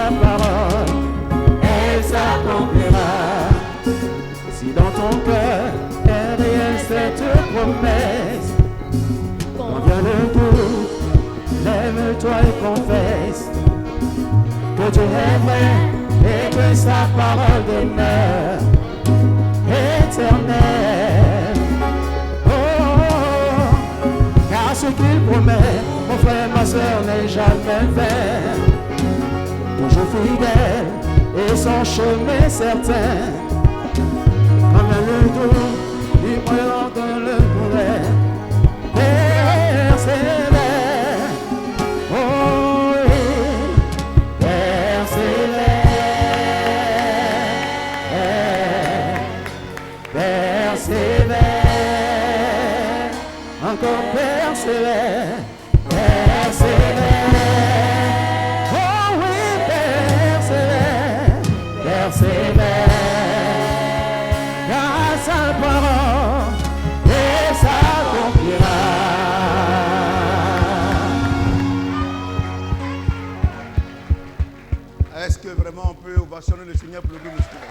sa parole, elle s'accomplira. Si dans ton cœur est réelle cette promesse, quand vient le doute, lève-toi et confesse que Dieu est vrai et que sa parole demeure éternelle. Oh, car ce qu'il promet, mon frère, ma soeur, n'est jamais vain. Toujours fidèle et son chemin certain. Comme le doute, du moyen de le pourrait persévérer. Oh oui, persévère, persévère, encore persévère, persévère. Oh oui, persévère, persévère. Car sa parole et s'accomplira. Est-ce que vraiment on peut ovationner le Seigneur pour le but de ce qu'il est?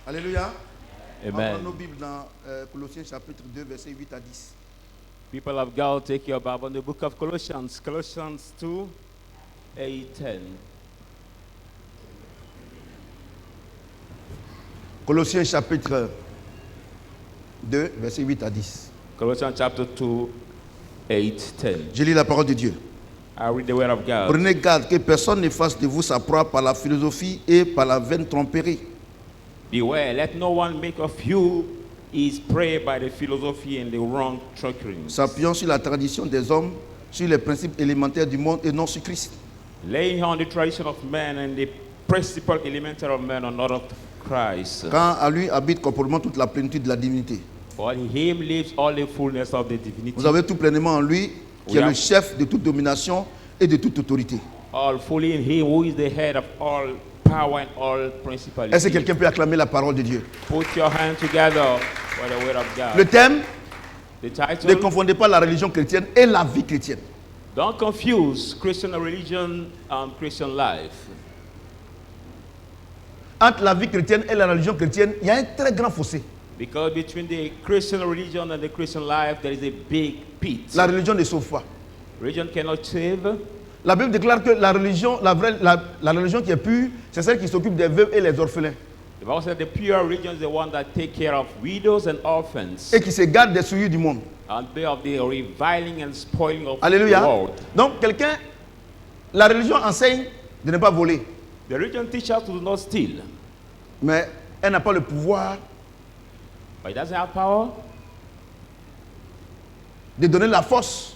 Alléluia. Amen. On prend nos Bibles dans Colossiens chapitre 2, versets 8 à 10. People of God, take your Bible in the book of Colossians, Colossians 2, 8, 10. Colossiens chapitre 2, versets 8 à 10. Colossians chapter 2, 8, 10. Je lis la parole de Dieu. I read the word of God. Prenez garde que personne ne fasse de vous sa proie par la philosophie et par la vaine tromperie. Beware, let no one make of you his prey by the philosophy and the wrong trickery. S'appuyant sur la tradition des hommes, sur les principes élémentaires du monde et non sur Christ. Laying on the tradition of man and the principal elementary of man and not of Christ. Quand à lui habite corporellement toute la plénitude de la divinité. For in him lives all the fullness of the divinity. Vous avez tout pleinement en lui, qui est le chef de toute domination et de toute autorité. All fully in him who is the head of all power and all principality. Est-ce que quelqu'un peut acclamer la parole de Dieu? Put your hand together for the word of God. Le thème, The title, ne confondez pas la religion chrétienne et la vie chrétienne. don't confuse Christian religion and Christian life. Entre la vie chrétienne et la religion chrétienne, il y a un très grand fossé. Because between the Christian religion and the Christian life, there is a big pit. La religion ne sauve pas. Religion cannot save. La Bible déclare que la religion, la religion qui est pure, c'est celle qui s'occupe des veuves et les orphelins. The Bible says the pure religion is the one that take care of widows and orphans Et qui se garde des souillures du monde. and they of the reviling and spoiling of Alléluia. the world. Donc quelqu'un, la religion enseigne de ne pas voler. The religion teaches us to not steal, Mais elle n'a pas le pouvoir but it doesn't have power de donner la force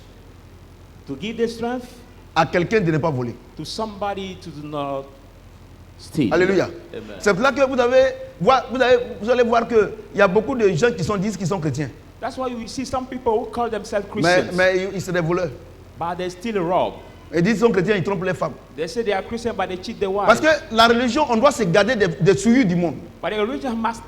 to give the strength à quelqu'un de ne pas voler. to somebody to do not steal. Alléluia. Amen. C'est pour ça que vous allez voir qu'il y a beaucoup de gens qui disent qu'ils sont chrétiens. That's why you see some people who call themselves Mais Christians, ils sont des voleurs. but they still rob. Ils disent qu'ils sont chrétiens, ils trompent les femmes. They say they are Christian, but they cheat their Parce wives. que la religion, on doit se garder des souillures du monde. But the religion must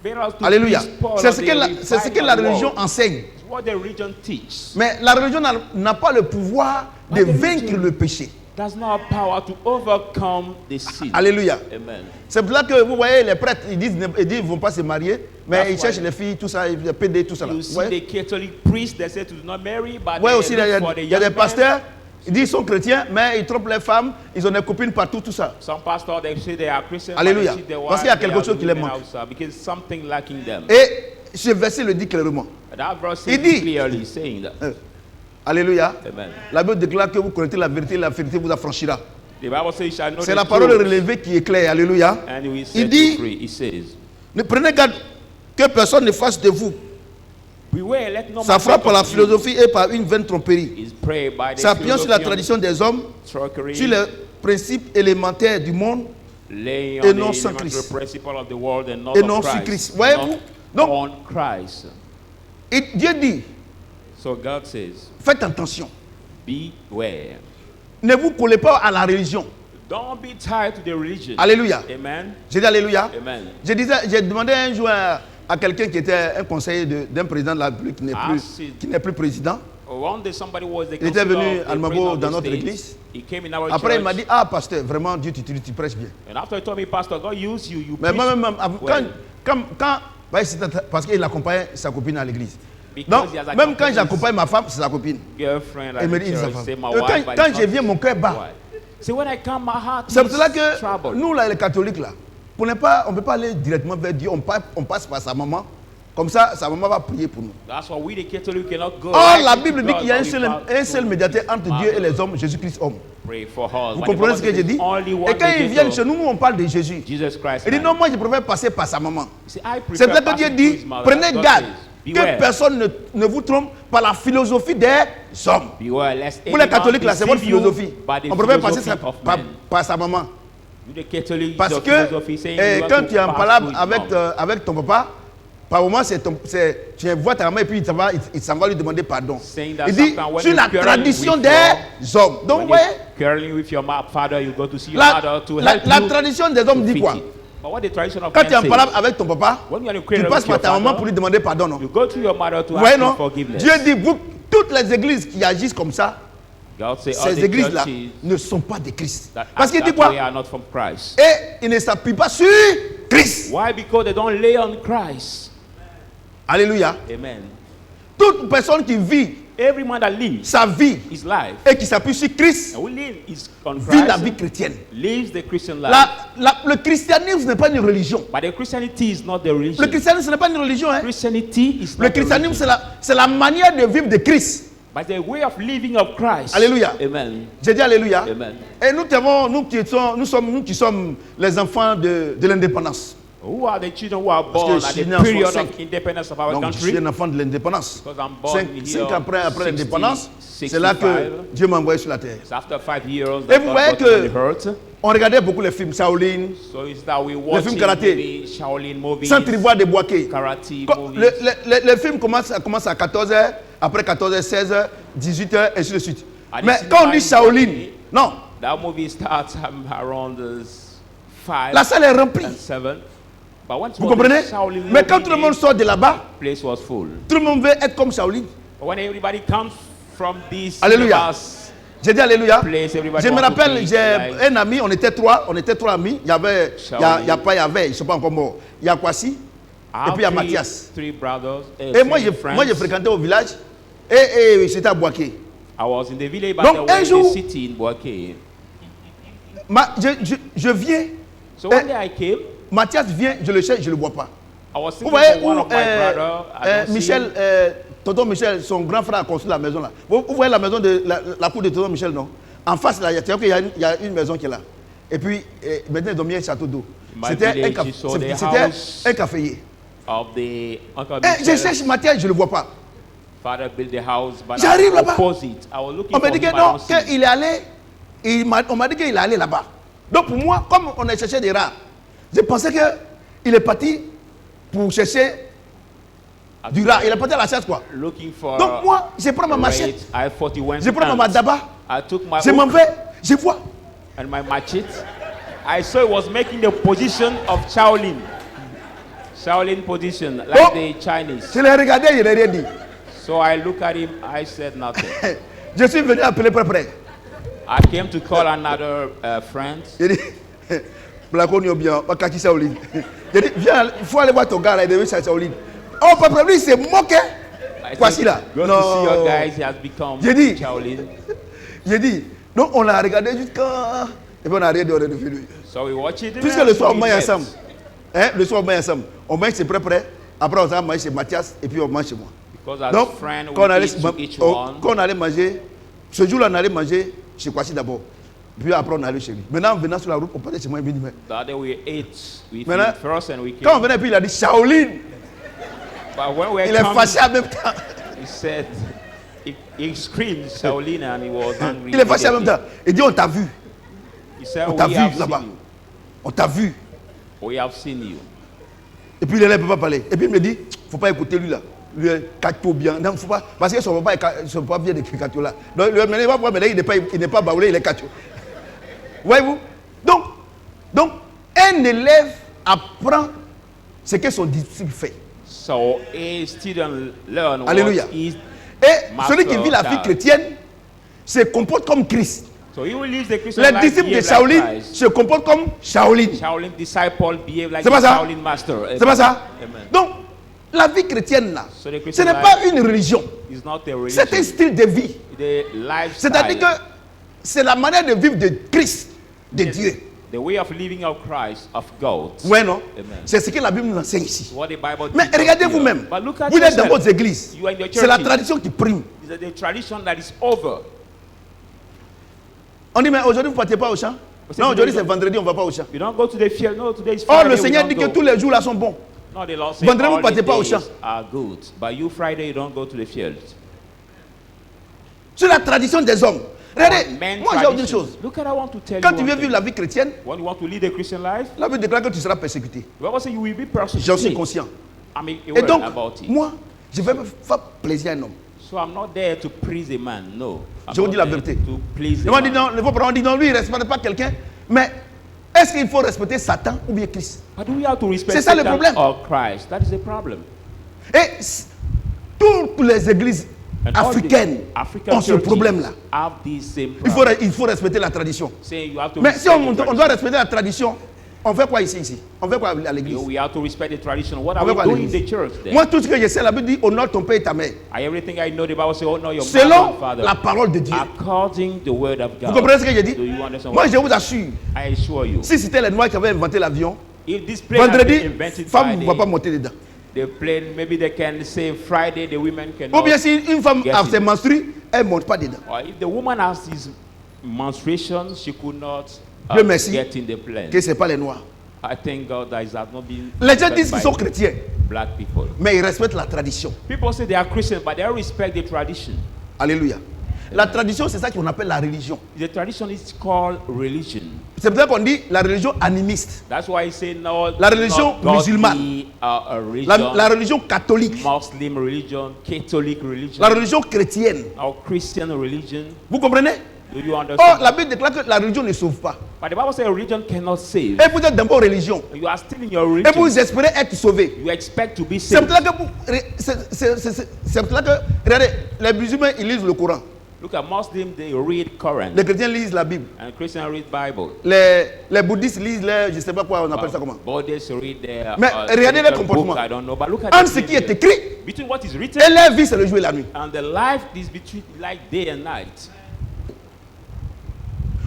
bear us to Alléluia. be spoiled C'est of ce the que la revival religion world. enseigne. It's what the religion teaches. Mais la religion n'a pas le pouvoir de vaincre le péché. Does not have power to overcome the sin. Alléluia. Amen. C'est pour ça que vous voyez les prêtres, ils disent qu'ils ne vont pas se marier, mais That's ils cherchent why les filles, tout ça, les PD, tout ça. Là. You Vous see voyez? the Catholic priests, they say to not marry, but Ouais, they aussi, look for the il y a young des men. pasteurs, ils disent qu'ils sont chrétiens, mais ils trompent les femmes, ils ont des copines partout, tout ça. Some pastors, they say they are Christians, Alléluia. but they cheat their Parce qu'il y a wives, quelque they are chose qui les women manque. outside, because something lacking them. Et ce verset le dit clairement. That verse Il is dit- clearly saying that. Alléluia. Amen. La Bible déclare que vous connaissez la vérité vous affranchira. The Bible says, you shall know C'est the la parole truth, relevée qui est claire. Alléluia. and you will Il set dit- you free. It says, Ne prenez garde que personne ne fasse de vous. beware, let no Ça man fera make par la of you philosophie et par une vaine tromperie. is prey by the S'appuyant sur la philosophy tradition des hommes, and trickery, sur les principes élémentaires du monde laying et on non the sans elementary Christ. principle of the world and not Et of non sur Christ. Christ. Voyez-vous? Not Donc- on Christ. Et Dieu dit, So God says, faites attention. beware. Ne vous collez pas à la religion. Don't be tied to the religion. Alléluia. Amen. J'ai dit Alléluia. Amen. J'ai demandé un jour à quelqu'un qui était un conseiller d'un président de la République qui n'est plus président. One day somebody was the Il était counselor venu of the à Mabo president of dans the notre state. église. He came in our Après, il m'a church. dit, ah, pasteur, vraiment, Dieu tu prêches bien. And after he told me, Pastor, God used you. You Mais preach moi-même, well. parce qu'il accompagnait sa copine à l'église. Because Donc, he has même quand accompanied j'accompagne ma femme, c'est sa copine. girlfriend at Elle me the dit, sa church, femme. say my Donc, wife, quand je viens, mon cœur bat. Why? See, when I come, my heart C'est pour cela is que troubled. nous, là, les catholiques, là, on ne peut pas aller directement vers Dieu. On passe par sa maman. Comme ça, sa maman va prier pour nous. That's why we the Catholic cannot go. Or, right la to Bible dit God, qu'il y a but we un seul to médiateur entre Father. Dieu et les hommes, Jésus-Christ homme. Pray for us. Vous When the comprenez Bible ce que je says dis? only one Et quand ils mediator, viennent chez nous, on parle de Jésus. Jesus Christ. Il dit man. non, moi je préfère passer par sa maman. See, I C'est prefer vrai que Dieu passing dit, through his mother. prenez God garde says, que beware. personne ne vous trompe par la philosophie des hommes. Beware, lest Pour les any man catholiques, là, c'est votre deceive you philosophie. by the On préfère passer philosophy of par, men. par sa maman. You the Catholic, Parce your que philosophy saying you want quand to tu es en pass palabre through his mom. avec ton papa, par moment, tu vois ta maman et puis il s'en va lui demander pardon. Saying that Il dit, sometimes when sur la you're quarreling tradition with des hommes. Donc, When ouais, you're quarreling with your father, you go to see your mother to help la you tradition des hommes to dit fit quoi? it. But what the tradition of Quand men tu es en says, palabre avec ton papa, when you're in tu quarrel passes with your par ta maman pour father, lui demander pardon, non? you go to your mother to Vous ask voyez, for non? forgiveness. Dieu dit, vous, toutes les églises qui agissent comme ça, God say all ces the églises-là churches ne sont pas de Christ. that Parce act qu'il dit that quoi? way are not from Christ. Et ils ne s'appuient pas sur Christ. Why? Because they don't lay on Christ. Alléluia. Amen. Toute personne qui vit Every man that lives sa vie his life et qui s'appuie sur Christ and we live is on vit la vie Christ, chrétienne. lives the Christian life. Le christianisme n'est pas une religion. But the Christianity is not the religion. Le christianisme ce n'est pas une religion. Hein. Christianity is Le not the christianisme religion, c'est la manière de vivre de Christ. but the way of living of Christ. Alléluia. Amen. J'ai dit alléluia. Amen. Et nous qui sommes les enfants de l'indépendance. Who are the children who are que born je at suis the né en period 65. of independence of our Donc je country? suis un enfant de l'indépendance. Because I'm born here 5 ans après l'indépendance, 60, c'est là que 65. Dieu m'a envoyé sur la terre. It's after 5 years Et that vous God voyez got me que on the earth. on regardait beaucoup les films Shaolin, So it's that we watching karaté. movies, Shaolin movies, Centre Ivoire de Boaké. karate movies. Le film commence à 14h, après 14h, 16h, 18h, ainsi de suite. And Mais it's quand on dit in Shaolin, Boaké. non, That movie starts around 5 la salle est remplie. and 7. But once Vous comprenez? Mais quand tout le monde sort de là-bas, place was full. tout le monde veut être comme Shaolin. But when everybody comes from this Alléluia. cinemas J'ai dit alléluia. place, everybody Je me want to rappelle, be j'ai like un ami, on était trois amis. Il y avait, il y avait, ils ne sont pas encore morts. Il y a Kwasi, et puis il y a Mathias. three brothers. Et moi, j'ai fréquenté au village, et c'était à Boaké. I was in the village, but Donc, they un were in jour- the city in Boaké. Je viens, So one day I came, Mathias vient, je le cherche, je ne le vois pas. I was Vous sitting voyez with où one of my brothers. I don't see Michel, him. tonton Michel, son grand frère a construit la maison là. Vous voyez la maison de la cour de tonton Michel, non? En face là, il y a une maison qui est là. Et puis maintenant ils ont mis un château d'eau. My C'était village, you saw the house un caféier. of the Uncle Et je Michel. cherche Mathias, je ne le vois pas. Father built the house, but J'arrive I là-bas. opposite. I was looking On for m'a dit him, que I non, don't see him. qu'il est allé. On m'a dit qu'il est allé là-bas. Donc pour moi, comme on a cherché des rats, je pensais qu'il est parti pour chercher du rat. Il est parti à la chasse quoi. Looking for Donc moi, je prends ma a machette, raid. I thought he went je prends ma ant. daba, I took my je m'en hook vais, je vois. and my machete. I saw he was making the position of Shaolin. Shaolin position, like Oh. the Chinese. Je l'ai regardé, il n'a rien dit. So I look at him, I said nothing. Je suis venu appeler près. I came to call another friend. J'ai dit, Blacko Niobien, Bakaki Shaolin. J'ai dit, viens, il faut aller voir ton gars là, il devait chercher Shaolin. Oh, papa, lui, il s'est moqué. I Voici said, là. go to see your guys, he has become J'ai dit. Shaolin. J'ai dit, donc on l'a regardé jusqu'à. Et puis on a rien de lui. So we watch it. Puisque le soir, on mange ensemble. Hein, le soir, on mange ensemble. On mange chez près. Après, on va manger chez Mathias et puis on mange chez moi. Because as Donc, friend, quand we eat to each one. on allait manger, ce jour-là, on allait manger chez Kwasi d'abord. Puis après, on allait chez lui. Maintenant, en venant sur la route, on parlait chez moi. Il me dit, mais The other we ate with Maintenant, him first and we quand on came. venait, puis il a dit Shaolin. But when we Il est come, fâché en même temps. he said, he screamed Shaolin and he was angry. Il est fâché en même temps. Il dit, on t'a vu. He said, On t'a we vu have là-bas. seen you. On t'a vu. We have seen you. Et puis il ne peut pas parler. Et puis il me dit, il ne faut pas écouter lui là. Lui est cato bien. Non, faut pas, parce que son papa vient de cato là. Donc il va voir, mais il n'est pas baoulé, il est cato. Voyez-vous? Donc, un élève apprend ce que son disciple fait. So a student learn Alléluia. what his Et master celui qui vit la vie does. chrétienne se comporte comme Christ. So he who lives the Christian Les life disciples de behave Shaolin like Christ. se comportent comme Shaolin. Shaolin disciple behave like C'est the pas ça? Shaolin master. C'est pas ça? Amen. Donc, la vie chrétienne là, So the ce Christian n'est life pas une religion. is not a religion. C'est un style de vie. The lifestyle. C'est-à-dire que c'est la manière de vivre de Christ, de Dieu. The way of living of Christ, of God. Ouais, non? Amen. C'est ce que la Bible nous enseigne ici. What the Bible Mais teaches us regardez here. vous-même. But look at Vous êtes dans yourself. votre église. You are in your C'est la churches. tradition qui prime. It's the tradition that is over. On dit, mais aujourd'hui, vous ne partez pas au champ? Non, aujourd'hui, c'est vendredi, on ne va pas au champ. You don't go to the field. No, today is Oh, Friday. le we Seigneur don't dit que go. tous les jours là sont bons. No, the Lord say Vendredi, vous all partez the pas au days champ. are good. But you Friday, you don't go to the field. C'est la tradition des hommes. Regardez, Men moi j'ai une tradition. chose. Look at I want to tell Quand you tu one veux thing. vivre la vie chrétienne, When you want to lead a Christian life, la Bible déclare que tu seras persécuté. the Bible says you will be persecuted. J'en suis conscient. I'm Et aware donc, about it. moi, je vais faire plaisir à un homme. So I'm not there to please a man. No. I'm Je vous not dis la there vérité. To please Et a on dit man. non, le faux parent dit non, lui il ne respecte pas quelqu'un. Mais est-ce qu'il faut respecter Satan ou bien Christ? But do we have to respect C'est ça le Satan problème. or Christ? That is the problem. Et toutes les églises And all the africaines African ont ce churches problème-là. have this same problem. Il faut respecter la tradition. Saying you have to Mais respect si on the doit tradition. respecter la tradition, on fait quoi ici? On fait quoi à l'église? We have to respect the tradition. What On are fait we quoi à doing in l'église? the church then? Moi, tout ce que je sais, la Bible dit honore ton père et ta mère. Everything I know, the Bible says, oh no, your mother Selon and father. la parole de Dieu. According the word of God. Vous comprenez ce que je dis? Do you understand Moi, what je vous assure, I assure you? si c'était les Noirs qui avaient inventé l'avion, If this plane has vendredi, been invented femme ne va pas Friday, monter dedans. the plane, maybe they can say Friday, the women Ou cannot. bien si une femme Yes, a it- ses menstrues, elle ne monte pas dedans. Or if the woman has his menstruation, she could not Dieu merci get in the plane. que ce n'est pas les Noirs. I thank God that it has not been Les gens done disent qu'ils by sont chrétiens, black people. mais ils respectent la tradition. People say they are Christians, but they don't respect the tradition. Alléluia. La tradition, c'est ça qu'on appelle la religion. The tradition is called religion. C'est pour ça qu'on dit la religion animiste, That's why I say no. La religion not musulmane. a religion, la religion catholique, Muslim religion, Catholic religion, la religion chrétienne. or Christian religion. Vous comprenez? Do you Or understand? la Bible déclare que la religion ne sauve pas. But the Bible says religion cannot save. Et vous êtes dans vos religions. You are still in your Et religion. vous espérez être sauvés. You expect to be C'est saved. pour cela que, c'est pour cela que, regardez, les musulmans, ils lisent le Coran. Look at Muslims, they read Quran, Les chrétiens lisent la Bible. and Christians read Bible. Les bouddhistes lisent les, je ne sais pas quoi, on appelle ça comment. Buddhists read their Mais regardez spiritual le comportement. book, I don't know, but look at Entre the ce qui est behavior. écrit Between what is written et leur vie, c'est le jour et la nuit. and the life is between like day and night.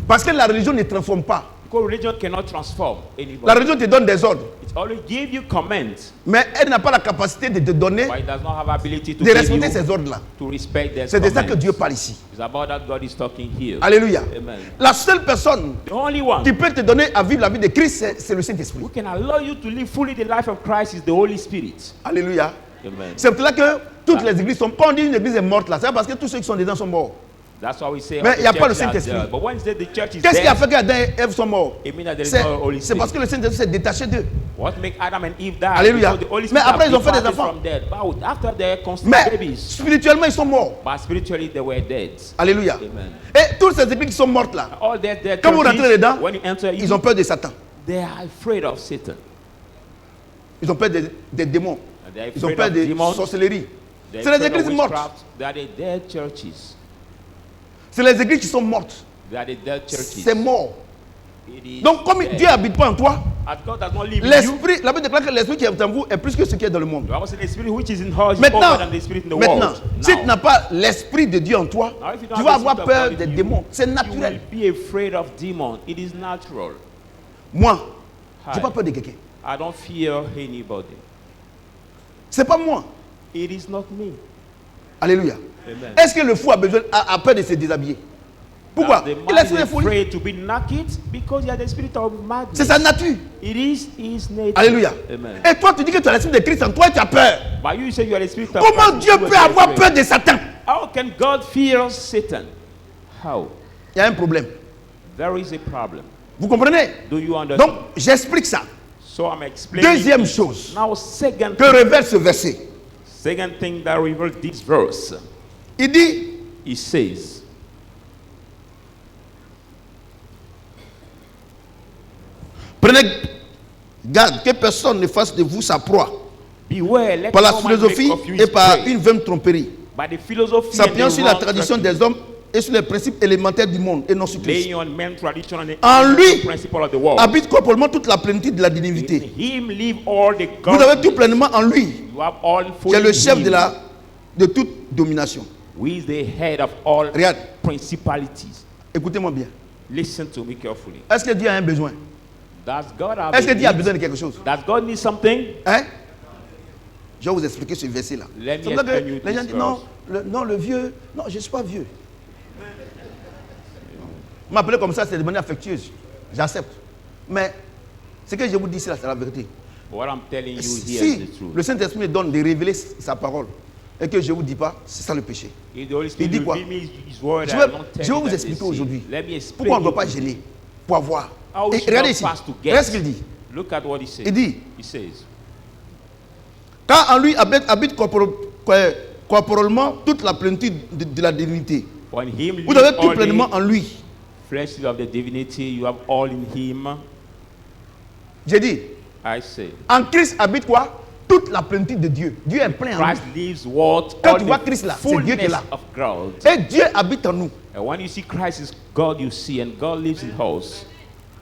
Parce que la religion ne transforme pas. Because religion cannot transform anybody. La religion te donne des ordres. It only give you commands, Mais elle n'a pas la capacité de te donner, but it does not have ability to de give respecter you ces ordres-là. to respect their C'est de ça que commands. Dieu parle ici. It's about that God is talking here. Alléluia. Amen. La seule personne The only one qui peut te donner à vivre la vie de Christ, c'est le Saint-Esprit. who can allow you to live fully the life of Christ is the Holy Spirit. Alléluia. Amen. C'est pour cela que toutes les églises sont. Quand on dit une église est morte là, c'est parce que tous ceux qui sont dedans sont morts. That's why we say Mais the il y a pas le church is Saint-Esprit. dead. But when the church is Qu'est-ce qui a dead, fait qu'Adam et Ève sont morts? it means that there is C'est no Holy c'est parce Spirit. que le Saint-Esprit s'est détaché d'eux. What make Adam and Eve die? Alléluia. Because the Holy Mais Spirit après, have ils ont fait des departed enfants. from dead. But after they conceived Mais babies, spirituellement, ils sont morts. but spiritually they were dead. Alléluia. Amen. Et toutes ces églises qui sont mortes là, All their quand vous churches, rentrez dedans, when you enter, ils ont peur de Satan. they are afraid of Satan. Ils ont peur des démons. And they are Ils ont afraid peur of de demons. sorcellerie. They are C'est les afraid of églises mortes. witchcraft. They are the dead churches. C'est les églises qui sont mortes. They are the dead churches. C'est mort. It is Donc, comme dead. Dieu n'habite pas en toi, As God does not live in you, l'esprit, la Bible déclare que l'esprit qui est en vous est plus que ce qui est dans le monde. the Bible says the spirit which is in her is Maintenant, over than the spirit in the maintenant, world. si tu Now, n'as pas l'esprit de Dieu en toi, now if you don't tu have vas the avoir spirit of peur God des in you, démons. C'est you naturel. will be afraid of demons. It is natural. Moi, je Hi. n'ai pas peur de quelqu'un. I don't fear anybody. C'est pas moi. It is not me. Alléluia. Amen. Est-ce que le fou a peur de se déshabiller? Pourquoi? Now, the Il a man l'esprit de is folie. afraid to be naked because he has the spirit of madness. C'est sa nature. It is his nature. Alléluia. Amen. Et toi, tu dis que tu as l'esprit de Christ en toi et tu as peur. But you say you are the spirit of Comment Christ, Dieu you peut are avoir afraid. peur de Satan? How can God fear Satan? How? Il y a un problème. There is a problem. Vous comprenez? Do you understand? Donc, j'explique ça. So I'm explaining. Deuxième it. chose Now, second que révèle ce verset. second thing that reveals this verse, Il dit, it says, prenez garde que personne ne fasse de vous sa proie beware, let par la no man make philosophie of you et his par prey. une vaine tromperie. by the philosophy s'appuyant and sur the la wrong tradition practice, des hommes et sur les principes élémentaires du monde et non sur Christ. laying on men's tradition and the En lui, principle of the world. habite corporellement toute la plénitude de la In divinité. him live all the Vous avez tout godliness. pleinement en lui, You have all qui fully est le chef in de, him, de toute domination. who is the head of all Regarde. principalities. Écoutez-moi bien. Listen to me carefully. Est-ce que Dieu a un besoin? Does God have Est-ce que a Dieu a need? besoin de quelque chose? Does God need something? Hein? Je vais vous expliquer ce verset-là. Let me C'est pour ça que explain you les gens this disent non, le vieux, non, je ne suis pas vieux. M'appeler comme ça, c'est de manière affectueuse. J'accepte. Mais ce que je vous dis, c'est la vérité. What I'm telling you here is Si the truth. le Saint-Esprit me donne de révéler sa parole et que je ne vous dis pas, c'est ça le péché. If the Holy Spirit dit quoi? reveal me his word, Je I vais, will not tell je vais you vous that expliquer they see. aujourd'hui Let me explain pourquoi on ne doit it pas to you. gêner pour avoir. How we Et should regardez not ici. fast to get. Regardez ce qu'il dit. Look at what he says. Il dit, He says, car en lui habite corporellement toute la plénitude de la divinité. for in him Vous live avez tout all pleinement the en lui. flesh of the divinity. You have all in him. J'ai dit, I say, en Christ habite quoi? Toute la plénitude de Dieu. Dieu est plein en Christ nous. lives what? Quand All tu vois the Christ là, c'est Dieu qui est fullness là. of God. Et Dieu habite en nous. And when you see Christ is God, you see, and God lives in us.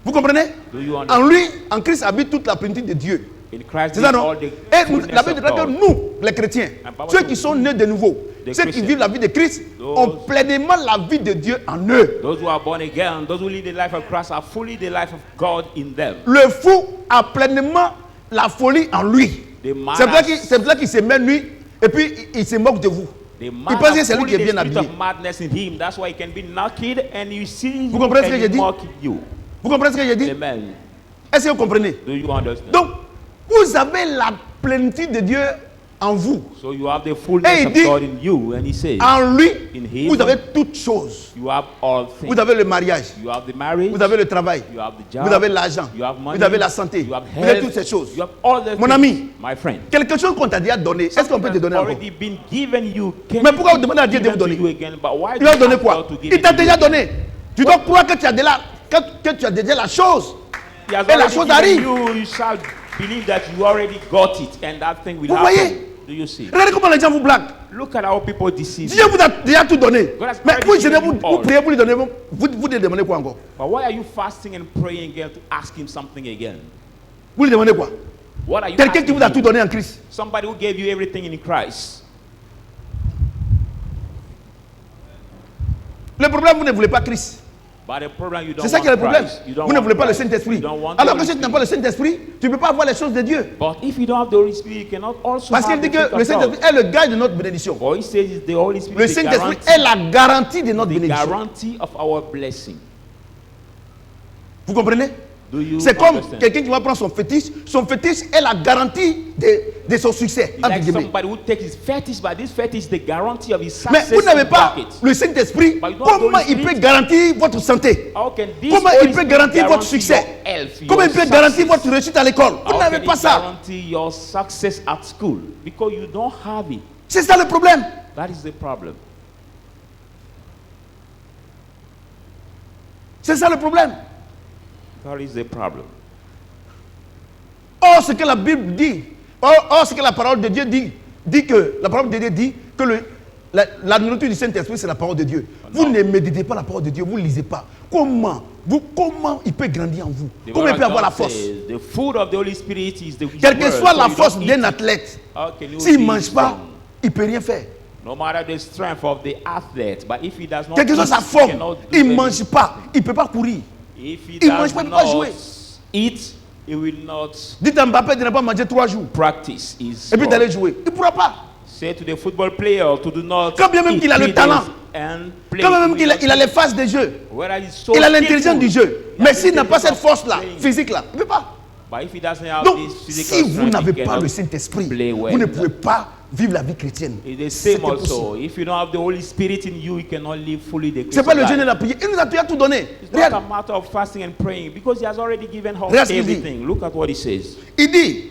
Vous comprenez? Do you En understand? lui, en Christ habite toute la plénitude de Dieu. In Christ C'est ça lives non? all the Et nous, fullness la Bible of déclare que God. nous, les chrétiens, And Bible ceux says qui sont nés de nouveau, the ceux qui Christians, vivent la vie de Christ, those- ont pleinement la vie de Dieu en eux. Those who are born again, those who live the life of Christ, are fully the life of God in them. Le fou a pleinement la folie en lui. The man C'est has- pour ça qu'il se met nuit et puis il se moque de vous. The Il man pense que has c'est lui qui est fully bien the spirit habillé. of madness in him. That's why he can be naked and you see Vous you comprenez ce que and j'ai he dit? mock you. Vous comprenez ce que j'ai dit? Amen. Est-ce que vous comprenez? Do you understand? Donc, vous avez la plénitude de Dieu en vous. So you have the fullness Et il of dit- God in you, and he says, En lui, In him, vous avez toutes choses. you have all things. Vous avez le mariage, You have the marriage, vous avez le travail, you have the job, vous avez l'argent, you have money, vous avez la santé, you have vous avez health, toutes ces choses. you have all the Mon things. ami, My friend, quelque chose qu'on t'a déjà donné, est-ce qu'on peut te donner encore? already been given you. Can Mais pourquoi vous demandez à Dieu de given vous to donner? you again, but why Il do va you donner ask quoi? God to give Il it t'a to déjà you? donné. Tu dois croire que tu as déjà, que tu as déjà la chose. He has Et la already chose given arrive. you shall believe that you already got it, and that thing will Vous happen. voyez? Do you see? Regardez comment les gens vous blaguent. Look at how people deceive Dieu you. vous a déjà tout donné. God has Mais already vous, given vous, you vous all. priez pour lui donner, vous lui demandez quoi encore? But why are you fasting and praying again to ask him something again? Vous lui demandez quoi? What are you Quelqu'un qui asking vous a tout him? donné en Christ. Somebody who gave you everything in Christ. Le problème, vous ne voulez pas Christ. But the problem, you don't C'est ça want qui est le problème. Christ. You don't Vous ne want voulez pas le Christ. Saint-Esprit. You don't want the Alors que Holy si tu n'as Spirit. pas le Saint-Esprit, tu ne peux pas voir les choses de Dieu. But if you don't have the Holy Spirit, you cannot also Parce qu'il have dit the que faith le of Saint-Esprit God. est le gage de notre bénédiction. For he says it's the Holy Spirit, Le the Saint-Esprit guarantee, est la garantie de notre the bénédiction. guarantee of our blessing. Vous comprenez? Do you C'est comme understand? quelqu'un qui va prendre son fétiche. Son fétiche est la garantie de son succès. It's Entre like guillemets. somebody who takes his fetish, but this fetish is the guarantee of his Mais success. vous n'avez in pas brackets. le Saint-Esprit. But you don't have the Comment Holy il peut Spirit. garantir votre santé? How can this Comment Holy il peut Spirit garantir votre guarantee succès? your health, Comment your il peut garantir success? votre réussite à l'école? Vous How n'avez can pas it ça. guarantee your success at school? Because you don't have it. C'est ça le problème. That is the problem. C'est ça le problème. That is the problem. Or, ce que la Bible dit, or, ce que la parole de Dieu dit que, la parole de Dieu dit que la nourriture du Saint-Esprit, c'est la parole de Dieu. Vous ne méditez pas la parole de Dieu, vous ne lisez pas. Comment il peut grandir en vous? The Comment il word peut of avoir la God force? says, the food of the Holy Spirit is the his Quelle que word, soit so la you force don't d'un eat it. athlète, How can you s'il be ne mange pas, strong? il ne peut rien faire. No matter the strength of the athlete, but if he does not Quelle que soit eat, sa he forme, cannot do il ne anything. mange pas, il ne peut pas courir. If he Il does mange pas, il peut pas not jouer. eat, he will not Dites à Mbappé de ne pas manger 3 jours practice his et puis sport. d'aller jouer. Il ne pourra pas. Say to the football player to do not Quand bien même eat qu'il a le 3 talent, days and play, Quand même he qu'il will a, il a not les phases des jeux, whether he's so il a l'intelligence du skillful, jeu. he Mais has s'il n'a pas cette intelligence of force-là, playing. physique-là, il ne peut pas. But if he doesn't have Donc, this physical si vous strength, n'avez he pas cannot le Saint-Esprit, play well. vous ne pouvez pas vivre la vie chrétienne. It's the C'est same impossible. also. If you don't have the Holy Spirit in you, you cannot live fully the C'est pas le Christian jeûne et life. la prière. Il nous a déjà tout donné. It's not a Regarde, matter of fasting and praying because he has already given us Regarde ce qu'il dit. everything. Look at what he says. il dit,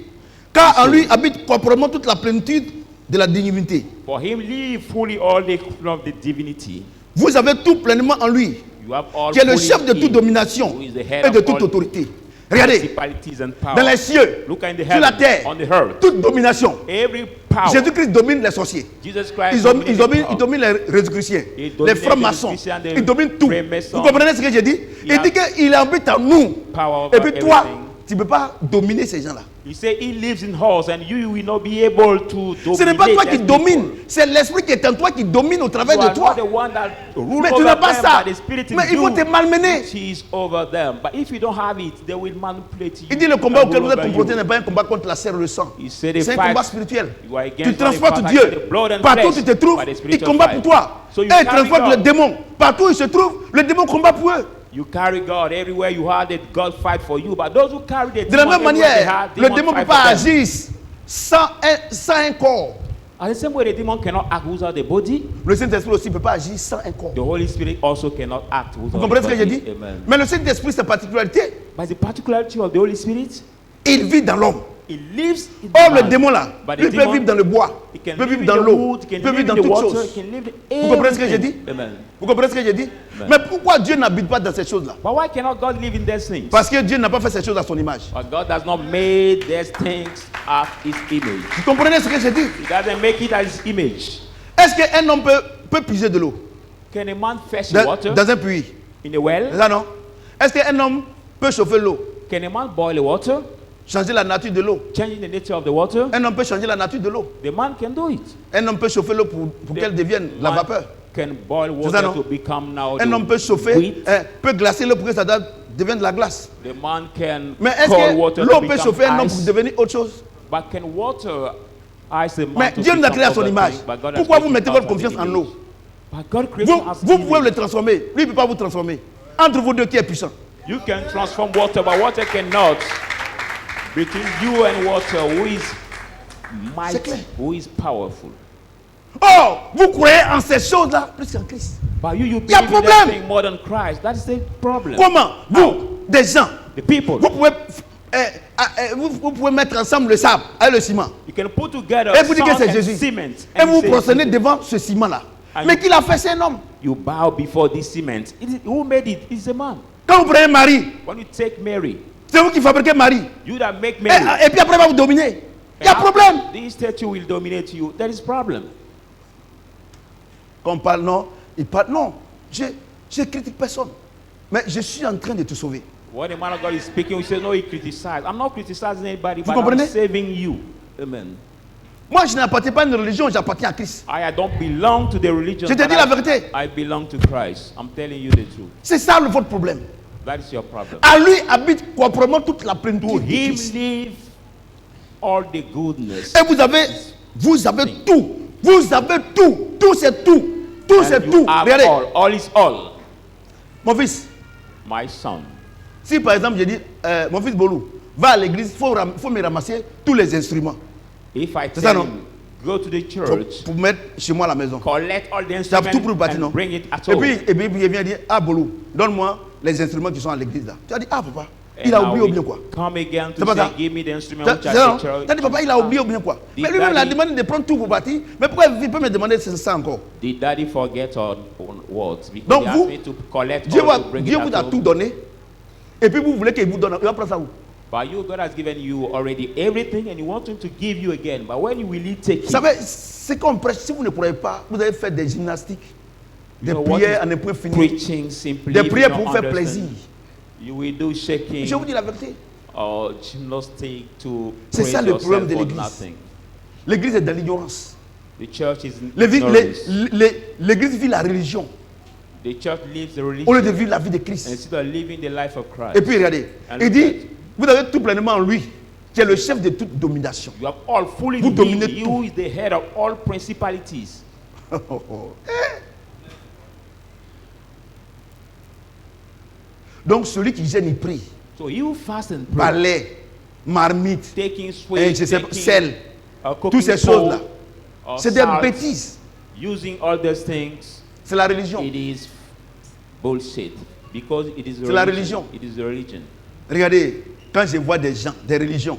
car en lui habite corporellement toute la plénitude de la divinité. For him live fully all the of the divinity. Vous avez tout pleinement en lui, You have all qui est le fully chef de in toute domination who is the head et de of toute all autorité. Regardez, principalities and dans power. les cieux, Look in the sur la heaven, terre, on the earth. toute domination, Every power. Jésus-Christ domine les sorciers. Jesus Christ Ils dominent les Résicruciens, Il domine les francs-maçons. les Résicruciens, Ils dominent tout. Freemasons. Vous comprenez ce que j'ai dit? Il Il dit qu'il habite en nous. Power Et over puis toi, everything. tu ne peux pas dominer ces gens-là. He said he lives in us and you will not be able to dominate. Ce n'est pas toi qui them domine, people. c'est l'esprit qui est en toi qui domine au travers You de are toi. not the one that rule Mais tu over n'as pas them, ça. but the spirit in Mais il faut you te malmener. which is over them. But if you don't have it, they will manipulate you. Il dit le combat and auquel rule vous êtes over confrontés you. n'est pas un combat contre la chair et le sang. He said the C'est un fight combat spirituel. you are against Tu not the transportes fight Dieu. against the blood and Partout où flesh, tu te trouves, but the il spiritual combat fight. pour toi. So Et you il carry transporte God. le démon. Partout où il se trouve, le démon combat pour eux. You carry God everywhere you have it, God fight for you. But those who carry the De la demon même everywhere they manière, have, le demon démon ne peut fight pas for them. agir sans un corps. And the same way the demon cannot act without the body, Le Saint-Esprit aussi ne peut pas agir sans un corps. the Holy Spirit also cannot act Vous without comprenez the ce que j'ai body. dit? Amen. Mais le Saint-Esprit, sa particularité, But the particularity of the Holy Spirit, il vit dans l'homme. it lives in Or the le man. démon là, But the lui peut demon, vivre dans le bois, he can peut live vivre in dans the l'eau, wood, he can peut live vivre in dans the toutes water, choses. he can live in Vous comprenez ce que j'ai everything. dit? Amen. Vous comprenez ce que j'ai dit? Amen. Mais pourquoi Dieu n'habite pas dans ces choses-là? But why cannot God live in these things? Parce que Dieu n'a pas fait ces choses à son image. But God does not make these things as His image. Vous comprenez ce que j'ai dit? He doesn't make it as His image. Est-ce qu'un homme peut puiser de l'eau Can a man fetch dans, water dans un puits? in a well? Là non. Est-ce qu'un homme peut chauffer l'eau? Can a man boil the water? Changer la nature de l'eau? Changing the nature of the water? Un homme peut changer la nature de l'eau? The man can do it. Un homme peut chauffer l'eau pour qu'elle devienne la Man vapeur? can boil C'est ça, water non? to become now Un homme peut the chauffer, wheat. peut glacer l'eau pour que ça devienne de la glace. The man can Mais est-ce cold que water l'eau to peut become chauffer un homme pour ice. devenir autre chose? But can water ice a man Mais to Dieu nous a become créé à son other image. things? But God has Pourquoi vous created mettez us votre as confiance his en image. l'eau? But God created us as Vous his pouvez le image. transformer. Lui, il ne peut pas vous transformer. Entre vous deux, qui est puissant? You can transform water, but water cannot. Between you and water, who is mighty, clair. who is powerful. Oh, vous croyez en ces choses-là plus qu'en Christ. But you Y a believe in that problème. thing more than Christ. That is the problem. Comment? Vous, des gens, The people. vous pouvez mettre ensemble le sable et le ciment. You can put together Et vous dites que sand c'est and Jésus. cement. Et And vous vous say, prosternez devant ce ciment-là. And Mais you- qui l'a fait, c'est un homme. you bow before this cement. Who made it? It's a man. Quand vous prenez Marie, When you take Mary, c'est vous qui fabriquez Marie. you that make Mary. Et puis après, il va vous dominer. Il y a and problème. This statue will dominate you. There is problem. Quand on parle, non, il parle, non. Je critique personne. Mais je suis en train de te sauver. When the man of God is speaking, we say, no, he criticized. I'm not criticizing anybody, but comprenez? I'm saving you. Amen. Moi, je n'appartiens pas à une religion, j'appartiens à Christ. I don't belong to the religion. Je te but dis la vérité. I belong to Christ. I'm telling you the truth. C'est ça votre problème. That is your problem. À lui habite proprement toute la To plénitude. de him Christ. live all the goodness. Et vous avez tout. Vous avez tout. Tout, c'est tout. Tout, And c'est you tout. have Regardez, all. All is all. mon fils, My son. si par exemple je dis, mon fils Bolou, va à l'église, il faut me ramasser tous les instruments If I C'est ça, tell non? him, go to the pour, church, pour mettre chez moi à la maison. collect all the J'ai tout pour le instruments bâtiment. and bring it at Et home. puis il vient dire, ah Bolou, donne-moi les instruments qui sont à l'église là. Tu as dit, ah papa, And il a now oublié ou we bien quoi? Come again C'est to pas say, ça? give me the instrument Tu which I as teach dit, papa, il a oublié ou bien quoi? Did Mais lui-même, il a daddy- demandé de prendre tout pour bâtir. Mais pourquoi il peut me demander ça encore? Did daddy forget on what? Because Donc he vous, asked me to collect Dieu, all to bring Dieu it vous at a home. tout donné. Et puis vous voulez qu'il vous donne. Il va prendre ça où? But you, God has given you already everything and you want him to give you again. But when will he take Vous it? savez, ce qu'on prêche, si vous ne croyez pas, vous allez faire des gymnastiques, des You know what prières is à ne point finir, Preaching simply. des if you prières don't pour faire understand. plaisir. You will do shaking Je vous dis la vérité. or gymnastic to C'est praise ça le problème yourself de for l'église. nothing. L'église est dans l'ignorance. The church is ignorance. L'église vit la religion The church lives the au lieu de religion vivre la vie de Christ. instead of living the life of Christ. Et puis regardez, And il look dit, at- vous avez tout pleinement en lui, qui est le chef de toute domination. You have all fully Vous in him. dominez He tout. who is the head of all principalities. Donc celui qui gêne, il prie. So he who fast and pray, Balai, marmite, taking et sweat, je sais pas, taking sel, cooking toutes ces bowl, choses-là. or C'est des salt, bêtises. using all those things, C'est la religion. it is bullshit because it is C'est la religion. It is the religion. Regardez, quand je vois des gens, des religions,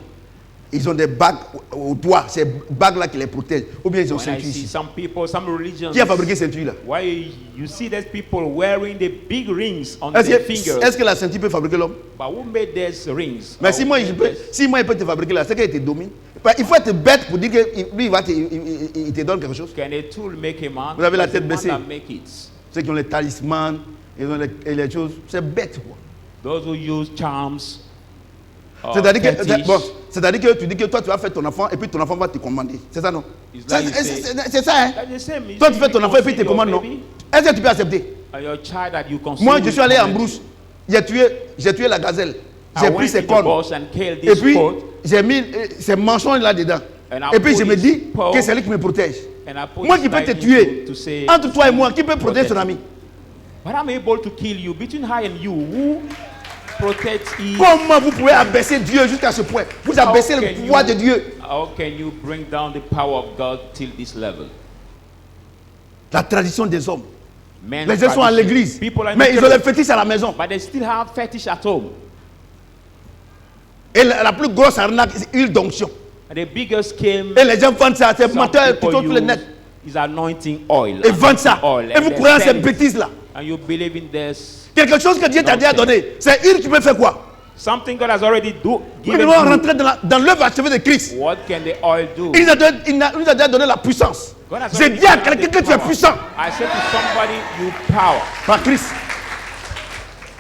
ils ont des bagues au doigt, ces bagues-là qui les protègent. Ou bien ils ont When I ceinture see ici. some people, some religions, Qui a fabriqué cette ceinture-là? why you see these people wearing the big rings on Est-ce their que, fingers, est-ce que la ceinture peut fabriquer l'homme? but who made these rings? Mais Or si moi, who made this? si moi, il peut te fabriquer là, c'est qu'il te domine. Il faut être bête pour dire que lui, il te donne quelque chose. Can a tool make a man? Vous avez la It's the tête one baissée. that make it. Ceux qui ont les talismans, ils ont les choses. C'est bête, quoi. Those who use charms. C'est-à-dire fetish, que tu dis que toi, tu vas faire ton enfant et puis ton enfant va te commander. C'est ça, non? It's like you say- C'est ça, hein? That's the same. You Toi, say tu fais you ton enfant et puis conceive tu te commandes, your non? baby, Est-ce que tu peux accepter? and your child that you conceive Moi, je will suis allé en command brousse. you. J'ai tué la gazelle. I J'ai went pris ses in the cornes. bush and killed Et this puis, goat, j'ai mis ces manchons là-dedans. And I Et puis, je put me his dis paw- que c'est lui qui me protège. and I put Moi his qui peux te life tuer, to say, entre toi et moi, qui peut protéger son ami? but I'm able to kill you. Between her and you, who protects Eve? Comment vous pouvez abaisser Dieu jusqu'à ce point? Vous How abaissez le can pouvoir you- de Dieu. How can you bring down the power of God till this level? La tradition des hommes. Men Les gens sont à tradition. l'église, People are in mais the ils ont les church, fétiches à la maison. but they still have fetish at home. Et la plus grosse arnaque, c'est huile d'onction. And the biggest scheme Et les gens vendent ça, c'est some menteur qui people sont sur le use net. is anointing oil. Et vendent ça. Oil, Et and vous they croyez à ces sell it. bêtises-là. And you believe in this. Quelque chose que Dieu t'a déjà Nonsense. donné. C'est huile qui peut faire quoi? Something God has already Nous given devons you. rentrer dans l'œuvre achevée de Christ. What can the oil do? Il nous a déjà donné la puissance. God has J'ai already dit à given quelqu'un the que tu es power. puissant I said to somebody, you power. par Christ.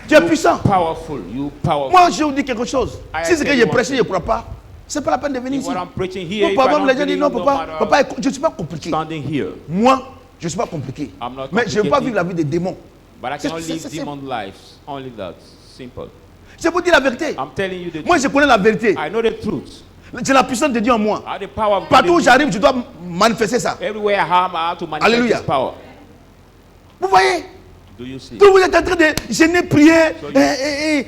Tu es puissant. Powerful. You powerful. Moi, je vous dis quelque chose. I Si c'est que tell j'ai you prêché, one je ne crois pas. C'est pas la peine de venir If ici. what I'm preaching here, Non, if pas I même don't les gens disent believe, non, no papa, matter papa, je ne suis pas compliqué. standing here, Moi, je ne suis pas compliqué. I'm not Mais je ne veux pas complicated. vivre la vie des démons. but I cannot C'est- live c'est- demon lives. Only that. Simple. Je vous dis la vérité. I'm telling you the Moi, truth. je connais la vérité. I know the truth. C'est la puissance de Dieu en moi. I have the power of God. Partout in où me. j'arrive, je dois manifester ça. Everywhere I am, I have to manifest Alléluia. His power. Vous voyez? Do you see? Donc vous êtes en train de gêner, prier. So you-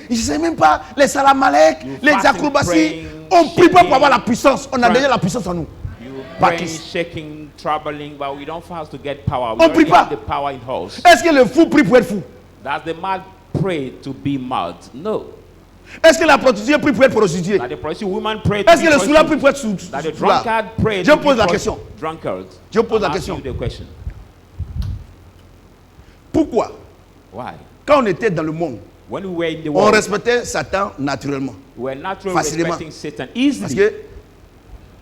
Je ne sais même pas. Les salamalek, You les fasting, acrobaties. praying, On ne prie pas shaking, pour avoir la puissance. On a praying. déjà la puissance en nous. You Par praying, Christ. shaking, troubling, but we don't fast to get power. We On prie already pas. have the power in us. Est-ce que le fou prie pour être fou? Does the mad pray to be mad? No. Est-ce que la prostituée prie pour être prostituée? That the prostitute woman pray to Est-ce be que le soulard prie prostitute? pour être That the soulard? drunkard pray Je to be pose la question. drunkard. Je pose la I'm question. asking you the question. Pourquoi? Why? Quand on était dans le monde, When we were in the on world, respectait Satan naturellement. we were naturally facilement. respecting Satan Parce easily. que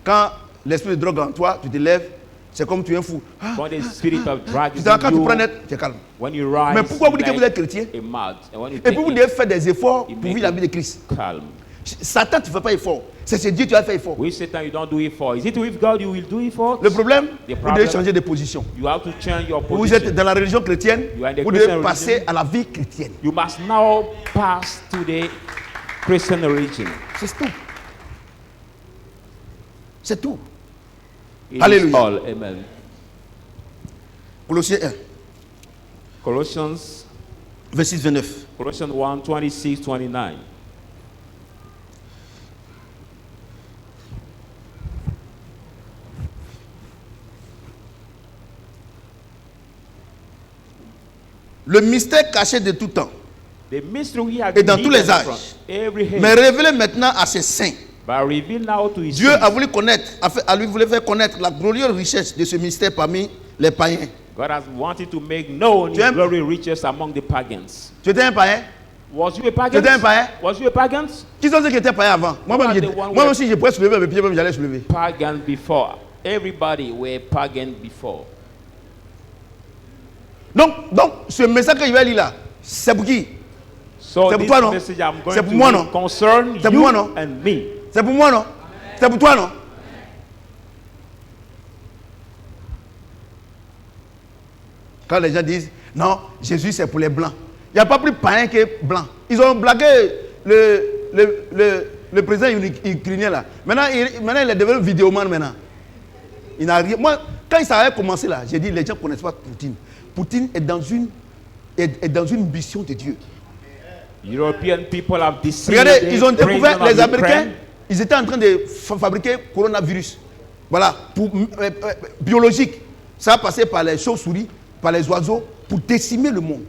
quand l'esprit de drogue en toi, tu te lèves, c'est comme tu es un fou. Ah, When the spirit of drag is quand tu in prends you, net, tu es calme. when you rise, Mais pourquoi vous dites que like vous êtes chrétien? a mad, and when you Et take puis vous it, devez faire des efforts it pour make vivre la you vie de Christ. calm. Satan, tu ne fais pas effort. C'est chez Dieu que tu vas faire effort. With Satan, you don't do it for. Is it with God you will do it for? Le problème, The vous problem- devez changer de position. You have to change your Vous position. êtes dans la religion chrétienne, You are in the vous Christian devez passer religion. à la vie chrétienne. You must now pass to the Christian religion. C'est tout. C'est tout. It is Alléluia. all. Amen. Colossiens 1, Colossians, verset 29. Colossians 1, 26, 29. Le mystère caché de tout temps, The mystery we have Et dans been tous les hidden âges. from every age, mais révélé maintenant à ses saints. but revealed now to his Dieu saints. a voulu connaître, à lui voulait faire connaître la glorieuse richesse de ce mystère parmi les païens. God has wanted to make known Tu his aimes- glory riches among the pagans. Tu étais un païen? Was you a pagan? étais un païen? Was you a pagan? Qui sont ceux qui étaient païens avant? Moi-même, Who are the one moi-même, si je pouvais soulever mes pieds, même j'allais soulever. Pagan before. Everybody were pagan before. Donc, ce message que je vais lire là, c'est pour qui? So C'est pour this toi, non? message I'm going C'est pour to moi, read non? concern C'est pour you moi, non? and me. C'est pour moi, non? C'est pour toi, non? Quand les gens disent, non, Jésus c'est pour les blancs. Il n'y a pas plus païen que blanc. Ils ont blagué le président ukrainien là. Maintenant, il est devenu vidéoman maintenant. Il n'a rien. Moi, quand ça avait commencé là, j'ai dit, les gens ne connaissent pas Poutine. Poutine est dans une mission de Dieu. European people have deceived Regardez, the ils ont découvert, president of les Américains, Ukraine. ils étaient en train de fabriquer coronavirus. Voilà, biologique. Ça a passé par les chauves-souris, par les oiseaux, pour décimer le monde.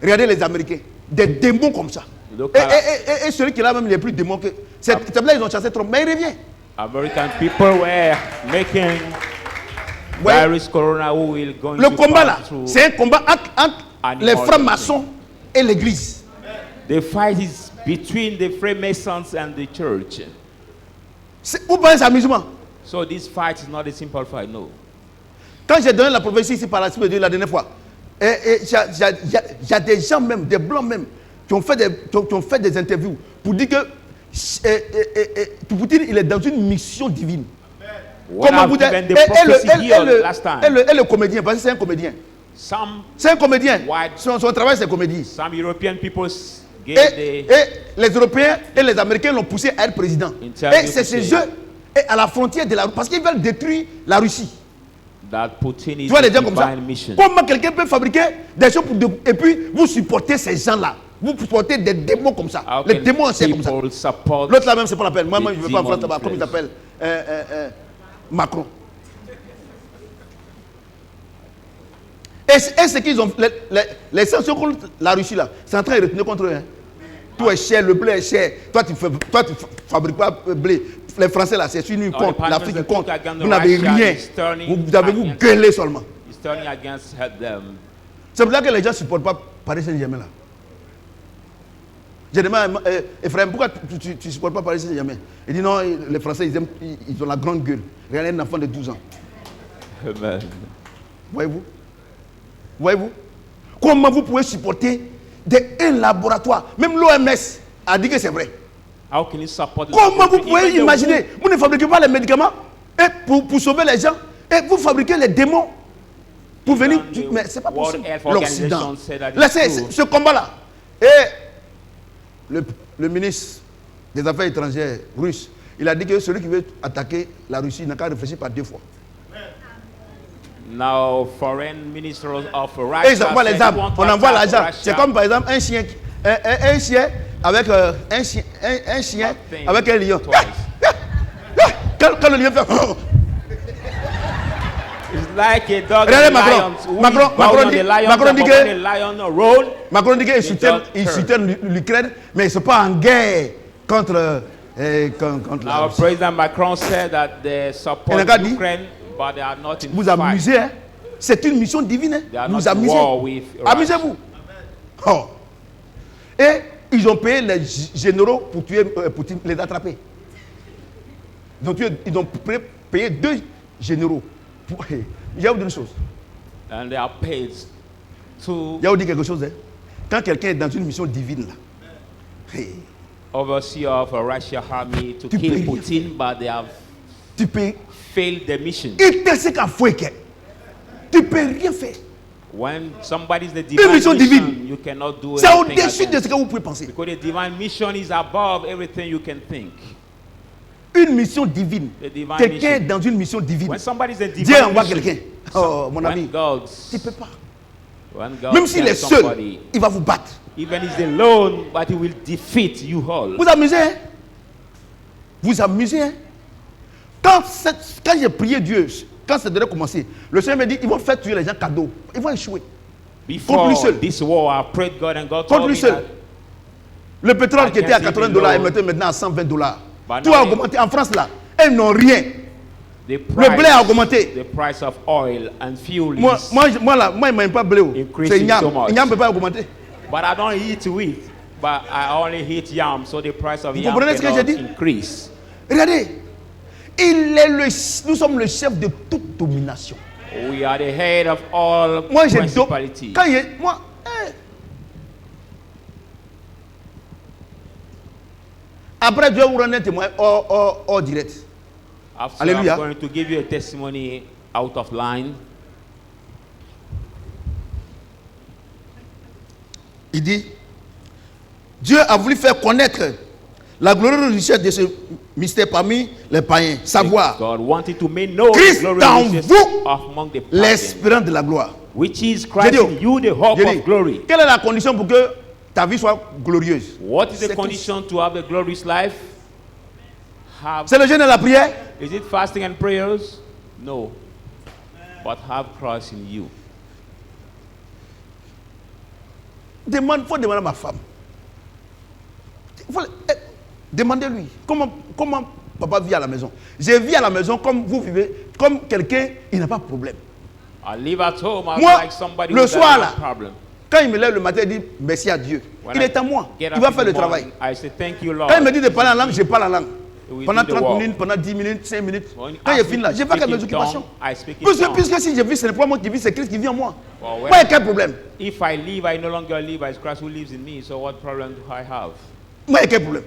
Regardez les Américains, des démons comme ça. Look Et celui qui est là même, il est plus démon que... C'est là ils ont chassé Trump, mais il revient. American people were making Ouais. virus corona who will going Le to combat là, pass through. c'est un combat entre Animal les francs-maçons et l'église. The fight is between the Freemasons and the church. Vous pensez c'est amusement? So this fight is not a simple fight, no. Quand j'ai donné la prophétie ici par la suite de Dieu la dernière fois, il y a des gens même, des blancs même, qui ont fait des interviews pour dire que Poutine, il est dans une mission divine. Comment vous dites? Et le comédien, parce que c'est un comédien. C'est un comédien. Son travail, c'est comédie. Some European people Et les Européens et les Américains l'ont poussé à être président. Et c'est ces jeux à la frontière de la Russie. Parce qu'ils veulent détruire la Russie. Putin is tu vois les gens comme ça. Mission. Comment quelqu'un peut fabriquer des choses et puis vous supportez ces gens-là? Vous supportez des démons comme ça. Les démons anciens comme ça. L'autre là même, c'est pas la peine. Moi, je ne veux pas en France là-bas. Comment il s'appelle? Macron. Et ce qu'ils ont. Les sanctions contre la Russie là, c'est en train de retenir contre eux. Hein. Tout est cher, le blé est cher. Toi, tu fabriques pas blé. Les Français là, c'est une compte. L'Afrique qui compte. Vous n'avez rien. Vous avez vous gueuler seulement. C'est pour ça que les gens ne supportent pas Paris Saint-Germain là. J'ai demandé à Ephraim, pourquoi tu ne supportes pas Paris Saint-Germain? Il dit non, les Français ils ont la grande gueule. Regardez un enfant de 12 ans. Amen. Voyez-vous? Comment vous pouvez supporter un laboratoire? Même l'OMS a dit que c'est vrai. Comment vous pouvez imaginer? Vous ne fabriquez pas les médicaments pour sauver les gens et vous fabriquez les démons pour venir. Mais c'est pas possible. L'Occident. Laissez ce combat-là. Et le ministre des Affaires étrangères russe, il a dit que celui qui veut attaquer la Russie n'a qu'à réfléchir par 2 fois. Now, foreign ministers of Russia. Et ils envoient les armes. On envoie l'argent. C'est comme par exemple un chien avec un chien avec un lion. Quand le lion fait. It's like a dog. Regardez Macron dit qu'il soutient l'Ukraine, mais ils ne sont pas en guerre contre la Russie. President Macron said that they support Ukraine, but they are not in vous amusez, hein? C'est une mission divine. Hein? Vous amusez. Amusez-vous. Oh. Et ils ont payé les généraux pour tuer Poutine, les attraper. Ils ont payé 2 généraux. Je vais vous dire une chose. And they are paid to. Je vais vous dire quelque chose. Hein? Quand quelqu'un est dans une mission divine là, overseer of a Russian army to kill Putin, but they have failed the mission. Il te sait qu'à fouetter. Tu peux rien faire. When somebody's the divine mission divine, you cannot do c'est au-dessus de ce que vous pouvez penser. Because the divine mission is above everything you can think. Une mission divine. Quelqu'un est dans une mission divine. When somebody's a divine Dieu envoie quelqu'un. Oh, mon ami. Tu ne peux pas. Même s'il est seul, il va vous battre. Even if he's alone, but he will defeat you all. Vous amusez, hein? Vous amusez, hein? Quand j'ai prié Dieu, quand ça devait commencer, le Seigneur me dit, ils vont faire tuer les gens cadeaux. Ils vont échouer. Before this war, I prayed God and God contre told lui me seul. that Le pétrole qui était à $80 est maintenant à $120. Tout a augmenté. En France, là, ils n'ont rien. Le blé a augmenté. The price of oil and fuel moi, il ne m'aime pas blé. C'est Ignam. Ignam ne peut pas augmenter. But I don't eat wheat. But I only eat yam. So the price of yam comprenez ce que j'ai dit? Increase. Regardez. Nous sommes le chef de toute domination. We are the head of all principalities. Après, Dieu vous rend un témoin hors direct. After Alléluia. I'm going to give you a testimony out of line. Il dit, Dieu a voulu faire connaître la glorieuse richesse de ce mystère parmi les païens. Savoir, God wanted to make known Christ the en glorious vous, among the pagans, l'espérance de la gloire. which is Christ in you, the hope of glory. Quelle est la condition pour que ta vie soit glorieuse? What is the condition to have a glorious life? C'est le jeûne et la prière? Is it fasting and prayers? No. But have Christ in you. Faut demander à ma femme. Demandez-lui. Comment papa vit à la maison? Je vis à la maison comme vous vivez, comme quelqu'un, il n'a pas de problème. I live at home Moi, like somebody le who soir doesn't là, have a problem. quand il me lève le matin, il dit merci à Dieu. When Il est à moi. Il va faire le travail. I say thank you, Lord. Quand il me dit de parler en langue, je parle en langue. We Pendant do the 30 work. minutes, pendant 10 minutes, 5 minutes. When you Quand ask je finis me là, to j'ai pas speak que mes in occupations. tongue, I speak in Puisque, tongue. puisque si je vis, ce n'est pas moi qui vis, c'est Christ qui vit en moi. Well, when- Ouais, quel problème? If I live, I no longer live as Christ who lives in me. So what problem do I have? Ouais, quel problème?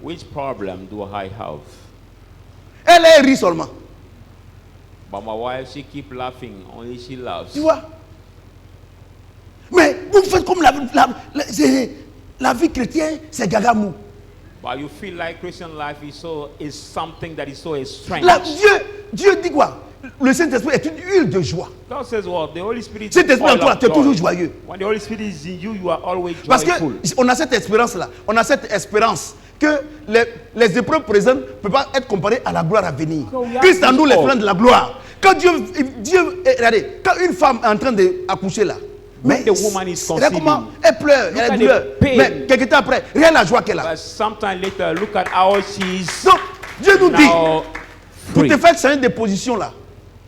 Which problem do I have? Elle est riche seulement. But my wife, she keep laughing. Only she laughs. Tu vois? Mais vous faites comme la vie chrétienne, c'est gagamou. But you feel like Christian life is something that is so strange. Là, Dieu dit quoi? Le Saint-Esprit est une huile de joie. God says, well, the Holy Spirit Cet is esprit en all toi, of tu es toujours joy. joyeux. When the Holy Spirit is in you, you are always Parce joyful. qu'on a cette espérance-là. On a cette espérance que les épreuves présentes ne peuvent pas être comparées à la gloire à venir. So we have Christ en nous, this les hope. plans de la gloire. Quand regardez, quand une femme est en train d'accoucher là, mais the woman is regardez comment conceiving, elle pleure, look elle at pleure. the pain. Mais quelque temps après, rien la joie qu'elle a. But sometime later, look at how she's Donc, Dieu nous dit, now pour free. te faire changer de position là,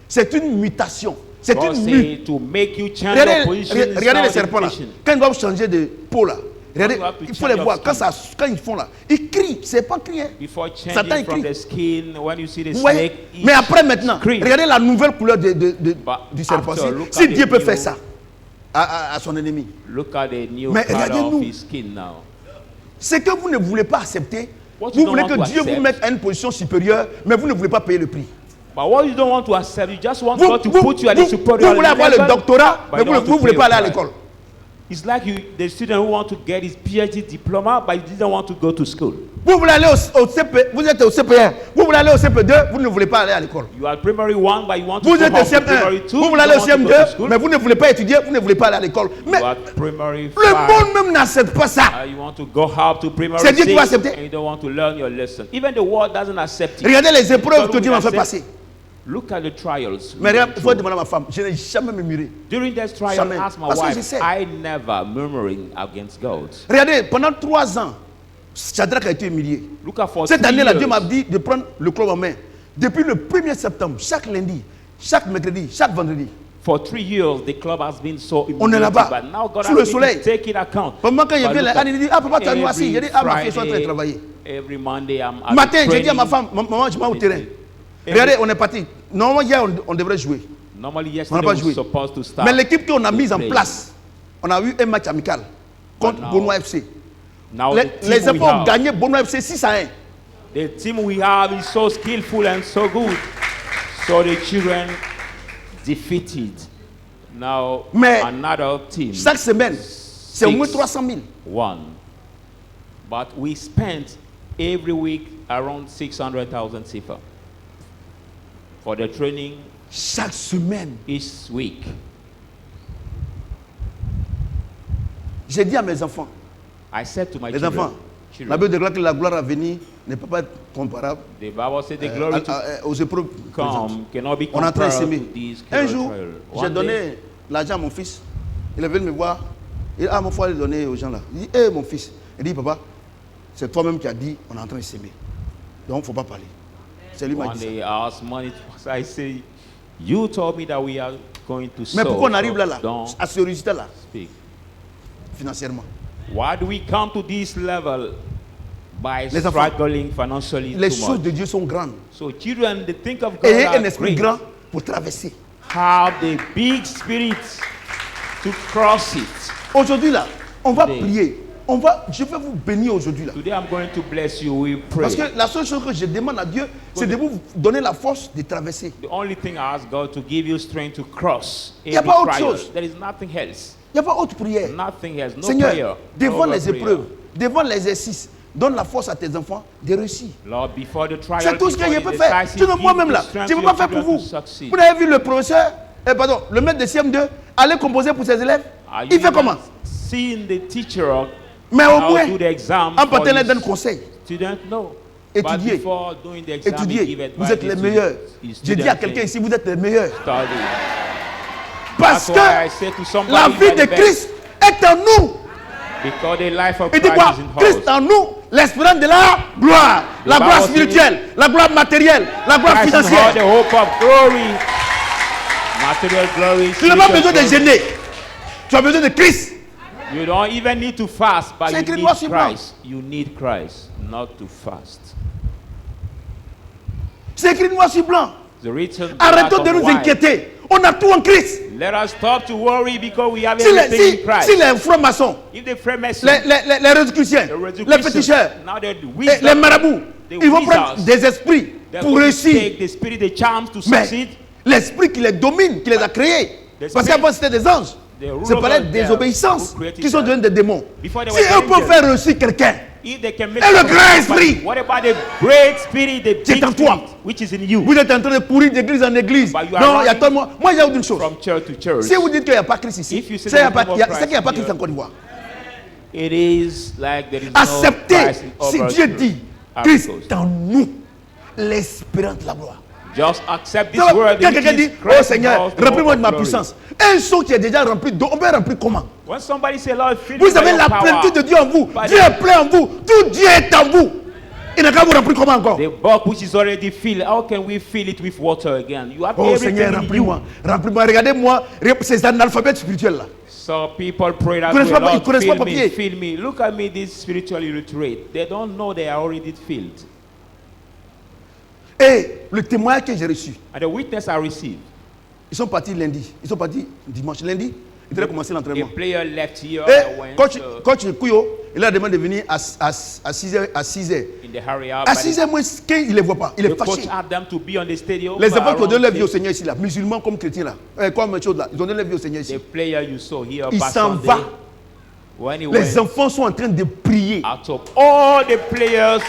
c'est une mutation. C'est God une say mute. to make you change your Regardez, position. is regardez now les serpents là. education. Quand ils doivent changer de peau là, regardez, you have to il faut les change voir. your Quand ils font là, ils crient. C'est pas crier. Before Satan changing from écrit. the skin, when you see the Vous voyez? snake, each Mais après maintenant, scream. regardez la nouvelle couleur du serpent. after, look Si at Dieu the peut new- faire ça à son ennemi, Look at the new Mais color regardez-nous. of his skin now. c'est que vous ne voulez pas accepter. What Vous you don't voulez want que to Dieu vous accept. mette à une position supérieure, mais vous ne voulez pas payer le prix. But what you don't want to accept, you just want Vous, God to vous- put you at a vous- superior vous voulez avoir le level, doctorat, but mais you vous don't ne want to voulez pay pas aller à your l'école. It's like the student who want to get his PhD diploma, but he didn't want to go to school. Vous voulez aller au CP, vous êtes au CP1, vous voulez aller au CP2, vous ne voulez pas aller à l'école. You are primary 1, but you want to Vous go êtes au up to primary CM1, 2, vous you voulez aller don't au want to go to CM2, school. mais vous ne voulez pas étudier, vous ne voulez pas aller à l'école. Mais You are primary 5. le monde même n'accepte pas ça. You want to go up to primary C'est Dieu qui va 6, accepter. and you don't want to learn your lesson. Even the world doesn't accept it. Regardez les épreuves God que Dieu will m'a fait accept. passer. Look at the trials. Mais we regarde, went il faut through. demander à ma femme, je n'ai jamais murmuré. During this trial, Jamais. ask my Parce que je wife, sais. I never murmuring against God. Regardez, pendant 3 ans, Shadrach a été humilié. Look at for Cette 3 année-là, Dieu years. m'a dit de prendre le club en main. Depuis le 1er septembre, chaque lundi, chaque mercredi, chaque vendredi. For 3 years, the club has been so On est humiliated, là-bas, but now God sous le has been soleil. to take it account. Pendant quand il But vient, look Anne, il dit, ah papa, tu as nous assis. every J'ai dit, ah ma fille, je suis en train de Friday, travailler. Every Monday, I'm at Matin, the j'ai dit à ma training. femme, maman, je vais au terrain. Every- Regardez, on est parti. Normalement, hier, on devrait jouer. Normally, On n'a yesterday pas we joué. were supposed to start. Mais l'équipe qu'on a mise en playing. place, on a eu un match amical contre But now- Bonois FC. Now Les the team we efforts ont have, gagné Bonois FC 6-1. the team we have is so skillful and so good. So the children defeated. Now Mais another team Chaque semaine, c'est au moins 6 300 000. won. But we spent every week around 600,000 CFA for the training Chaque semaine. each week. J'ai dit à mes enfants, I said to my les children, enfants, la Bible déclare que la gloire à venir ne peut pas être comparable the Bible said the glory to aux épreuves présentes. come cannot be On est en train de compared s'aimer. to these Un jour, trials. j'ai One donné day, l'argent à mon fils. Il est venu me voir. Il dit, ah, mon frère, il donné aux gens là. Il dit, hé, mon fils. Il dit, papa, c'est toi-même qui as dit, on est en train de s'aimer. Donc, il ne faut pas parler. C'est lui qui m'a one dit ça. day I asked money. I say, you told me that we are going to Mais sow. pourquoi on arrive so là, don't à ce résultat-là, speak. financièrement? Why do we come to this level? By Les enfants, struggling financially Les too choses much. de Dieu sont grandes. So children, they think of God Ayez un as esprit great. grand pour traverser. Have the big spirit to cross it. Aujourd'hui, là, on va Today. prier. Je vais vous bénir aujourd'hui, là. Today I'm going to bless you. We pray. Parce que la seule chose que je demande à Dieu, c'est de vous donner la force de traverser. The only thing I ask God to give you strength to cross Y a every pas autre trial. chose. There is nothing else. Il n'y a pas autre prière. Nothing else. No Seigneur, prayer. devant no les prayer. épreuves, devant l'exercice, donne la force à tes enfants de réussir. Lord, before the trial, C'est tout ce que before je the peux faire. decisive, Sinon, give moi-même the là, strength je ne to peux pas your faire pour children vous. to succeed. Vous avez vu le professeur, le maître de CM2, aller composer pour ses élèves. Are you Il fait even comment? seeing the teacher Mais au how moins, do the exam un for partenaire his donne conseil. student? No. Étudiez. But before doing the exam, he Étudiez. give Vous advice êtes les to meilleurs. his Je dis à students quelqu'un and ici, vous êtes les meilleurs. study. Parce That's why I que say to somebody, la you vie are de the best. Christ est en nous. Because the life of Il dit Christ quoi? is in Christ us. en nous, l'espérance de la gloire. La Bible gloire says- spirituelle, la gloire matérielle, la gloire Christ in us, the financière. hope of glory, material glory. Tu n'as pas spiritual besoin de glory. gêner. Tu as besoin de Christ. You don't even need to fast, but C'est you écrit need noir sur blanc. Christ. You need Christ, not to fast. C'est écrit noir sur blanc. The written Arrêtons black de on nous white. inquiéter. On a tout en Christ. Let us stop to worry because we have Si everything in Christ. les francs-maçons, If the Freemasons, les Rosicruciens, the les Rosicrucians, féticheurs, now they're the et wisdom, les marabouts, the ils vont prendre wizards, des esprits they're pour going to réussir. take the spirit, the charms to Mais succeed. l'esprit qui les domine, qui les a créés. The Parce spirit- qu'avant c'était des anges. the rule C'est of pas la God, désobéissance who created qui sont them. devenus des démons. Before they Si were eux peuvent angels. faire réussir quelqu'un, If they can make Et le somebody grand somebody, esprit. what about the great spirit, the C'est big en toi. spirit, which is in you, vous êtes en train de courir d'église en église. But you are Non, il y a running tellement. Moi, j'ai une chose. from church to church? Si vous dites qu'il n'y a pas Christ ici, If you say c'est qu'il n'y a there's no pas Christ c'est qu'il n'y a pas here, Christ en Côte d'Ivoire. It is like there is no Acceptez, Christ in si other Dieu church. dit, Ivory Christ Coast. en nous, l'espérance de la gloire. Just accept this Quand word. quelqu'un which dit, is oh Christ Seigneur, involved in remplis-moi all de ma glory. puissance. Un seau qui est déjà rempli d'eau, on peut remplir comment? When somebody say, Lord, fill me Vous by avez your la power, plénitude de Dieu en vous. By Dieu the- est plein en vous. Tout Dieu est en vous. Il n'a qu'à vous remplir comment encore? The buck which is already filled, how can we fill it with water again? You have Oh everything Seigneur, in you. remplis-moi. Remplis-moi. Regardez-moi ces analphabètes spirituels là. So people pray that Connaissent way, pas- ils Lord, connaissent pas fill me, papier. fill me. Look at me, this spiritual illiterate. They don't know they are already filled. Et le témoignage que j'ai reçu, And the witness I received, ils sont partis lundi. Ils sont partis dimanche. Lundi, ils devaient commencer a l'entraînement. player left here Et and went coach Kouyo, il a demandé de venir à 6h. in the hurry up. À but 6h moins 15, il ne les voit pas. Il the est coach fâché. had them to be on the stadium. Les but enfants qui ont donné around leur vie au six, Seigneur ici, là, musulmans comme chrétiens, là, comme chose là, ils ont donné leur vie au Seigneur ici. the player you saw here, Il past s'en Sunday, va. when he Les went enfants sont en train de prier. out of all the players,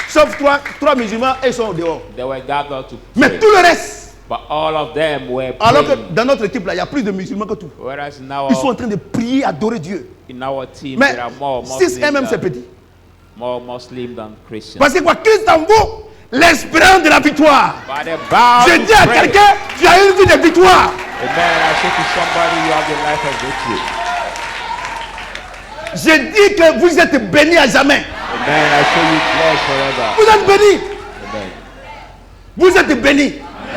Sauf trois musulmans, et ils sont dehors. they were gathered to Mais pray. tout le reste, But all of them were alors que praying. dans notre équipe, là, il y a plus de musulmans que tout. Whereas Ils sont en train de prier, adorer Dieu. in our team, Mais there are more 6 mm, c'est Muslims, petit. more Muslims than Christians. Parce que quoi, Christ en vous, l'espérance de la victoire. By the bow Je to dis à pray. quelqu'un, tu as une vie de victoire. Amen. I say to somebody, you have the life of victory. Je dis que vous êtes bénis à jamais. Amen. I say you blessed forever. Vous êtes bénis. Amen. Vous êtes bénis.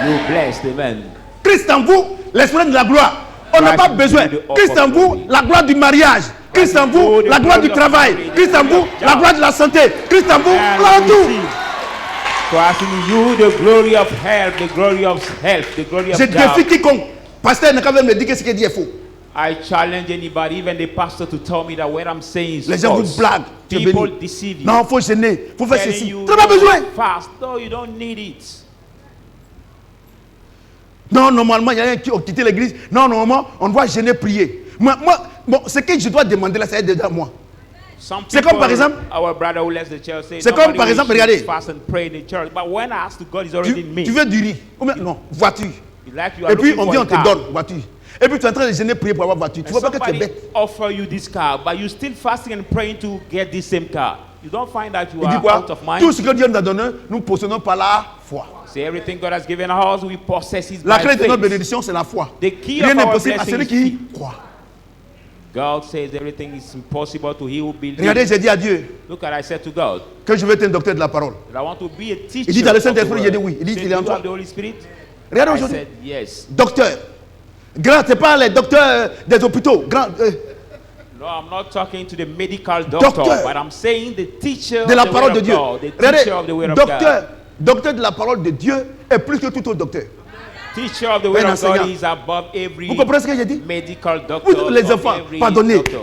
You blessed. Amen. Christ en vous, l'espérance de la gloire. On n'a pas besoin. Christ en vous, la gloire du mariage. Christ en vous, la gloire du travail. Christ en vous, la gloire de la santé. Christ en vous, gloire en tout. Christ in you, the glory of health, the glory of health, the glory of Je défie God. quiconque. Pasteur n'a qu'à me dire que ce qu'il dit est faux. I challenge anybody, even the pastor, to tell me that what I'm saying is Les gens false. vous blaguent. Tu es People béni. deceive you. Non, il faut gêner. Il faut faire Telling ceci. you Tu n'as pas besoin. fast. No, you don't need it. Non, normalement, il y a un qui a quitté l'église. Non, normalement, on doit gêner, prier. Moi, bon, ce que je dois demander là, c'est déjà moi. Some C'est comme par exemple- our brother who left the church say, C'est comme nobody par will exemple, should regardez. fast and pray in the church. But when I ask to God, He's already in me. Tu veux du riz. Ou bien, non, voiture. Like you are Et puis, looking on for vient, a on te car. donne voiture. Et puis, tu es en train de gêner, prier pour avoir voiture. Tu And vois pas que tu es somebody bête. offer you this car, but you still fasting and praying to get this same car. You don't find that you Il dit are quoi? out of mind. Tout ce que Dieu nous a donné, nous possédons par la foi. See, everything God has given us, we possess it La by clé de notre faith. bénédiction, c'est la foi. The key Rien of n'est our possible à blessing celui is qui faith. croit. God says everything is impossible to he who believes. Regardez, j'ai dit à Dieu Look at I said to God que je veux être un docteur de la parole. that I want to be a teacher. Il dit dans le of the Saint-Esprit, j'ai dit word. oui. Il dit Say, qu'il est en "Do you toi. have the Holy Spirit?" Regardez I aujourd'hui. said yes. Docteur. Grand, c'est pas les docteurs des hôpitaux. Grand, No, I'm not talking to the medical doctor, Docteur. but I'm saying the teacher de la of the parole word de of Dieu. God, the Regardez, teacher of the word of God. docteur de la parole de Dieu est plus que tout autre docteur. Teacher of the word Un of God enseignant. is above every Vous comprenez ce que j'ai dit? medical Vous doctor. tous les of enfants, every pardonnez, doctor.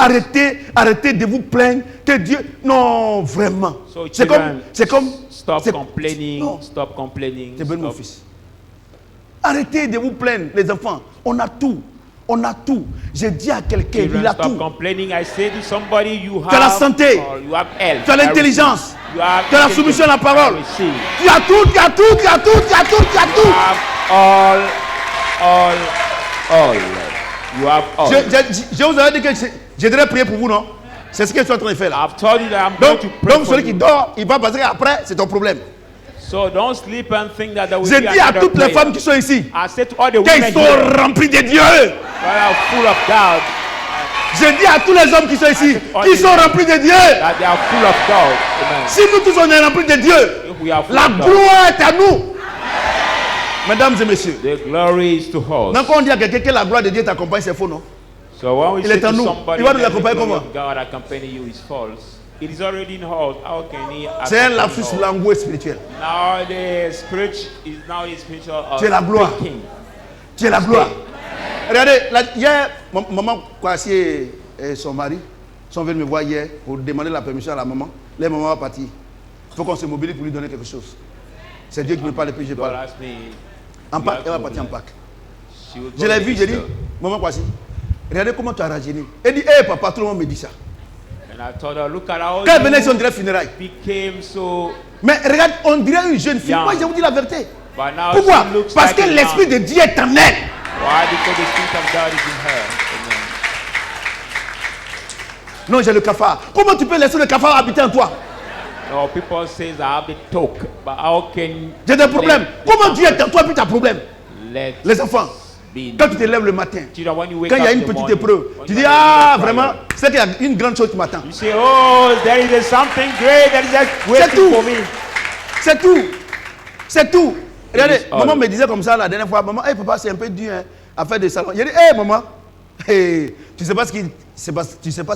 arrêtez de vous plaindre que Dieu. Non, vraiment. So C'est children, comme. stop c'est- complaining. Non. Stop complaining. C'est bon, mon stop- fils. Arrêtez de vous plaindre, les enfants. On a tout. On a tout. J'ai dit à quelqu'un, Children, il a stop tout. complaining. I say to somebody, you have Tu as la santé. all, you have health. Tu as I l'intelligence. receive. You have Tu as la intelligence. soumission à la parole. I receive. Tu as tout, tu as tout, tu as tout, tu as tout, tu as You tout. have all. You have all. Je vous avais dit que je devrais prier pour vous, non? C'est ce que je suis en train de faire là. I've told you that I'm going Donc, to pray donc for celui qui you. dort, il va passer après, c'est ton problème. So don't sleep and think that there will J'ai be dit à another toutes les prayer. femmes qui sont ici, I said to all the women qu'ils here sont remplis de Dieu. that are full of doubt, J'ai dit à tous les hommes qui sont ici, qu'ils sont remplis de Dieu. that they are full of doubt. Amen. Si nous tous on est remplis de Dieu, If we are full la of doubt, gloire est à nous. Mesdames et messieurs, the glory is to us. donc quand on dit à quelqu'un que la gloire de Dieu t'accompagne, c'est faux, non? So when we Il say est en to nous. somebody Il va nous that the accompagner glory comment? of God accompany you is false. It is already in us. How can he? C'est un accompany lapsus us? langue spirituel. Now the spirit is now the spiritual. Tu es la gloire. speaking. Tu es la gloire. Regardez, hier, maman Kwasi et son mari sont venus me voir hier pour demander la permission à la maman. La maman va partir. Il faut qu'on se mobilise pour lui donner quelque chose. C'est Dieu qui me parle et puis je God parle. asked me. En you Pâques, have elle va to partir en move. Pâques. She will Je go l'ai to vu, j'ai dit, Easter. maman Kwasi, regardez comment tu as rajeuni. Elle dit, hé papa, tout le monde me dit ça. And I told her, look at how Quand elle venait ici, on you dirait funérailles. became so. Mais regarde, on dirait une jeune fille. Young. Moi, je vous dis la vérité. But now Pourquoi? she looks Parce like que a l'Esprit de young. Dieu est en elle. Why? Because the spirit of God is in her. Amen. Non, j'ai le cafard. Comment tu peux laisser le cafard habiter en toi? No, people say I have the talk, but how can J'ai des problèmes. Comment Dieu est en toi puis tu as problème? let Les enfants, be quand tu te lèves le matin, children, when you wake quand il y a up une in the petite morning, épreuve, when tu you dis, are ah, in the vraiment, fire, c'est qu'il y a une grande chose qui m'attend. you say, oh, there is something great that is waiting tout. for me. C'est tout. C'est tout. Regardez, is all. maman me disait comme ça la dernière fois, maman, hey papa, c'est un peu dur hein, à faire des salons. J'ai dit, hey maman, hey, tu sais pas ce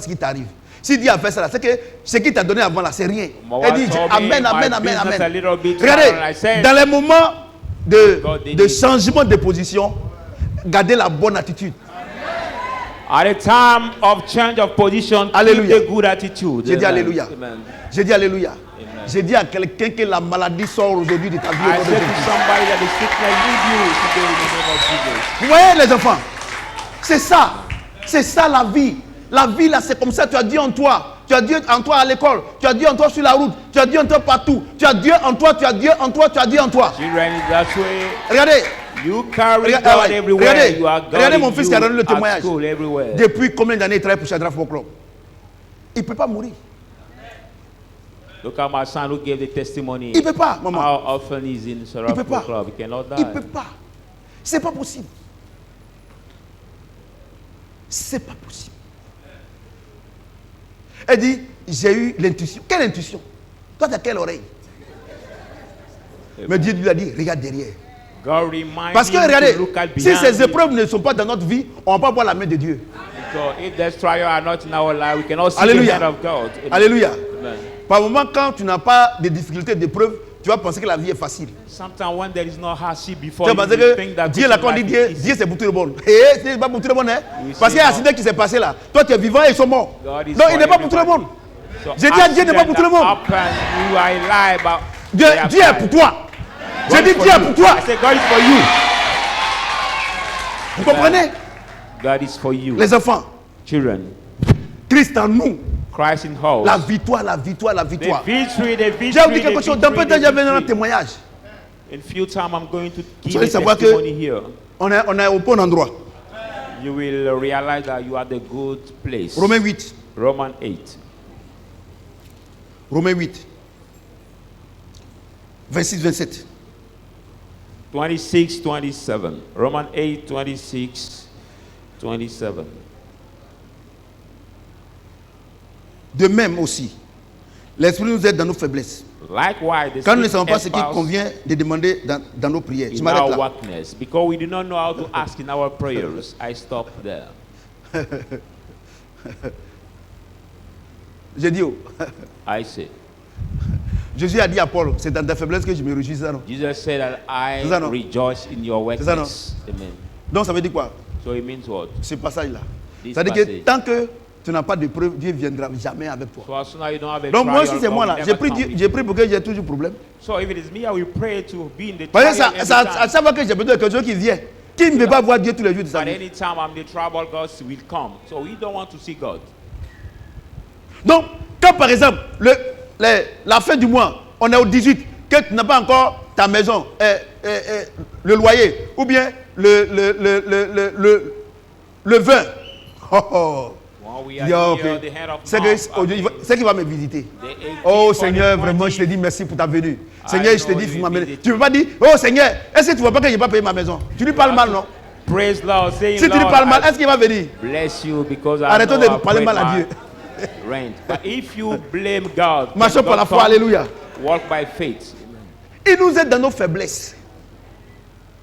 qui t'arrive. Si Dieu a fait ça, là, c'est que ce qu'il t'a donné avant là, c'est rien. Mama Elle dit, told me amen, my amen, amen, business amen. a little bit Regardez, down, and I said, dans les moments God did de it. changement de position, gardez la bonne attitude. At a time of change of position, Alléluia. keep a good attitude. J'ai dit Amen. alléluia. Amen. J'ai dit alléluia. J'ai dit à quelqu'un que la maladie sort aujourd'hui de ta vie. I au nom de said to Jésus. somebody that the sickness leave you today in the name of Jesus. Vous voyez les enfants, c'est ça. C'est ça la vie. La vie là, c'est comme ça. Tu as Dieu en toi. Tu as Dieu en toi à l'école. Tu as Dieu en toi sur la route. Tu as Dieu en toi partout. Tu as Dieu en toi. Tu as Dieu en toi. Tu as Dieu en toi. Children, that's way Regardez. you carry Regarde- God ah ouais. everywhere. Regardez. You are God Regardez in mon fils you, qui a donné le at témoignage. school, everywhere. Depuis combien d'années il travaille pour Shadrach Football Club? Il ne peut pas mourir. Look at my son who gave the testimony. Il ne peut pas, maman. How often he's in Il peut pas. Sarah Club. He cannot die. Il ne peut pas. C'est pas possible. C'est pas possible. Elle dit, j'ai eu l'intuition. Quelle intuition? Toi, tu as quelle oreille? Mais Dieu lui a dit, regarde derrière. God remind Parce que him regardez, to look at si behind ces him. épreuves ne sont pas dans notre vie, on ne va pas voir la main de Dieu. So if those trials are not in our life, we cannot see Alléluia. the hand of God. Amen. Alléluia. Amen. Par moment, quand tu n'as pas de difficultés, d'épreuves, tu vas penser que la vie est facile. Sometimes when there is no hardship Tu before vas you, penser you think que that Dieu, là, quand on dit Dieu, Dieu c'est pour tout le monde. Et c'est pas pour tout le monde, hein. You Parce qu'il y a un see, accident qui s'est passé là. Toi, tu es vivant et ils sont morts. God is Donc, il for n'est pas pour tout le everybody. monde. So J'ai dit à Dieu n'est pas pour tout le monde. accident that happen, you are alive, but Dieu, they are Dieu est alive. pour toi. J'ai God dit is for Dieu est you. pour toi. I say God is for you. Vous comprenez? God is for you. Les enfants, Children, Christ en nous. Christ in us. La victoire, la victoire, la The victoire. victory, the J'ai victory, oublié quelque the chose. Dans peu de temps, victory, j'ai venu un the victory. témoignage. In few time, I'm going to Vous give allez a savoir que testimony here. on est au bon endroit. You will realize that you are the good place. Romains 8. Romans 8. Romains 8. 26, 27. 26, 27. Romans 8, 26, 27. De même aussi, l'Esprit nous aide dans nos faiblesses. Likewise, the Quand nous ne Spirit savons pas ce helps qu'il us convient de demander dans nos prières. Je in m'arrête our là. weakness, because we do not know how to ask in our prayers. I stop there. J'ai dit, oh, I say, Jésus a dit à Paul, c'est dans ta faiblesse que je me réjouis, ça non? Jesus said that I C'est ça, non? rejoice in your C'est ça, non? weakness. Amen. Donc ça veut dire quoi? So it means what? Ce passage-là. This Ça veut dire que passage. tant que tu n'as pas de preuve, Dieu ne viendra jamais avec toi. So as soon as you don't have a Donc moi trial, aussi c'est moi God là, will j'ai never pris, come with j'ai pris pour que j'ai toujours problème. you. So if it is me, I will pray to be in the Parce que trial every à time. chaque fois que j'ai besoin de quelque chose qui vient, qui ne veut pas voir Dieu tous les jours de sa But vie? anytime I'm the trouble, God will come. So we don't want to see God. Donc, quand par exemple, la fin du mois, on est au 18, que tu n'as pas encore ta maison, le loyer, ou bien le vin. Oh, oh. When we Il are dit, ah, here, ok. the head of C'est mouth, qu'il va me visiter. the 18 Oh for Seigneur, the vraiment, 20. je te dis merci pour ta venue. Seigneur, je te know dis, you faut will m'amener. visit Tu ne peux pas dire, oh Seigneur, est-ce que tu ne vois pas que je n'ai pas payé ma maison? Tu lui parles mal, non? Praise Lord, saying, Si tu lui Lord, parles mal, I est-ce qu'il va venir? bless you because I Arrêtons know de I parler paid mal à my Dieu. rent. But if you blame God, Marchons then par la God foi, come, alléluia. walk by faith. Il nous aide dans nos faiblesses.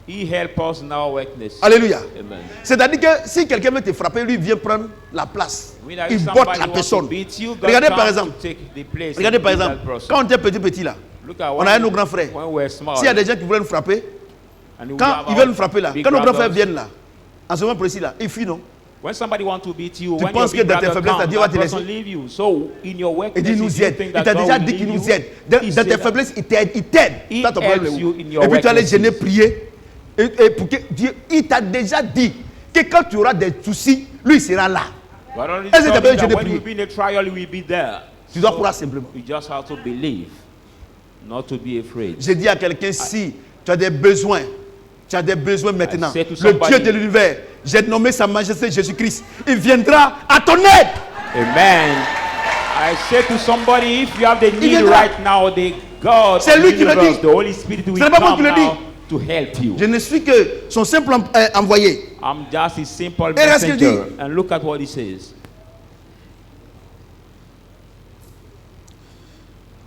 He helps us in our weakness. Alléluia. Amen. C'est-à-dire que si quelqu'un veut te frapper, lui vient prendre la place. When there Il is botte somebody la who wants personne. to beat you, God Regardez par comes exemple. to take the place Regardez and par beat that exemple. person. Quand on était petit là, Look at on avait nos grands frères. when we were small. S'il y a des gens qui voulaient nous frapper, and we quand have ils veulent our nous frapper là, big quand nos grands frères brothers, viennent là, en ce moment précis là, ils fuient, non? when somebody wants to beat you, Tu when your penses big que dans tes brother faiblesses, comes, Dieu va that te person laisser? leave you. So in your Il weakness, dit if nous you aide. think Il that t'a God déjà will dit qu'il leave nous you, aide. he Dans said tes that faiblesses, il t'aide. Il t'aide. he Pas ton problème. helps you in your Et puis tu allais gêner, weaknesses. prier. Et pour que Dieu, il t'a déjà dit que quand tu auras des soucis, lui il sera là. God already Est-ce que tu as told you besoin that de when you prier? be in a trial, you will be there. Tu dois croire simplement. You just have to believe, not to be afraid. J'ai dit à quelqu'un, si tu as des besoins, tu as des besoins maintenant. say to Le somebody- Dieu de l'univers, j'ai nommé sa majesté Jésus-Christ. Il viendra à ton aide. Amen. I say to somebody, if you have the need viendra. right now, the God C'est of lui the qui le universe, dit. the Holy Spirit will Ce n'est pas moi come qui le dis. now to help you. Je ne suis que son simple envoyé. I'm just a simple regarde ce qu'il messenger. dit. And look at what he says.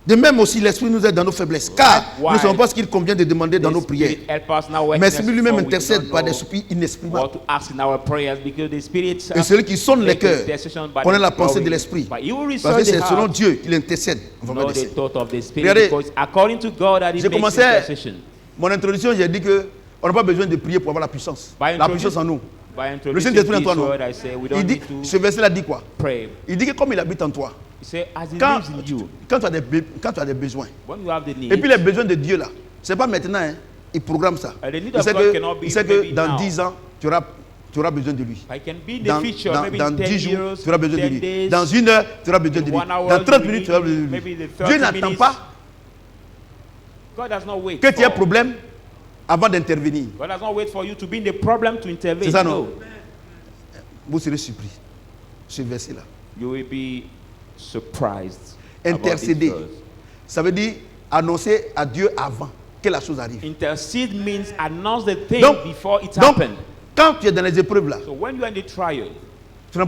De même aussi, l'Esprit nous aide dans nos faiblesses. Car nous ne savons pas ce qu'il convient de demander dans The nos prières. Spirit help us now Mais weakness, celui lui-même for we intercède don't par des know soupirs what inexprimables. to ask in our prayers, because the Spirit Et celui qui sonne les make cœurs intercession by connaît the la pensée glory. de l'Esprit. But he will Parce que research c'est the selon heart, Dieu qu'il intercède en faveur know des the siens. thought of the Spirit, Regardez, because according to God that he j'ai makes commencé intercession. mon introduction, j'ai dit qu'on n'a pas besoin de prier pour avoir la puissance. By La puissance en nous. By Le introducing Saint-Esprit en this toi, non. word, I say we Il don't dit, need to ce verset-là dit quoi? pray. Il dit que comme il habite en toi, He said, as he quand, lives in you, quand tu as des besoins, when you have the need, et puis les besoins de Dieu là, c'est pas maintenant, hein, il programme ça. And the need Il of sait God que, cannot be il sait que maybe dans now. 10 ans, tu auras besoin de lui. I can be in the Dans, future, dans, maybe dans in 10 10 jours, years, tu auras besoin de 10 lui. days, Dans 1 heure, tu auras besoin de lui. in 1 hour, Dans 30 you minutes, tu auras besoin de maybe lui. the 30 Dieu n'attend minutes. pas God does not wait que tu aies un for, problème avant d'intervenir. God does not wait for you to be in the problem to intervene. C'est ça, non? No. Vous serez surpris. Ce verset-là. You will be surprised. about this Intercéder. verse. Ça veut dire annoncer à Dieu avant que la chose arrive. Intercede means announce the thing Donc, before it donc, happens. quand tu es dans les épreuves là, So when you are in the trial, tu n'as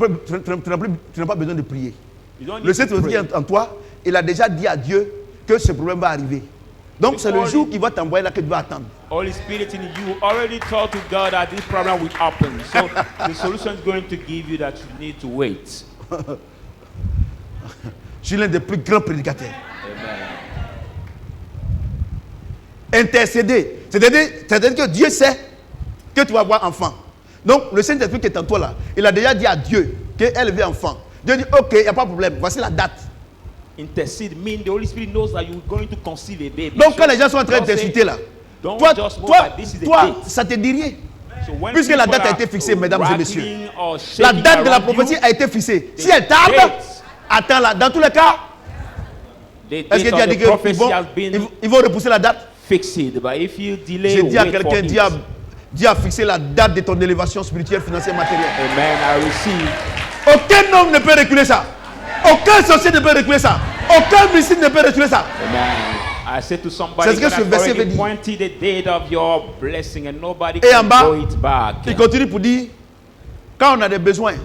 pas besoin de prier. you don't Le need to Saint-Esprit pray. en toi, il a déjà dit à Dieu que ce problème va arriver. Donc c'est le Before jour qu'il va t'envoyer là que tu vas attendre. Holy Spirit in you already told to God that this problem will happen. So the solution is going to give you that you need to wait. Je suis l'un des plus grands prédicateurs. Amen. Intercéder. C'est-à-dire que Dieu sait que tu vas avoir enfant. Donc le Saint-Esprit qui est en toi là, il a déjà dit à Dieu qu'elle veut enfant. Dieu dit ok, il n'y a pas de problème, voici la date. Intercede means the Holy Spirit knows that you're going to conceive a baby. Donc So quand les gens sont en train don't say, d'insulter là, don't toi, just know toi, that this is the toi, date. ça te dit rien. So when Puisque la people date a are été fixée, mesdames et messieurs. rattling or La shaking date de la around prophétie you, a été fixée. the Si elle tarde, date- attends-la. Dans tous les cas, the est-ce date que Dieu a of dit the qu'ils prophecy vont, has been ils vont repousser la date? fixed. But if you delay, J'ai dit à wait for quelqu'un, it. Dieu a fixé la date de ton élévation spirituelle, financière, matérielle. Amen. I receive. Aucun homme ne peut reculer ça. Aucun sorcier ne peut reculer ça. Aucun missile ne peut reculer ça. Amen. I said to somebody C'est ce que that ce has verset veut already dire. pointed the date of your blessing and nobody Et en can bas, go it back. il continue pour dire, quand on a des besoins,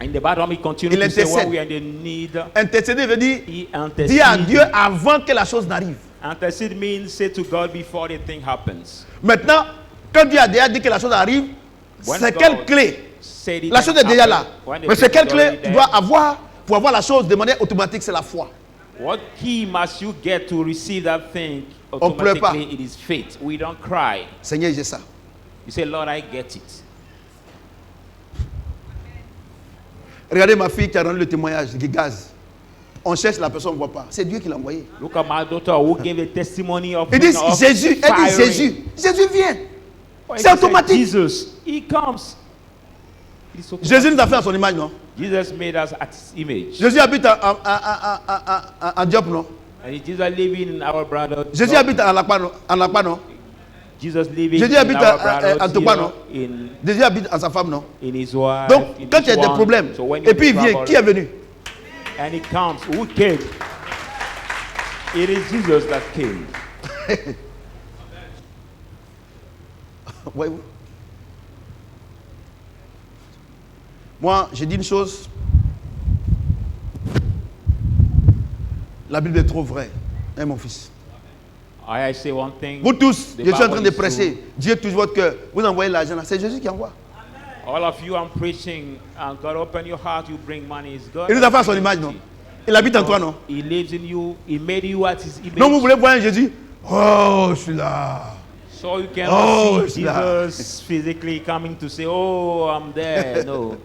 In the bottom, he continues Il to say intercède. when we are in the need, intercéder veut dire, he dis à intercedes. Dieu avant que la chose n'arrive. Intercede means say to God before the thing happens. Maintenant, quand Dieu a déjà dit que la chose arrive, When c'est God quelle clé? said it La chose and est déjà là. happened, when the Mais c'est thing quelle is clé already tu there, dois avoir pour avoir la chose de manière automatique? C'est la foi. What key must you get to receive that thing pleure pas. automatically? It is faith. We don't cry. Seigneur, j'ai ça. You say, Lord, I get it. Regardez ma fille qui a rendu le témoignage du gaz. On cherche la personne, on ne voit pas. C'est Dieu qui l'a envoyé. Look at my daughter who gave a testimony of Il dit of Jésus, elle dit firing. Jésus. Jésus vient. Why C'est he said, automatique. Jesus, he comes. It's automatic. Jésus nous a fait à son image, non? Jesus made us at his image. Jésus habite en Diop, non? And Jesus living in our brother. Jésus habite en Lakpa, non? Jesus living Jésus in habite our brother. à Topa, non? In Jésus habite en sa femme, non? his wife. Donc, in quand his il y a des one. problèmes, So when et puis il you vient, travel, qui est venu? and he comes, who came? It is Jesus that came. Voyez-vous? Moi, j'ai dit une chose. La Bible est trop vraie, hein, mon fils. I say one thing. Vous tous, The je suis en train Bible de is presser. true. Dieu touche votre cœur. Vous envoyez l'argent là. C'est Jésus qui envoie. All of you, I'm preaching, and God open your heart, you bring money. It's God. Il nous a fait à son image, non? Il habite en toi, non? He lives in you. He made you at His image. Non, vous voulez voir un Jésus? Oh, je suis là. So you cannot Oh, see it's là. Jesus physically coming to say, "Oh, I'm there." No.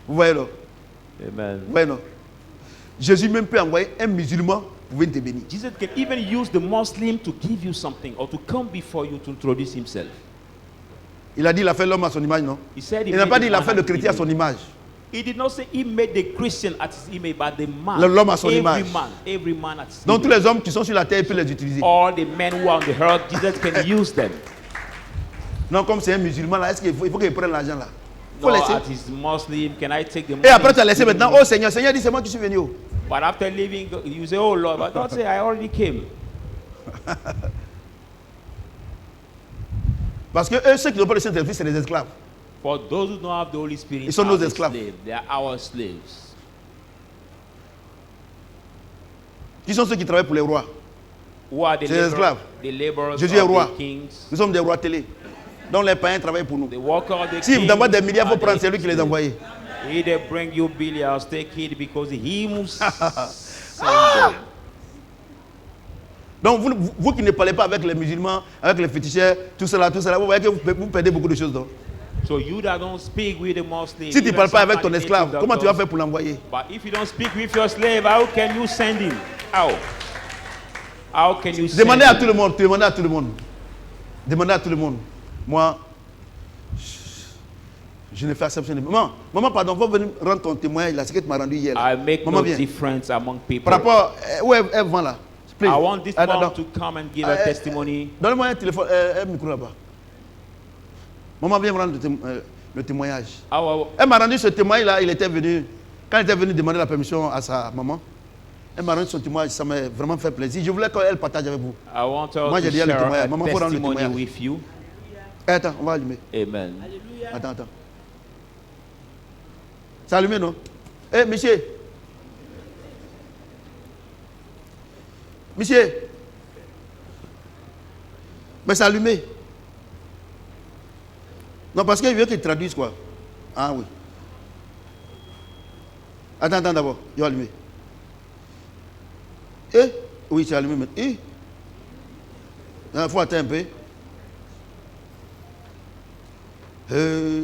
Vous voyez, non? Amen. Vous voyez, non? Jésus même peut envoyer un musulman pour venir te bénir. Jesus can even use the Muslim to give you something or to come before you to introduce himself. Il a dit il a fait l'homme à son image, non? He said Il n'a made pas the dit il a man fait le at his chrétien à image. son image. He did not say he made the Christian at his image, but the man. L'homme à son image. Every man at his Donc tous image. les hommes qui sont sur la terre, il peut les utiliser. All the men who are on the earth, Jesus can use them. Non, comme c'est un musulman là, est-ce qu'il faut qu'il prenne l'argent là? Il faut No, laisser. at his Muslim, can I take the money? Et après tu as laissé maintenant, oh Seigneur, Seigneur dit c'est moi qui suis venu. Oh. But after leaving, you say, "Oh Lord," but don't say, "I already came." Parce que eux, ceux qui n'ont pas le Saint-Esprit, c'est des esclaves. For those who don't have the Holy Spirit, Ils sont are nos the esclaves. slaves. They are our slaves. Qui sont ceux qui travaillent pour les rois? Who are the C'est les esclaves. The laborers Jésus est of roi. the kings. Nous sommes des rois télé. Donc les païens travaillent pour nous. The worker of the Si vous envoie kings des milliards, il are faut prendre the celui qui les a envoyés. He that bring you billions, take it because he must send them. Donc vous qui ne parlez pas avec les musulmans, avec les féticheurs, tout cela, vous voyez que vous perdez beaucoup de choses. Donc. So you that don't speak with the Muslims. Si tu ne even parles pas avec ton somebody esclave, native comment tu vas doctors, faire pour l'envoyer? But if you don't speak with your slave, how can you send him? How? How can you send Demandez à him? tout le monde, demandez à tout le monde. Demandez à tout le monde. Moi, je ne fais absolument. Maman, pardon, faut venir rendre ton témoignage là, ce que tu m'as rendu hier. Là. I make Maman, no viens. difference among people. Par rapport, où elle vend là? Please. I want this Ah, mom non. to come and give a testimony. Donne-moi un téléphone, un micro là-bas. Maman, viens me rendre le témoignage. Elle m'a rendu ce témoignage là, il était venu, quand il était venu demander la permission à sa maman, elle m'a rendu son témoignage, ça m'a vraiment fait plaisir. Je voulais qu'elle partage avec vous. I want her Moi, to j'ai dit le share témoignage. a Maman, faut rendre le testimony témoignage. with you. Attends, on va allumer. Amen. Attends. C'est allumé, non? Eh, monsieur. Monsieur. Mais c'est allumé. Non, parce qu'il veut qu'il traduise quoi. Ah oui. Attends d'abord. Il va allumer. Eh? Oui, c'est allumé maintenant. Eh? Il faut attendre un peu.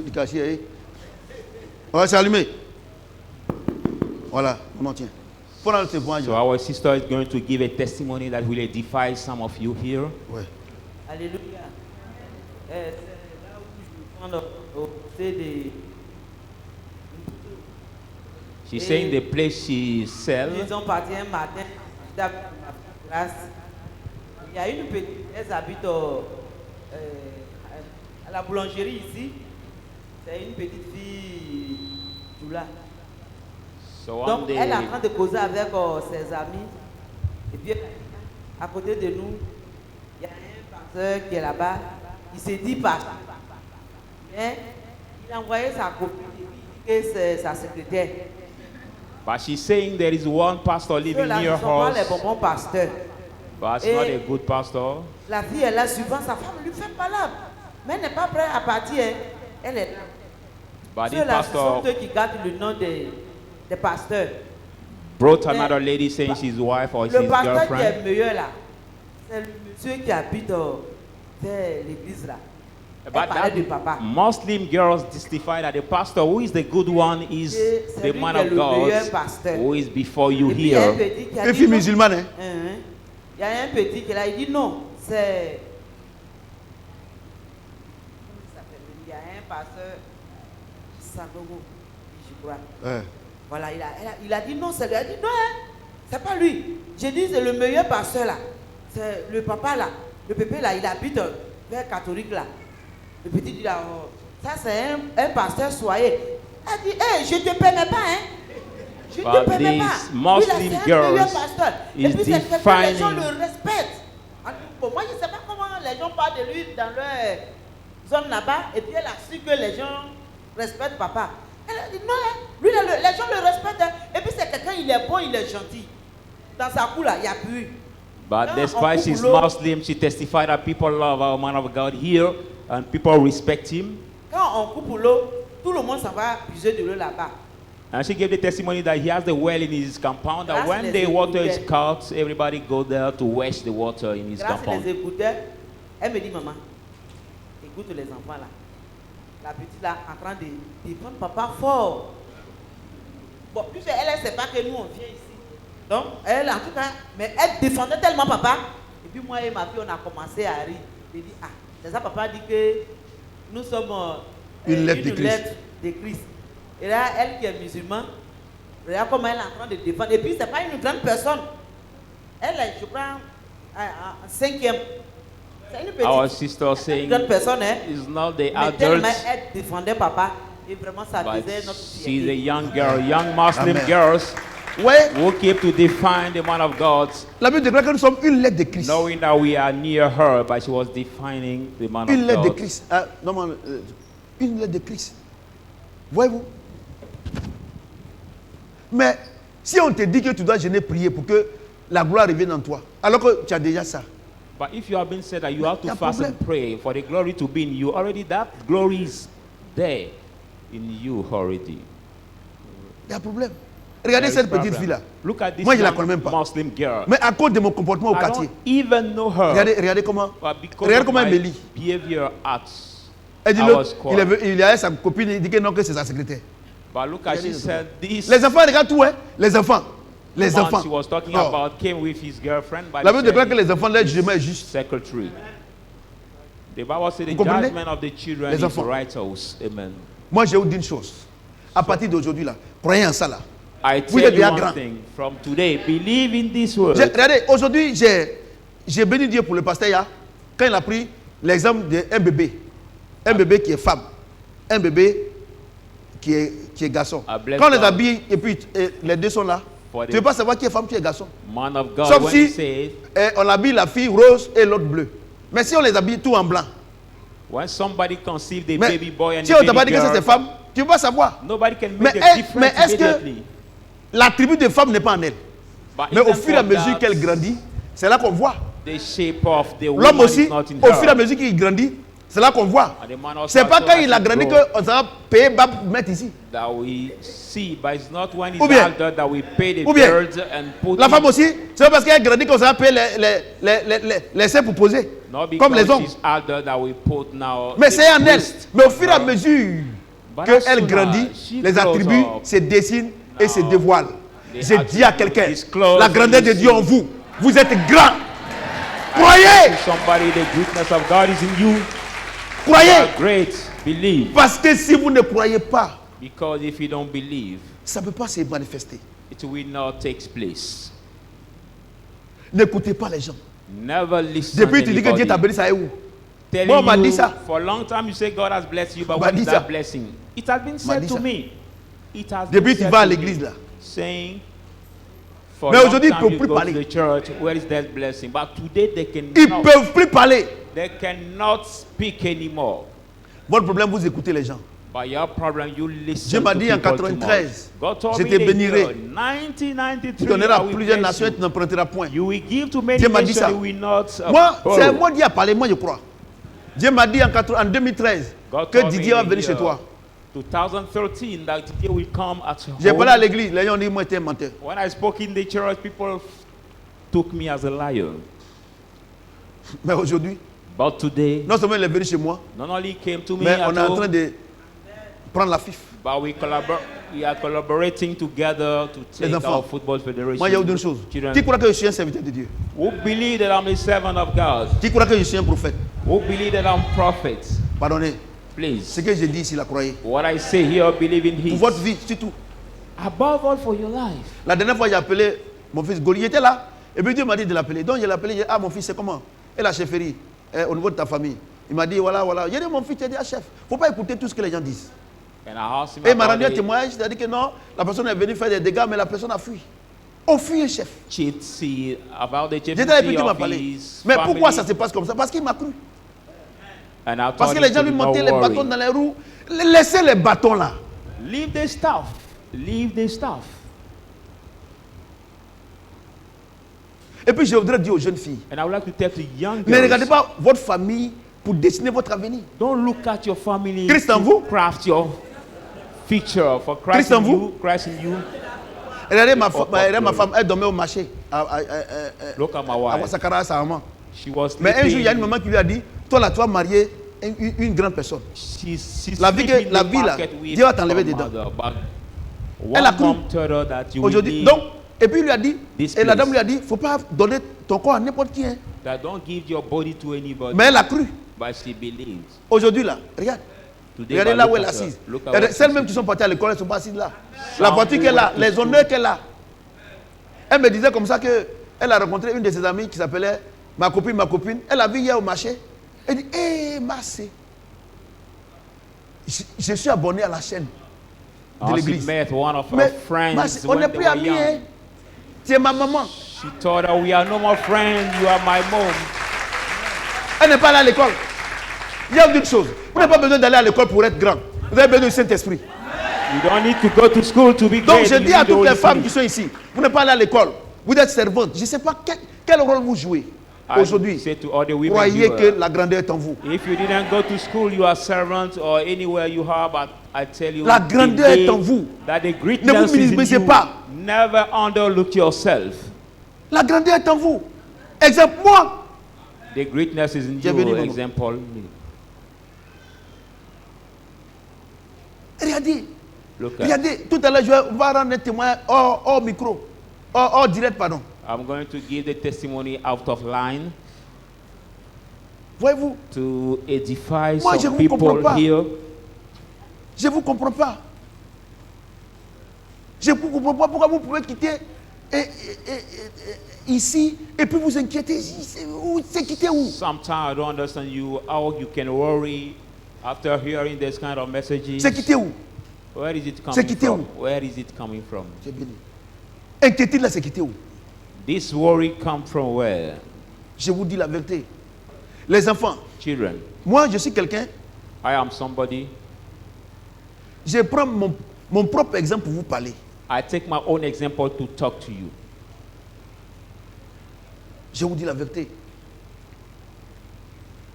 Du cachet, eh? Ouais, c'est allumé. Voilà, on en tient. Faut dans le témoignage. So our sister is going to give a testimony that will edify some of you here. Ouais. Alléluia. C'est là où je me prends au côté des. She's saying the place she sells. Ils ont parti un matin, j'étais avec ma grâce. Il y a une petite, elles habitent à la boulangerie ici. C'est une petite fille Doula. So one Donc elle est en day, train de causer avec ses amis. Et puis à côté de nous, il y a un pasteur qui est là-bas. Il s'est dit pasteur. Mais il a envoyé sa copine et dit que c'est sa secrétaire. but she's saying there is one pastor living Ceux-là near ne sont pas les her, bonbons pasteurs. but it's Et- not a good pastor. La fille est là souvent, sa femme lui fait palabre. Mais elle n'est pas prête à partir. Hein. Elle est là. But this Ceux-là, ce sont pastor ceux qui gardent le nom des pasteurs. brought another lady saying she's his wife or Le his pasteur qui est girlfriend. meilleur là, c'est le monsieur qui habite vers l'église là. Elle But parlait that de papa. Muslim girls testify that the pastor who is the good one is C'est the lui man qui est of le meilleur God pasteur. who is before you Et puis il y a un here. petit qui a Une dit fille non. musulmane, hein? Il y a un petit qui est là, il dit non, c'est. Comment il s'appelle? Il y a un pasteur, Sangogo, je crois. Ouais. Voilà, il a dit non, c'est lui. Il a dit non, hein, c'est pas lui. J'ai dit c'est le meilleur pasteur là. C'est le papa là. Le pépé là, il habite vers catholique là. Le petit dit là, oh, ça c'est un pasteur soyez. Il a dit, hé, je ne te permets pas, hein. Je ne But te permets these pas. Muslim Lui, là, c'est un girls meilleur pasteur. Et is puis c'est quelqu'un, les gens defining- le respectent. Bon, moi je ne sais pas comment les gens parlent de lui dans leur zone là-bas. Et puis elle a su que les gens respectent papa. Elle a dit non, hein. Lui, là, les gens le respectent. Hein. Et puis c'est quelqu'un, il est bon, il est gentil. Dans sa cour là, il n'y a plus. But Quand despite on she's coupe l'eau- Muslim, she testified that people love our man of God here and people respect him. Quand on coupe l'eau, tout le monde s'en va puiser de l'eau là-bas. And she gave the testimony that he has the well in his compound. And Grâce when les the water is écouteurs. cut, everybody go there to wash the water in his Grâce compound. les écouteurs, elle me dit, maman, écoute les enfants là. La petite là en train de défendre papa fort. Bon, puisque elle ne sait pas que nous on vient ici. Donc, elle en tout cas, mais elle défendait tellement papa. Et puis moi et ma fille, on a commencé à rire. J'ai dit, ah, c'est ça papa dit que nous sommes Une lettre de Christ. lettre de Christ. Et là, elle qui est musulmane, regarde comment elle est en train de défendre. Et puis, ce n'est pas une grande personne. Elle est, je crois, en 5e. C'est une petite. Our sister Une saying grande personne, hein. is not the Mais tellement adults, elle défendait papa. Et vraiment, ça but faisait notre she's a fierté. young girl, young Muslim Amen. girls Ouais, who keep to define the man of God, la Bible déclare que nous sommes une lettre de Christ. knowing that we are near her, but she was defining the man Une of lettre de God. Christ. Ah, non, une lettre de Christ. Voyez-vous? Mais si on te dit que tu dois jeûner, prier pour que la gloire revienne en toi, alors que tu as déjà ça. But if you have been said that you have y to a fast problem. and pray for the glory to be in you, already that glory is there in you already. Il y a un problème. Regardez There is cette petite problem. fille-là. Look at this Moi, je la young connais même pas. Muslim girl. Mais à cause de mon comportement au I quartier, don't even know her. regardez comment. But because Regarde of comment elle my me lit. behavior at Elle dit, our il squad. est avec sa copine, il dit que non, que c'est sa secrétaire. But look at she said this Les enfants, regarde tout, hein. Les enfants. Les man enfants. she was talking Oh. about came with his girlfriend, but La he Bible said déclare que les enfants, leur jugement est juste. secretary. The Bible said the Vous comprenez? judgment of the children Les is enfants. righteous. Amen. Moi, je vous dis une chose. À partir d'aujourd'hui, là, croyez en ça, là. I Vous êtes tell you déjà one grand. thing from today, believe in this word. Regardez, aujourd'hui, j'ai béni Dieu pour le pasteur Ya, quand il a pris l'exemple d'un bébé. Un bébé qui est femme. Un bébé qui est garçon. I bless Quand on les God. habille et puis les deux sont là, For tu the ne veux pas savoir qui est femme, qui est garçon. man of God, Sauf when he si said, on habille la fille rose et l'autre bleu. Mais si on les habille tout en blanc, when somebody conceived the mais baby boy and si the on t'a pas baby dit que ça c'est girl, femme, tu ne veux pas savoir. nobody can Mais make the est- difference mais est-ce que- immediately. L'attribut de femme n'est pas en elle. But Mais au even fur et à for mesure that, qu'elle grandit, c'est là qu'on voit. the shape of the L'homme woman aussi, is not in au fur et à her. mesure qu'il grandit, c'est là qu'on voit. And the man also C'est pas has quand to il a grandi grow qu'on va payer bas pour mettre ici. that we see, but it's not when he's Ou bien- older that we pay the ou bien, birds and put La femme it, aussi, c'est pas parce qu'elle grandit qu'on va payer les seins pour poser. not Comme les because hommes. she's older that we put now. Mais the c'est en elle. breast Mais au fur et à her. mesure But as qu'elle soon grandit, as she les grows attributs up, se dessinent et se now dévoilent. the J'ai dit à attributes quelqu'un, disclose la grandeur de and Dieu en see. vous. Vous êtes grand. Croyez, Somebody, the greatness of God is in you. You croyez. are great. Believe. Parce que si vous ne croyez pas, Because if you don't believe, ça ne peut pas se manifester. it will not take place. N'écoutez pas les gens. Never listen Depuis to tu dis que Dieu t'a anybody. béni, ça est où? Telling Moi, on m'a you dit ça. for a long time you say God has blessed you, but On m'a what dit is ça. that blessing? It has been m'a said dit to ça. me. It has Depuis been tu said vas à to l'église me, là. saying for Mais a long aujourd'hui, ils time peuvent you plus go parler. to the church, where is that blessing? But today they Ils cannot. ne peuvent plus parler. They cannot speak anymore. Votre problème, vous écoutez les gens. But your problem, you listen Dieu m'a to dit en people too 93, much. God told je me te the bénirai. year 1993, Tu donneras I à will plusieurs bless nations et you. tu n'emprunteras point. You will give to many Dieu m'a dit nations, ça. you will not Moi, c'est borrow. moi Dieu a parlé, moi je crois. Dieu m'a dit en 2013 God que told Didier me va in venir the chez year toi. 2013 that Didier will come at J'ai home. parlé à l'église, les gens ont dit moi j'étais un menteur. When I spoke in the church, people took me as a liar. Mais aujourd'hui, But today, non seulement il est venu chez moi, not only came to me mais at on est en home, train de prendre la FIF. but we are collaborating together to Les take enfants. our football federation. Moi, il y a une chose. Children, Qui croit que je suis un serviteur de Dieu? who believe that I'm a servant of God? Qui croit que je suis un prophète? Who believe that I'm prophet? Pardonnez. Please. Ce que j'ai dit ici, la croyez. What I say here, believe in Pour Him. votre vie, c'est tout. Above all for your life. La dernière fois, j'ai appelé mon fils Goli. Il était là. Et puis Dieu m'a dit de l'appeler. Donc, je l'ai appelé. J'ai dit, ah, mon fils, c'est comment? Et la chefferie, au niveau de ta famille. Il m'a dit, voilà, voilà. J'ai dit, mon fils, tu as dit, ah, chef, il ne faut pas écouter tout ce que les gens disent. And I asked him Et il m'a about rendu un the témoignage. Il a dit que non, la personne est venue faire des dégâts, mais la personne a fui. On fuit, chef. chieftain, about the J'étais là et puis chieftaincy Dieu m'a of parlé. his Mais family. pourquoi ça se passe comme ça? Parce qu'il m'a cru. And I Parce told que him les gens to lui not montaient les worry. bâtons dans les roues. Laissez les bâtons là. Leave the stuff. Leave the stuff. Et puis je voudrais dire aux jeunes filles, And I would like to tell to young ne regardez girls, pas votre famille pour dessiner votre avenir. don't look at your family Christ en to vous. craft your future for Christ Christ en in vous. you, Christ in you. Regardez Oh, ma femme, elle dormait au marché Look at my à wife. Wasakara, sa maman. She was Mais un jour, il y a une sleeping. maman qui lui a dit, toi là, tu vas marier une grande personne. She's La vie que- sleeping in la the vie, là, market with Dieu va t'enlever her dedans. mother, but Elle a one cru. mom told her that you will Aujourd'hui, leave, donc, et puis il lui a dit, This et la place. dame lui a dit, faut pas donner ton corps à n'importe qui. Hein. that don't give your body to anybody. Mais elle a cru. But she believes. Aujourd'hui là, regarde. Today, Regardez but là look où elle est at her. assise. Look at Regardez, what celles she's même qui sont parties à l'école, elles ne sont pas assises là. Some La voiture qu'elle a, who went to les school. honneurs qu'elle a. Elle me disait comme ça qu'elle a rencontré une de ses amies qui s'appelait ma copine. Elle a vu hier au marché. Elle dit, hé, Massé, je suis abonné à la chaîne de She l'église. met one of her Mais friends Massé, on when n'est they plus were amis. young. Hein. Tu es ma maman. She told her, we are no more friends, you are my mom. Elle n'est pas allée à l'école. Il y a une chose. Vous n'avez pas besoin d'aller à l'école pour être grand. Vous avez besoin du Saint-Esprit. You don't need to go to school to be Donc great. je You dis à need the toutes les Holy femmes qui Spirit. sont ici, vous n'êtes pas allé à l'école. Vous êtes servantes. Je ne sais pas quel rôle vous jouez I aujourd'hui. say to all the women Croyez here, que la grandeur est en vous. if you didn't go to school, you are servant or anywhere you are, but I tell you, La grandeur today est en vous. that the Ne greatness vous is in minimisez you. pas. Never underlook yourself. La grandeur est en vous. Exemple, moi, The greatness is in Bienvenue, you. maman. Example. me. regardez, Look at. regardez, tout à l'heure, je vais rendre un témoin hors micro, hors direct, pardon. I'm going to give the testimony out of line Voyez-vous, to edify Moi, je some vous comprends people pas. here. je ne vous comprends pas. Je ne vous comprends pas pourquoi vous pouvez quitter ici et puis vous inquiétez. C'est quitter où? Sometimes I don't understand you how you can worry after hearing this kind of messages. C'est quitter où? Where is it C'est coming quitter from? où? Where is it coming from? C'est béni. Inquiétude là, c'est quitter où? This worry come from where? Je vous dis la vérité. Les enfants, Children. moi je suis quelqu'un, I am somebody. je prends mon propre exemple pour vous parler. I take my own example to talk to you. Je vous dis la vérité.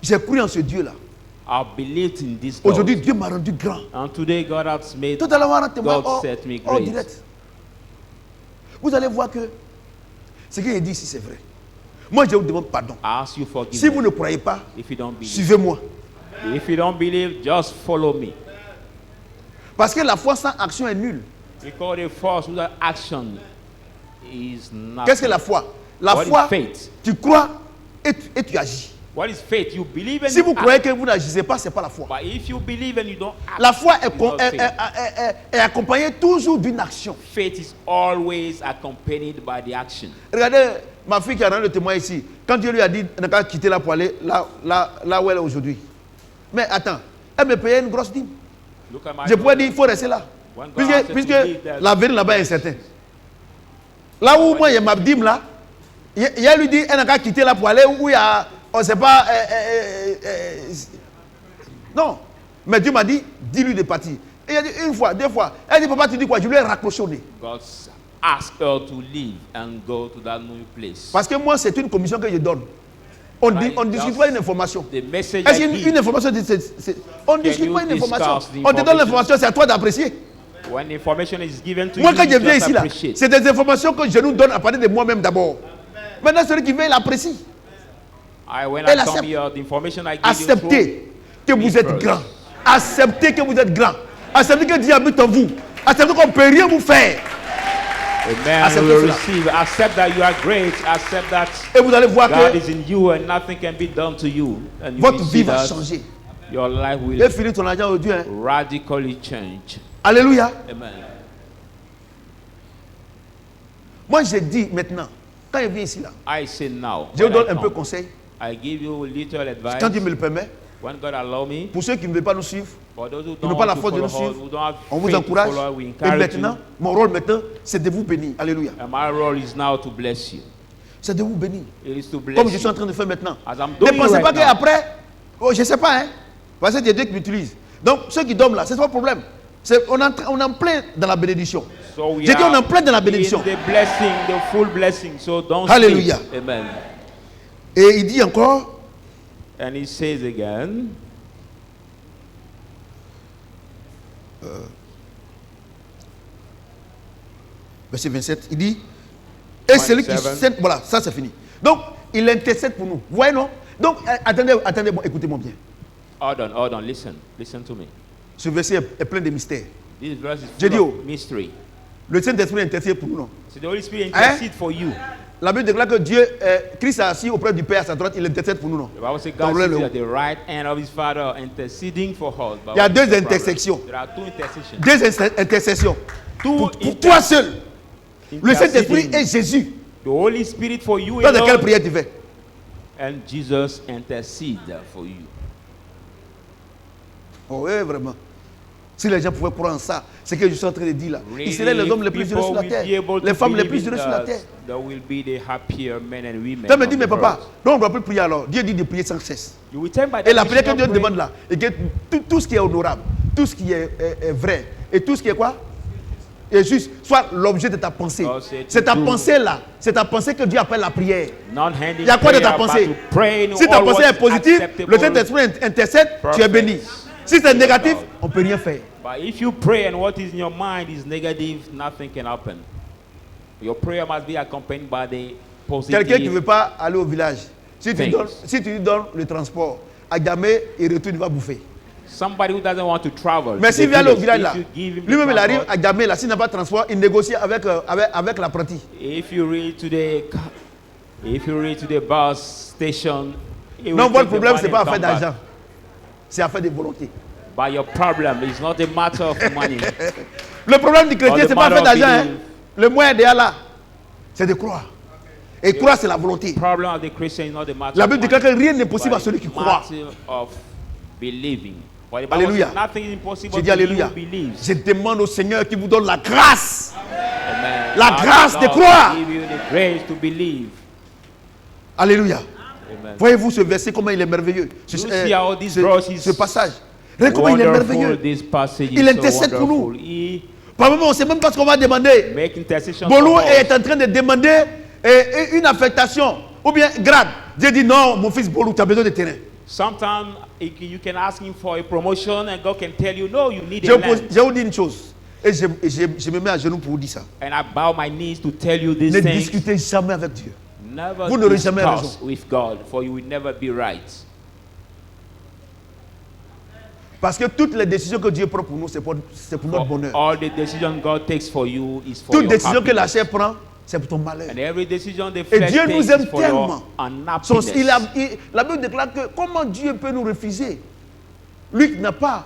J'ai cru en ce Dieu-là. I believed in this God. Aujourd'hui, Dieu m'a rendu grand. And today God has made Tout à l'heure, on va témoin God set me hors great. direct. Vous allez voir que ce qu'il dit ici, c'est vrai. Moi, je vous demande pardon. I ask you forgiveness. Si vous ne croyez pas, If you don't believe. suivez-moi. If you don't believe, just follow me. Parce que la foi sans action est nulle. Because the force without action is not. Qu'est-ce que la foi? La What is foi, faith? tu crois et tu agis. What is faith? You believe and Si you vous act. croyez que vous n'agissez pas, ce n'est pas la foi. But if you believe and you don't act, La foi it's not faith. est accompagnée toujours d'une action. Faith is always accompanied by the action. Regardez ma fille qui a rendu le témoin ici. Quand Dieu lui a dit de ne pas quitter là pour aller là où elle est aujourd'hui. Mais attends, elle me payait une grosse dîme. Look at my Je pourrais daughter. dire il faut rester là. When God asked her to Puisque leave, there's- l'avenir là-bas est incertain. Là où moi il y a ma dîme là, il a lui dit elle n'a qu'à quitter là pour aller où il y a, on ne sait pas. Non. Mais Dieu m'a dit, dis-lui de partir. Et il a dit une fois, deux fois. Elle dit papa tu dis quoi? Je lui ai raccroché au nez. God asked her to leave and go to that new place. Parce que moi c'est une commission que je donne. On ne Right, discute that's pas une information. The message Est-ce I qu'une give, information, on ne discute you pas une information. discuss the On te donne information? l'information, c'est à toi d'apprécier. when information is given to Moi you, quand je you viens just ici là, appreciate. c'est des informations que je nous donne à partir de moi-même d'abord. Maintenant celui qui vient il apprécie. When Elle I come accepte. here, the information I give Acceptez que vous me êtes first. grand. Acceptez que vous êtes grand. Acceptez que Dieu habite en vous. Acceptez qu'on ne peut rien vous faire. Amen. Acceptez You will cela. receive. Accept that you are great. Accept that Et vous allez voir God que is in you and nothing can be done to you. And you votre will vie see va that changer. your life will Et finir ton argent aujourd'hui. Hein. radically change. Alléluia. Amen. Moi j'ai dit maintenant, quand il vient ici là, I say now. je vous when I donne un peu come, conseil. I give you a little advice. Quand Dieu me le permet. When God allow me. Pour ceux qui ne veulent pas nous suivre, For those who qui n'ont don't pas la want to force de nous follow us, suivre, who don't have on vous faith to encourage. follow, we Et encourage maintenant, mon rôle maintenant, c'est de vous bénir. Alléluia. you. And my role is now to bless you. C'est de vous bénir. It is to bless Comme je suis en you. train de faire maintenant. As I'm Ne doing pensez right pas now. qu'après, oh, je ne sais pas, hein. Parce que c'est Dieu qui m'utilise. Donc, ceux qui dorment là, c'est pas le problème. On est en plein dans la bénédiction. So we J'ai dit on est en are plein dans la bénédiction. in the blessing, the full blessing. So don't Hallelujah. sleep. Amen. Et il dit encore, And he says again, verset 27, il dit, et celui qui 27. sait, voilà, ça c'est fini. Donc, il intercède pour nous. Vous voyez, non? Donc, attendez, bon, écoutez-moi bien. hold on, listen to me. Ce verset est plein de mystères. This verse is J'ai full dit, of oh. mystery. Le Saint-Esprit intercède pour nous, non? So the Holy Spirit Hein? intercede for you. La Bible déclare que Dieu, Christ est assis auprès du Père à sa droite, il intercède pour nous, non? The Bible says Dans God le- sits at the right hand of his Father interceding for us. But Il y a what is deux the problem? intersections. There are two intersections. Deux intercessions. Two Pour inter- toi seul. Le Saint-Esprit interceding. et Jésus. The Holy Spirit for you Dans quelle alone, prière tu fais? and Jesus intercede for you. Oh, oui, vraiment. Si les gens pouvaient croire en ça, c'est ce que je suis en train de dire là. Ils seraient les Really, hommes les plus heureux sur la people will be terre. able to Les femmes les believe plus in heureuses sur la that. terre. There will be the happier men and women. Tu me of dis, the mais papa, world. non, on ne doit plus prier alors. Dieu dit de prier sans cesse. You will tell by Et la that we prière que should Dieu not demande pray. là, et que tout ce qui est honorable, tout ce qui est vrai, et tout ce qui est quoi? Et juste, soit l'objet de ta pensée. God said C'est ta to do- pensée là, c'est ta pensée que Dieu appelle la prière. Not handing Il y a quoi de ta prayer, pensée? but to pray in Si ta all pensée what's est positive, acceptable. le Saint-Esprit intercède, tu es Perfect. béni. Si c'est négatif, on ne peut rien faire. But if you pray and what is in your mind is negative, nothing can happen. Your prayer must be accompanied by the positive. Quelqu'un qui ne veut pas aller au village, si tu, Thanks. si tu lui donnes le transport, à jamais, il retourne, il va bouffer. Somebody who doesn't want to travel. Mais to s'il the vient aller au village, village là, if you give him the lui-même il arrive transport, à Djamé là, s'il n'a pas de transport, il négocie avec l'apprenti. If you reach to the bus station, he will Non, take votre the problème, money ce n'est pas and affaire come back. d'argent, c'est affaire de volonté. But your problem is not a matter of money. Le problème du chrétien, Or the ce n'est pas matter affaire of d'argent. Hein. belief. Le moyen de là, c'est de croire. Et croire, c'est la volonté. The problem of the Christian is not a matter La of Bible money, déclare que rien n'est possible but à celui qui a croit. matter of believing. For the Bible Alléluia. says nothing is impossible J'ai dit to you Alléluia. who believes. Je demande au Seigneur qui vous donne la grâce. Amen. La Ask grâce de God croire. to give you the grace to believe. Alléluia. Amen. Voyez-vous ce verset, comment il est merveilleux. You see how this verse is ce passage. Regardez comment il est Wonderful, merveilleux. this passage Il is intercède so pour nous. wonderful. He Par moment, on ne sait même pas ce qu'on va demander. make intercession Bolo for us. est en train de demander une affectation ou bien grade. Dieu dit non, mon fils Bolo, tu as besoin de terrain. Sometimes you can ask him for a promotion and God can tell you, no, you need Je a vous, land. je vous dis une chose. Et je me mets à genoux pour vous dire ça. And I bow my knees to tell you these Ne things. discutez jamais avec Dieu. Never Vous n'aurez jamais discuss raison. with God, for you will never be right. Parce que toutes les décisions que Dieu prend pour nous, c'est pour notre bonheur. All the decision God takes for you is for Toute your décision que la happiness. chair prend, c'est pour ton malheur. And every decision the Et flesh Dieu takes nous aime is for tellement. your unhappiness. La Bible déclare que comment Dieu peut nous refuser? Lui qui n'a pas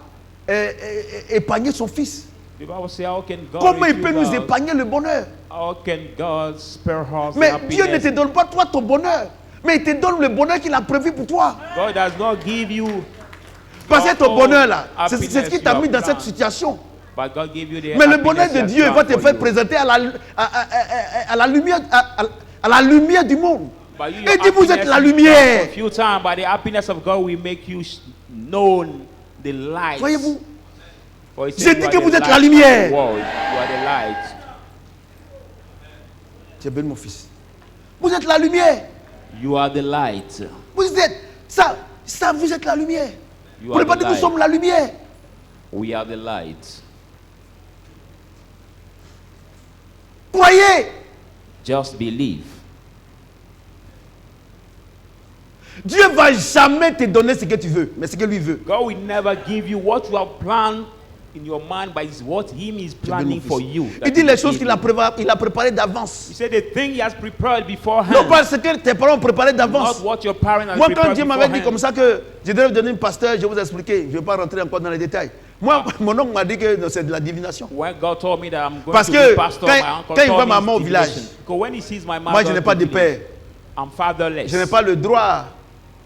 épargné son fils. The Bible says, how can God Comment il peut refuse nous us? épargner le bonheur? How can God spare us Mais the Dieu ne happiness? te donne pas toi ton bonheur. Mais il te donne le bonheur qu'il a prévu pour toi. God does not give you Parce que ton your bonheur là, own c'est ce qui happiness, t'a your mis dans plan. cette situation. But God give you the Mais le bonheur happiness de he has Dieu va planned te for faire you. présenter à la lumière du monde. But you, your Et dit vous êtes happiness la is lumière. for a few times, but the happiness of God will make you known the light. Voyez-vous? For he J'ai said, dit you que are vous the êtes la light of lumière. the world. You are the light. Tu es béni mon fils. Vous êtes la lumière. You are the light. Vous êtes ça, vous êtes la lumière. You Vous ne are pouvez pas the dire nous light. sommes la lumière. We are the light. Croyez. Just believe. Dieu ne va jamais te donner ce que tu veux, mais ce que lui veut. God will never give you what you have planned in your mind, but it's what Him is Tu es béni, planning mon for fils. you. that Il dit He les will choses give qu'il you. a préparées d'avance. He said the thing He has prepared beforehand. Non pas ce que tes parents ont préparé d'avance. Not what your parents have Moi, quand prepared Dieu m'avait dit beforehand. comme ça que je devais devenir un pasteur, je vais vous expliquer. Je ne vais pas rentrer encore dans les détails. Moi, mon oncle m'a dit que c'est de la divination. When God told me that I'm going Parce to que be pastor, quand- my uncle quand il told voit me maman it's au village, divination. Because when he sees my mother, Moi, je n'ai pas de to père. believe, I'm fatherless. Je n'ai pas le droit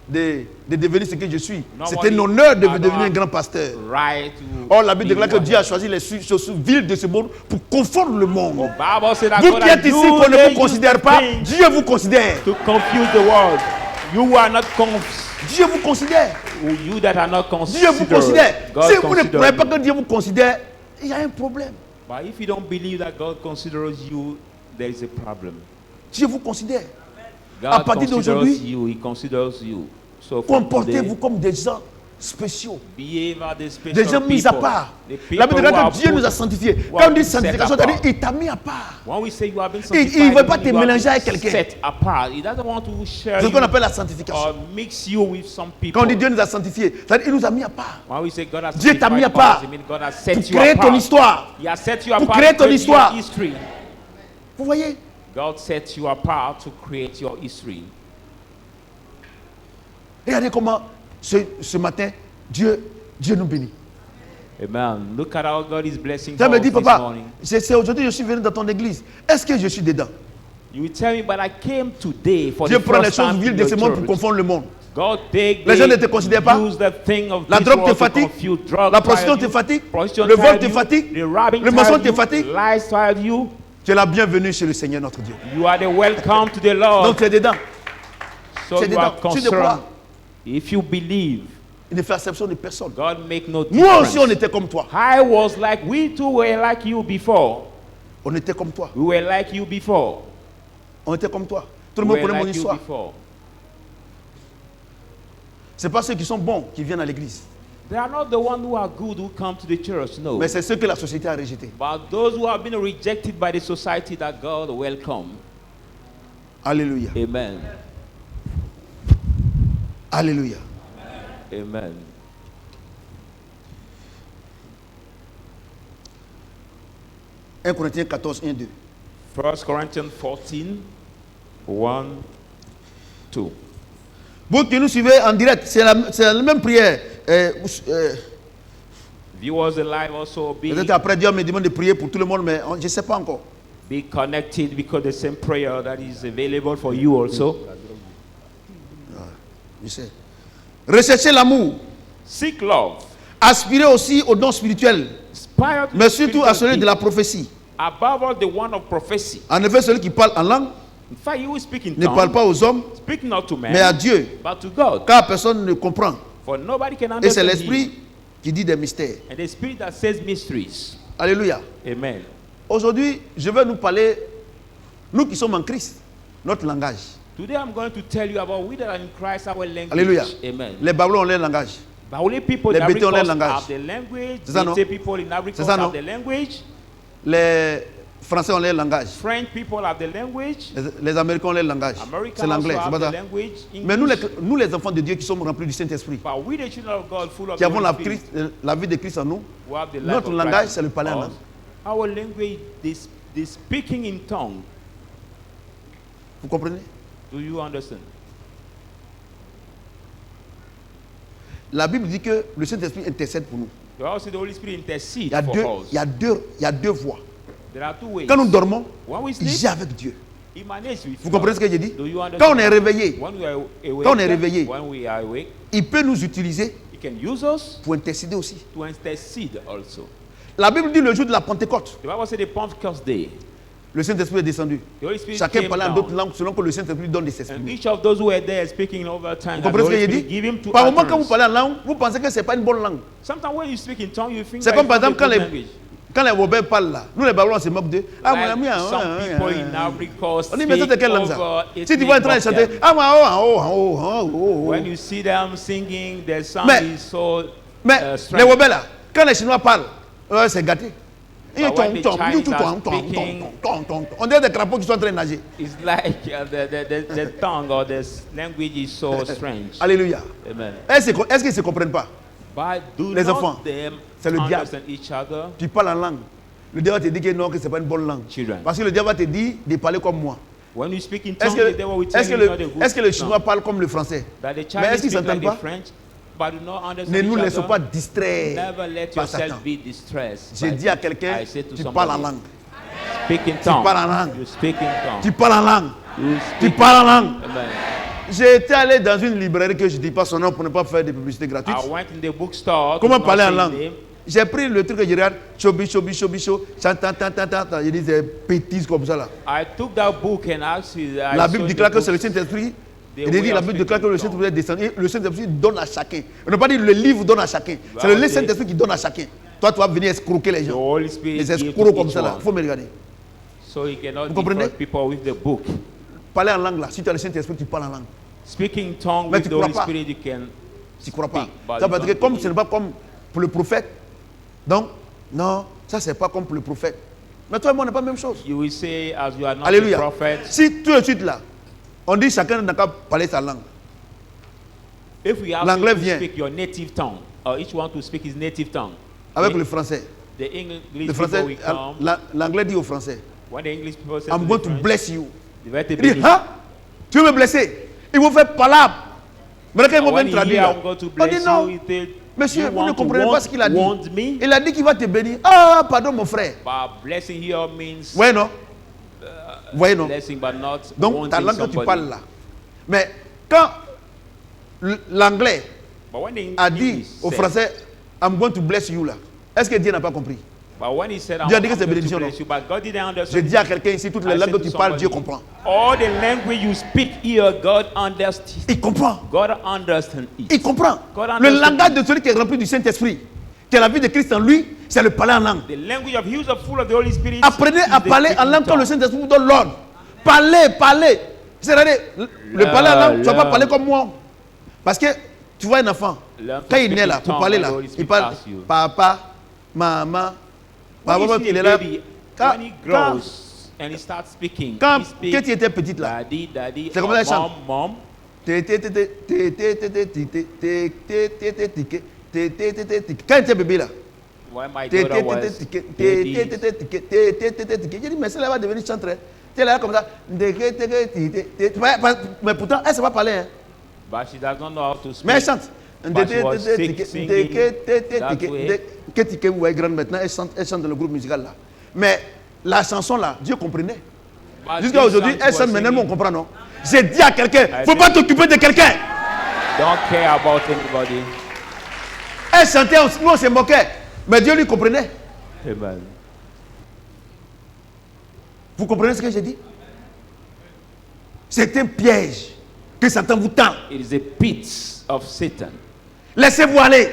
de devenir ce que je suis. No C'est one un honneur de I don't devenir un have grand pasteur. Right to Or, la Bible be déclare que what Dieu a I- choisi les choses viles de ce monde pour confondre le monde. Bible said that Vous God qui has êtes ici, used qu'on ne the vous considère pas, things Dieu vous considère. to confuse the world. You are not Dieu vous considère. you that are not Dieu vous considered. considère. God Si vous ne considered croyez pas you. que Dieu vous considère, il y a un problème. But if you don't believe that God considers you, there is a problem. Si je vous considère, God à partir d'aujourd'hui, He considers you. So from comportez-vous today, comme des gens spéciaux. behave as the special Des gens mis à people. part. The La Bible people dit who are que Dieu put- nous a sanctifiés. who Quand are on dit set sanctification, apart. c'est-à-dire il t'a mis à part. When we say you have been Il sanctified, ne veut pas te you have mélanger been avec quelqu'un. set apart. He doesn't want to share C'est ce you qu'on appelle la sanctification. or mix you with some people. Quand on dit Dieu nous a sanctifiés, c'est-à-dire il nous a mis à part. When we say God has Dieu t'a mis à sanctified part us, it means God has set pour you créer apart. ton histoire. He has set you Pour apart créer to ton create histoire. your history. Vous voyez? God set you apart to create your history. Regardez comment ce matin, Dieu nous bénit. Amen. Look at how God is blessing Ça me us dit, this papa, morning. c'est aujourd'hui je suis venu dans ton église. Est-ce que je suis dedans? You will tell me, but I came today for Dieu the prend les first choses time viles in de your ce monde pour church. confondre le monde. God take Les gens ne te considèrent pas. use the thing of La this drogue te world to fatigue. confuse. Drug La prostitution tired te fatigue. you. Prostitution Le vol tired te you. fatigue. The robbing Le mensonge tired te you. fatigue. Lies tired you. Tu es la bienvenue chez le Seigneur notre Dieu. You are the welcome to the Lord. Donc tu es dedans. So tu es you dedans. are Tu ne concerned. crois. If you believe, Il ne fait exception de personne. God make no Nous aussi on difference. était comme toi. I was like, we too were like you before. On était comme toi. We were like you before. On était comme toi. Tout le We monde were connaît mon like you histoire. before. Ce n'est pas ceux qui sont bons qui viennent à l'église. They are not the ones who are good who come to the church, no. Mais c'est ceux que la société a rejetés. But those who have been rejected by the society that God welcome. Alléluia. Amen. Alléluia. Amen. Un Corinthiens 14, 1, 2. 1 Corinthians 14, 1, 2. Vous qui nous suivez en direct, c'est la même prière. Viewers alive also Peut-être après Dieu me demande de prier pour tout le monde, mais je ne sais pas encore. be connected because the same prayer that is available for you also. Je sais. Recherchez l'amour. Seek love. Aspirez aussi au don spirituel, Aspire to mais the surtout à spiritual celui de gift. la prophétie. Above all, the one of prophecy. En effet, celui qui parle en langue In fact, you will speak in ne parle tongues. pas aux hommes, Speak not to men, mais à Dieu, but to God. car personne ne comprend. For nobody can Et c'est understand l'Esprit him. qui dit des mystères. And the spirit that says mysteries. Alléluia. Amen. Aujourd'hui, je vais nous parler, nous qui sommes en Christ, notre langage. Today I'm going to tell you about we that are in Christ, our language. Alléluia. Amen. Les Babylons ont leur langage. But only people Les in Bétés ont leur Africa langage. have the language. C'est ça, non? Bété people in Africa C'est ça, non? have the language. Les Français ont leur langage. French people have the language. Les Américains ont leur langage. C'est Americans l'anglais, also c'est have pas the ça. language. Mais English. nous, les enfants de Dieu qui sommes remplis du Saint-Esprit, But we, the children of God, full of qui the avons Holy la, Spirit, la vie de Christ en nous, who have the life notre of langage, Christ c'est le parler en in langue. us. Our language, the speaking in tongue. Vous comprenez? Do you understand? La Bible dit que le Saint-Esprit intercède pour nous. The Bible says the Holy Spirit intercedes Il y a for deux, us. il y a deux voies. There are two ways. Quand nous dormons, When we il sleep, gît avec Dieu. he manages with Vous God. comprenez ce que j'ai dit? Do you understand? Quand on est réveillé, When we are awake, Quand on est réveillé, when we are awake, il peut nous utiliser he can use us pour intercéder aussi. to intercede also. La Bible dit le jour de la Pentecôte, The Bible says the Pentecost day, le Saint-Esprit est descendu. the Holy Spirit Chacun came parlait en down, d'autres langues selon que le Saint-Esprit donne de and s'exprimer. each of those who were there speaking in over time, Vous and the comprenez ce que Holy j'ai Spirit give him dit? to Par moment, quand vous utterance. parlez en langue, vous pensez que ce n'est pas une bonne langue. Sometimes when you speak in tongue, you think C'est that comme it's par not a exemple good quand les language. Robert parlent là. Nous les Babylons, on se moque d'eux. Ah, mon ami, Like ah, some ah, ah, people in ah. Africa On dit, mais ça, c'est speak quelle langue ça? over Si tu vois en train de ethnic chanter, vocab. ah, moi, oh, ah, oh, ah, oh, ah, oh, oh. When you see them singing, their sound Mais- is so Mais les strange. Robert là, quand les Chinois parlent, c'est gâté. But when the Chinese are speaking- On dirait des crapauds qui sont en train de nager. It's like the tongue or the language is so strange. Alléluia. Amen. Est-ce qu'ils ne se comprennent pas? But do Les not enfants, them c'est le diable. understand each other. Tu parles en langue. Le diable te dit que non, que ce n'est pas une bonne langue. Children. Parce que le diable va te dire de parler comme moi. When you speak in Est-ce tongues, the devil will que, tell est-ce que you it's not a le, good est-ce que le tongue. Chinois parle comme le Français? That the Mais est-ce Chinese qu'ils speak like s'entendent the pas? French, but do not understand Ne nous each laissons other. pas distraire Never let par Satan. yourself be distressed. J'ai by dit à it. quelqu'un, I say to tu somebody, parles en langue. Speak in tongue. parles en langue. You speak in tongue. Tu parles en langue. You Tu speak parles en langue. Amen. J'ai été allé dans une librairie que je ne dis pas son nom pour ne pas faire de publicité gratuite. I went in the bookstore. to Comment not parler en say langue? name. J'ai pris le truc que je regarde, chobi, chobi, chobi, chobi, chantant, tant, tant, tant, tant. Je dis des bêtises comme ça là. I took that book and actually I La saw Bible the déclare que book. c'est le Saint-Esprit. The Il dit, way la of Bible déclare que le speaking Saint-Esprit est descendu. Et le Saint-Esprit donne à chacun. On n'a pas dit le livre donne à chacun. C'est le Bible Saint-Esprit qui donne à chacun. Toi, tu vas venir escroquer les The gens. Holy Spirit Les gave to escrocs comme each ça là. one. Faut me regarder. So he cannot Vous comprenez? defraud people with the book. Parler en langue là. Si tu as le Saint-Esprit, tu parles en langue. Speaking tongue Mais with tu the crois Holy pas. Spirit, you can Tu ne crois pas. speak, but Ça you veut dire que don't comme believe. ce n'est pas comme pour le prophète. Donc, non, ça c'est pas comme pour le prophète. Mais toi et moi, on n'est pas la même chose. You will say, as you are not Alléluia. a prophet, Si tout de suite là, on dit chacun n'a qu'à parler sa langue. if we ask L'anglais you to vient. speak your native tongue, or each one to speak his native tongue, Avec the, le français. the English Le people français, will come. l'anglais dit au français, When the English people say I'm to going the to French, bless you. they will Il be dit, hein? Tu veux me blesser? Il vous fait palabre. Maintenant, quand ils vont when venir he traduire, hear là, I'm going to on dit bless non. you, he say, Monsieur, you vous ne want to comprenez pas ce qu'il a dit. want me? Il a dit qu'il va te bénir. Ah, pardon, mon frère. But blessing here means Ouais, non? Voyez, non? blessing, but not Donc, wanting ta langue que tu somebody. parles là. Mais quand l'anglais But when the a dit English au said- français, I'm going to bless you là, est-ce que Dieu n'a pas compris? But when he said, Dieu a I'm dit que c'est going to bénédiction, bless you, but God didn't Je understand. dis à quelqu'un ici, toutes les I langues que said tu to parles, Dieu somebody, comprend. all the language you speak here, God understands. Il comprend. God understands it. Il comprend. God Le understands langage de celui qui est rempli du Saint-Esprit, qui a la vie de Christ en lui, c'est le parler en langue. The language of he who is full of the Holy Spirit. Apprenez is à the parler en speaking langue quand le tongue. Saint-Esprit vous donne l'ordre. Parlez. C'est-à-dire, le parler en langue, tu ne vas pas parler comme moi. Parce que tu vois un enfant, Learn to quand il speak naît in là, pour tongue parler when là, the Holy il Spirit parle asks you. papa, maman. When Papa, you see il a est là. baby, Quand, when he grows and he starts speaking, quand he speaks, tu étais petite là, daddy, C'est comme ça, elle chante. mom. quand il était bébé là, When my daughter was baby, j'ai dit, mais celle-là va devenir chanteuse. Tu es là comme ça. Mais pourtant, elle ne sait pas parler. Hein. but she does not know how to speak. Mais elle chante. But she was singing that way. Ouais, grande maintenant, elle chante dans le groupe musical là. Mais la chanson là, Dieu comprenait. But Jusqu'à this aujourd'hui, song elle she chante was maintenant, singing, on comprend, non? J'ai dit à quelqu'un, I faut pas t'occuper de quelqu'un. don't care about anybody. Elle chantait, nous on se moquait. Mais Dieu lui comprenait. Amen. Vous comprenez ce que j'ai dit? C'est un piège que Satan vous tend. It is a pit of Satan. Laissez-vous aller.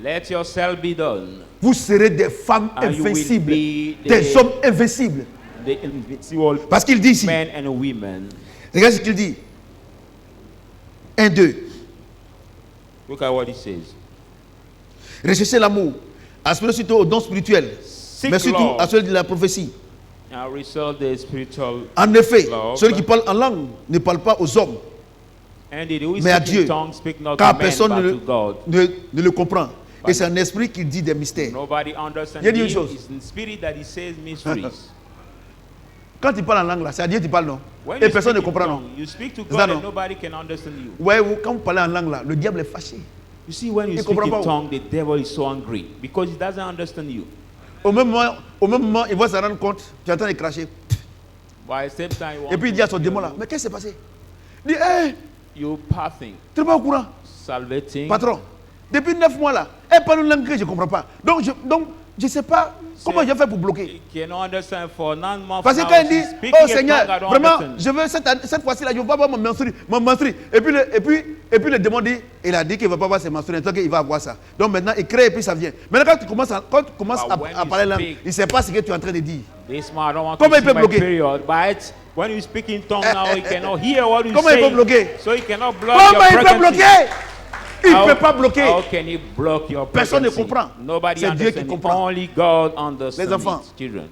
Let yourself be done. Vous serez des femmes And you will invincibles, be des hommes invincibles. The invincible Parce qu'il dit ici, men and women. regarde ce qu'il dit. 1, 2. Look at what he says. Recherchez l'amour. Aspirez surtout au don spirituel. Seek Mais surtout love. à celui de la prophétie. And result the spiritual. En effet, Love. celui qui parle en langue ne parle pas aux hommes, And it who mais à speak Dieu. in tongues speak not to Car men, personne but ne, to God. ne le comprend. Et c'est un esprit qui dit des mystères. Nobody understands Il y a dit une him. chose. It's in spirit that he says mysteries. Quand tu parles en langue là, c'est à Dieu que tu parles, non? When Et you personne ne speak in comprend, non? tongues, you speak to C'est ça, God non? and nobody can understand you. Ouais, quand vous parlez en langue là, le diable est fâché. You see, when you Il speak comprend in pas. tongue, the devil is so angry because he doesn't understand you. Au même moment, il va se rendre compte, tu es en train de cracher. But at the same time, you Et want puis il to dit à son hear démon là, you. mais qu'est-ce qui s'est passé? Il dit, hé, You passing, tu n'es pas au courant? salvating. Patron, depuis 9 mois là, elle parle une langue que je ne comprends pas. Donc je ne sais pas comment je vais faire pour bloquer. You cannot understand for 9 months. Parce que now, quand il dit, she's speaking oh a Seigneur, tongue I don't vraiment, understand. je veux cette fois-ci là, je ne veux pas voir mon menstru. Et puis le démon dit, il a dit qu'il ne va pas voir ses menstrues, donc il va avoir ça. Donc maintenant, il crée et puis ça vient. Maintenant, quand tu commences But when à you parler langue, speak- il ne sait pas ce que tu es en train de dire. This man, I don't want Comment to il see peut my bloquer? period, but when you speak in tongue now, he cannot hear what you Comment il say. peut bloquer? So he cannot block Comment your il peut pregnancy. bloquer? Il ne How- peut pas bloquer. How can he block your Personne ne pregnancy? comprend. Nobody C'est Dieu qui understands. comprend. Only God understands Les enfants. it, children.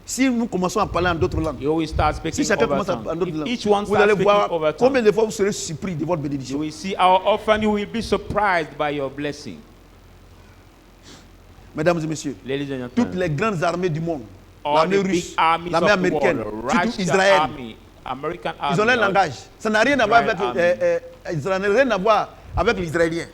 Si nous commençons à parler en d'autres langues, You will start speaking si chacun over commence à tongue. parler en d'autres If langues, each one vous starts allez speaking voir over tongue, combien de fois vous serez surpris de votre you bénédiction. will see how often you will be surprised by your blessing. Mesdames et messieurs, Ladies and toutes gentlemen, les grandes armées du monde, all l'armée the big russe, armies l'armée of the américaine, world, surtout Russia Israël, army, American army, ils ont leur langage. Ça n'a rien à voir avec Israel ça n'a rien à voir avec l'Israélien.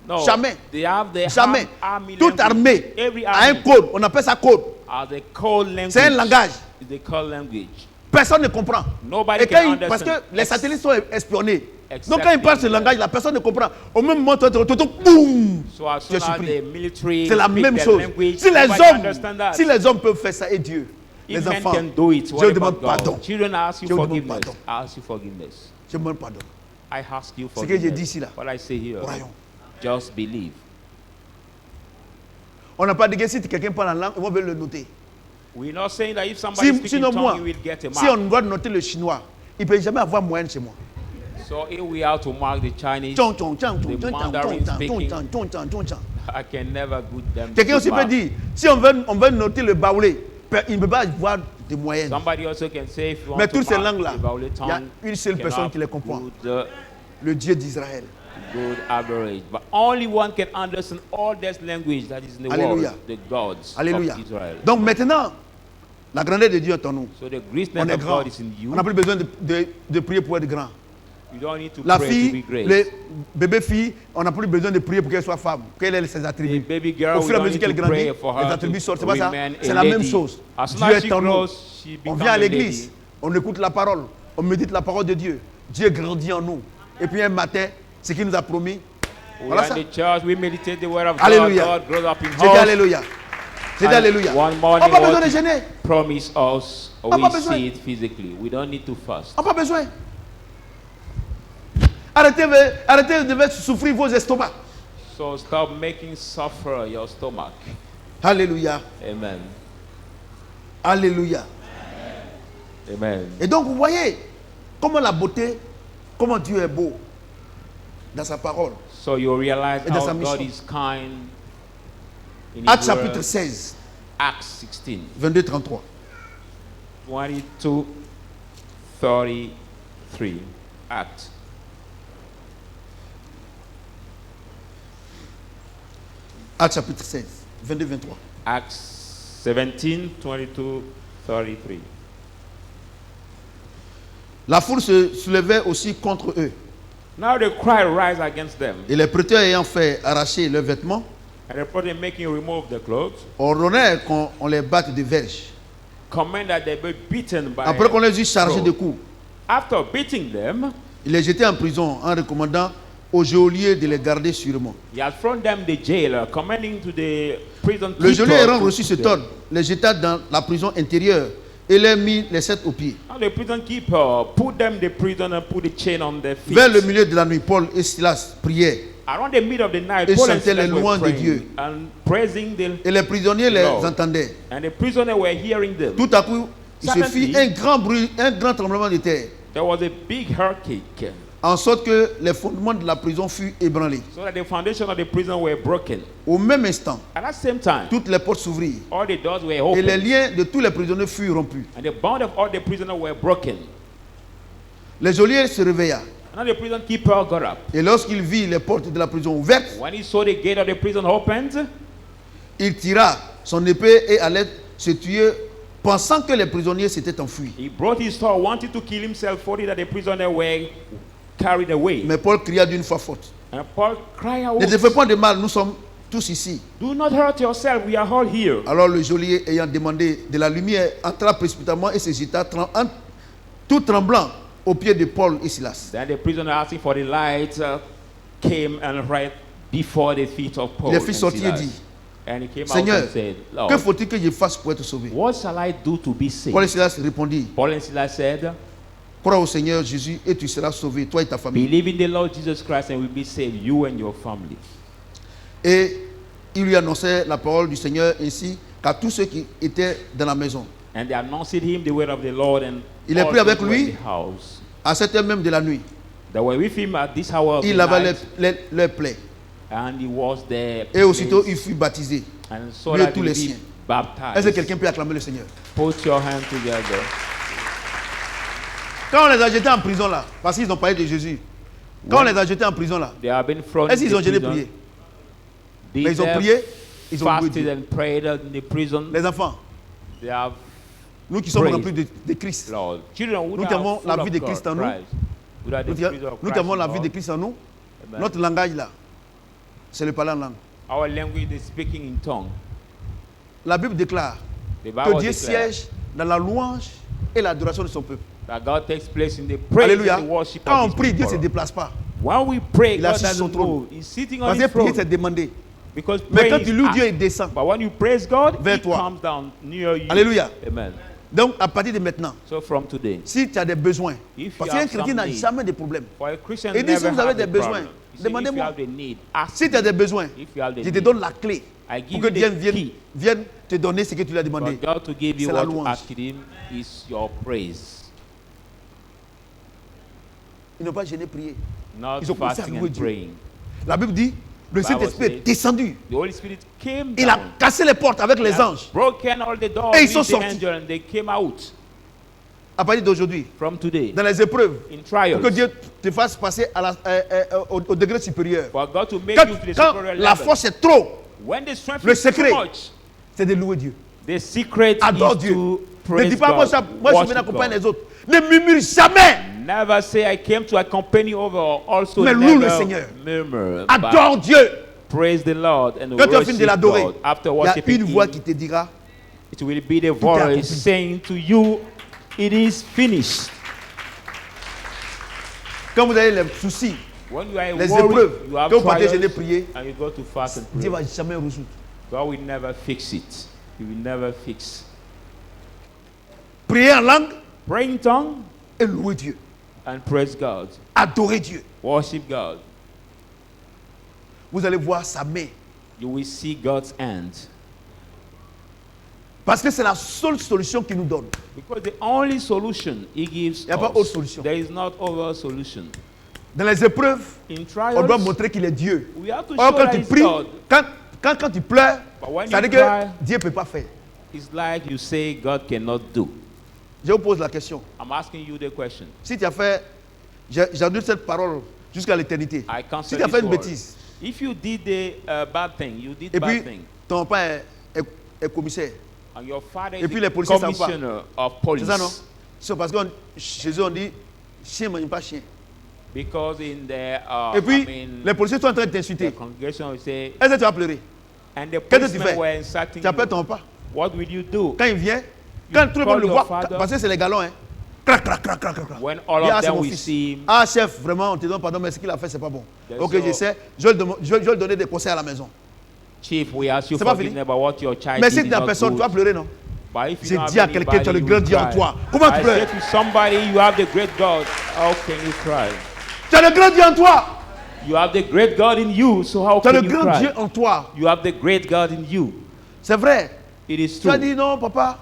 No, Jamais. they have their Jamais. army Toute language. armée Every a un army code. On appelle ça code. has a code language. C'est un langage. They call language. Personne ne comprend. Nobody Et can quand understand. parce que les satellites sont espionnés. Except Donc quand ils parlent ce in- langage, la personne ne comprend. Au même moment, boum. So as Je soon suis as pris. the military C'est la speak même their chose. language, Si nobody understand that. les hommes peuvent faire ça, et Dieu, If les men enfants, can do it, je what demande about God? pardon. Children, I ask you Je demande forgiveness. pardon. I ask you forgiveness. Je demande pardon. I ask you Ce que j'ai dit forgiveness. ici là, What I say here, croyons. just believe. On n'a pas dit que si quelqu'un parle en langue, on va le noter. We're not saying that if somebody speaks in Sinon moi, tongue, you will get a si mark. on doit noter le chinois, il ne peut jamais avoir moyenne chez moi. So if we have to mark the Chinese, Tchon, tchon, tchon, the tchon, Mandarin tchon, speaking, tchon, tchon, tchon, tchon, tchon. I can never good them. Quelqu'un good aussi peut mark. dire, si on veut noter le baoulé, il ne peut pas avoir de moyenne. Somebody also can say if you want Mais to toutes ces mark langues-là, the Baule il y a tongue, une seule you personne cannot qui les comprend. good, Le Dieu d'Israël. good average. But only one can understand all this language that is in the Alléluia. world, the gods Alléluia. of Israel. Donc maintenant, la grandeur de Dieu est en nous. So the On greatness est of grand. God is in you. On n'a plus besoin de prier pour être grand. You don't need to La pray to fille, be great. le bébé fille, on n'a plus besoin de prier pour qu'elle soit femme, qu'elle ait ses The attributs. baby girl, Au we fur et à don't mesure need qu'elle to grandit, pray for les her attributs to sortent. C'est pas ça. remain C'est a la même lady. chose. As Dieu soon as she est en nous. grows, she On becomes vient à a l'église, lady. on écoute la parole, on médite la parole de Dieu. Dieu grandit en nous. Et puis un matin, ce qu'il nous a promis. We Voilà are ça. in the church, we meditate the word of Alléluia. God. God grows up in J'ai dit us. Alléluia. J'ai dit And Alléluia. one On morning, n'a pas besoin what de gêner. promise us, On n'a we pas besoin. see it physically. We don't need to fast. On n'a pas besoin. Arrêtez de souffrir vos estomacs. So stop making suffer your stomach. Alléluia. Amen. Alléluia. Amen. Et donc, vous voyez comment la beauté, comment Dieu est beau dans sa parole. So you realize Et dans how sa God mission. is kind in Actes His chapitre word. 16, Acts 16, 22-33. 22, 33. Acts. Actes chapitre 16, 22-23. Acts 17, 22, 33. La foule se soulevait aussi contre eux. Now the cry rise against them. Et les prêteurs ayant fait arracher leurs vêtements, And the prophet making remove the clothes, ordonnèrent qu'on les batte de verges. command that they be beaten by. Après qu'on les eut chargés de rope. coups, After beating them, il les jetait en prison en recommandant aux geôliers de les garder sûrement. he had thrown them the jailer, commanding to the prison Le keeper geôlier ayant to reçu put cet them. ordre, les jeta dans la prison intérieure et les mit les 7 aux pieds. Now the prison keeper put them in the prison and put the chain on their feet. Vers le milieu de la nuit, Paul et Silas priaient Around the middle of the night, Et Paul and chantaient les Silas were louanges de praying Dieu. and praising the et les prisonniers les Lord. entendaient. and the prisoners were hearing them. Tout à coup, il se Suddenly, fit un grand bruit, un grand tremblement de terre, There was a big earthquake, en sorte que les fondements de la prison furent ébranlés. so that the foundation of the prison were broken. Au même instant, At that same time, toutes les portes s'ouvrirent all the doors were et opened, les liens de tous les prisonniers furent rompus. and the bond of all the prisoners were broken. Les geôliers se réveilla Now the prison keeper got up. et lorsqu'il vit les portes de la prison ouvertes, When he saw the gate of the prison opened, il tira son épée et allait se tuer, pensant que les prisonniers s'étaient enfuis. he brought his sword, wanted to kill himself, for that the prisoners were carried away. Mais Paul cria d'une voix forte: And Paul cried out, ne te fais pas de mal, nous sommes tous ici. "Do not hurt yourself, we are all here." Alors le geôlier, ayant demandé de la lumière, entra précipitamment et se jeta tout tremblant aux pieds de Paul et Silas. Then the prisoner asking for the light came and right before the feet of Paul Il and fit sortir et Silas. dit: And he came out Seigneur, and said, que Lord, faut-il que je fasse pour être sauvé? what shall I do to be saved? Paul et Silas répondirent: Paul and Silas said, crois au Seigneur Jésus et tu seras sauvé, toi et ta famille. believe in the Lord Jesus Christ and will be saved, you and your family. Et il lui annonçait la parole du Seigneur ainsi qu'à tous ceux qui étaient dans la maison. And they announced him the word of the Lord, and Il est all pris avec those who were lui. in the house. À cette heure même de la nuit, They were with him at this hour of the il lava night, leurs plaies. and he was there. Et aussitôt, il fut baptisé. and so lui et that tous he les be siens. baptized. Est-ce que quelqu'un peut acclamer le Seigneur? Put your hands together. Quand on les a jetés en prison là, parce qu'ils ont parlé de Jésus, quand on les a jetés en prison là, They have been thrown est-ce in qu'ils ont the gêné prison. prier? Did Mais ils ont they prié, ils ont loué fasted Dieu. and prayed in the prison. Les enfants, They have nous qui sommes Praise. remplis de Christ, Lord. Children who Nous are avons full la of vie de God, Christ en nous. Christ, who are the nous, Spirit of nous Christ avons la in vie de us. Christ en nous. Amen. Notre langage là, c'est le parler en langue. Our language is speaking in tongue. La Bible déclare The que Bible Dieu declares siège dans la louange et l'adoration de son peuple. that God takes place in the praise Alléluia. and the worship Quand on of His prie, Dieu ne se people. déplace pas. When we pray, Il a God assis sur son doesn't trône. move. He's sitting on Parce que His prier, throne. c'est demander. Because Mais quand praise tu is loues Dieu, ask. il descend. But when you praise God, Vers He toi. comes down near you. Alléluia. Amen. Donc, à partir de maintenant, So from today, si tu as des besoins, If parce you qu'un have chrétien n'a some need, jamais de problème. for a Christian Et dit, si never vous avez have des a besoins, problem. You see, if you demandez-moi. have the need, ask Si tu as me. des besoins, If you have the je te need, donne la clé. I pour give que you Dieu the key. vienne te donner ce que tu lui as For demandé. God to give you C'est la what you louange. asked him is your praise. Ils n'ont pas gêné prier. Not Ils ont commencé à fasting louer and Dieu. praying. La Bible dit, le Bible Saint-Esprit says- est descendu. The Holy Spirit came Il a down. cassé les portes avec les He has anges. broken all the doors Et ils with sont the sortis. angel and they came out À partir d'aujourd'hui, from today dans les épreuves, in pour trials. que Dieu te fasse passer au degré supérieur. For God to make Quand, you to the quand superior la level. force est trop, When the strength le is secret, too much, c'est de louer Dieu. the secret Adore is Dieu. to Ne praise dis pas, moi, God. moi je worship viens accompagner God. les autres. Ne murmure jamais. Never say I came to accompany over. Also Mais loue le never Seigneur. murmur. Adore Dieu. But praise the Lord and Quand tu as fini de worship l'adorer, God. After il y a worshiping une voix Him, qui te dira, it will be the est accompli. voice saying to you, it is finished. quand vous avez les soucis, When you are les worried, épreuves, you have quand vous partez trials, gêner prier, and you go to fast and Dieu pray. va jamais résoudre. God will never fix it. He will never fix. Prier en langue Pray in tongue et louer Dieu. and praise God. Adorer Dieu. Worship God. Vous allez voir sa main. You will see God's hand. Parce que c'est la seule solution qu'il nous donne. Because the only solution He gives Il n'y a pas us, autre solution. there is not other solution. Dans les épreuves, In on doit trials, montrer qu'il est Dieu. we have to Or, show quand that tu He's pries, God. quand tu pleures, But when ça you veut dire cry, que Dieu ne peut pas faire. it's like you say God cannot do. Je vous pose la question. I'm asking you the question. Si tu as fait, j'annule cette parole jusqu'à l'éternité. I Si cancel tu as this fait une word. bêtise, If you did the bad thing, you did et bad puis thing, ton père est commissaire, and your father Et is puis les the policiers savent pas. commissioner of c'est police. ça non? C'est parce que chez eux on dit chien ne mange pas chien. Because in the, Et puis I mean, les policiers sont en train de the t'insulter. congregation will say, Est-ce que tu vas pleurer? and the Qu'est-ce que tu policemen fais? were insulting Tu appelles you. ton papa. What will you do? Quand il vient, quand tout le monde call le your voit, father. parce que c'est les galons, hein. Crac, crac, crac, crac, crac. When all Dis, of ah, c'est them mon will fils. see him, Ah, chef, vraiment, on te donne pardon, mais ce qu'il a fait, c'est pas bon. That's Ok, all. je sais. Je vais lui donner des conseils à la maison. Chief, we ask you C'est pas forgiveness fini. about what your child Mais si did tu is n'as not personne, tu good. vas pleurer, non? But if you J'ai don't dit à have quelqu'un, tu as le anybody, you grand will Dieu en cry. toi. Comment tu I pleures? said to somebody, you have the great God. How can you cry? Tu as le grand Dieu en toi. You have the great God in you, so how Tu as can le you grand cry? Dieu en toi. You have the great God in you. C'est vrai. It is Tu as true. dit non, papa.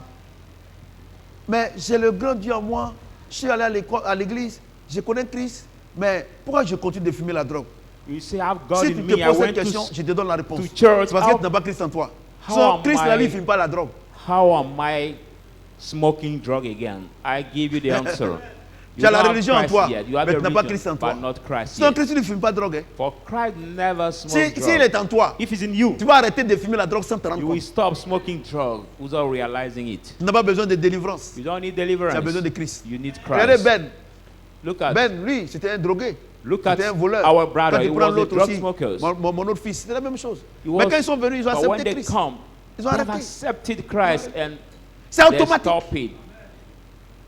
Mais j'ai le grand Dieu en moi. Je suis allé à l'école, à l'église. Je connais Christ. Mais pourquoi je continue de fumer la drogue? You say, I have God Si in tu te me. I poses went cette question, je te donne la réponse. to church. C'est parce que How- tu n'as pas Christ en toi. how Sans am Christ, là, lui, il I- ne fume pas la drogue. How am I smoking drug again? I give you the answer. Tu as la don't have religion en Christ toi, yet. You have mais the tu n'as pas religion, Christ en toi. but not Christ Sans yet. Christ, il ne fume pas de drogue. Hein. For Christ never smoked Si drug. il est en toi, If he's in you, tu vas arrêter de fumer la drogue sans te rendre you will compte. stop smoking drug without realizing it. Tu n'as pas besoin de délivrance. You don't need Tu as deliverance. besoin de Christ. You need Regardez Christ. Ben. Look at Ben, lui, c'était un drogué. Look at C'était un voleur. our brother. Quand He tu prends was a l'autre drug aussi, smoker. mon autre fils, c'était la même chose. He Mais was- quand ils sont venus, ils ont But when accepté they Christ. come, Ils ont they have arrêté. accepted Christ and C'est they automatique. stop it.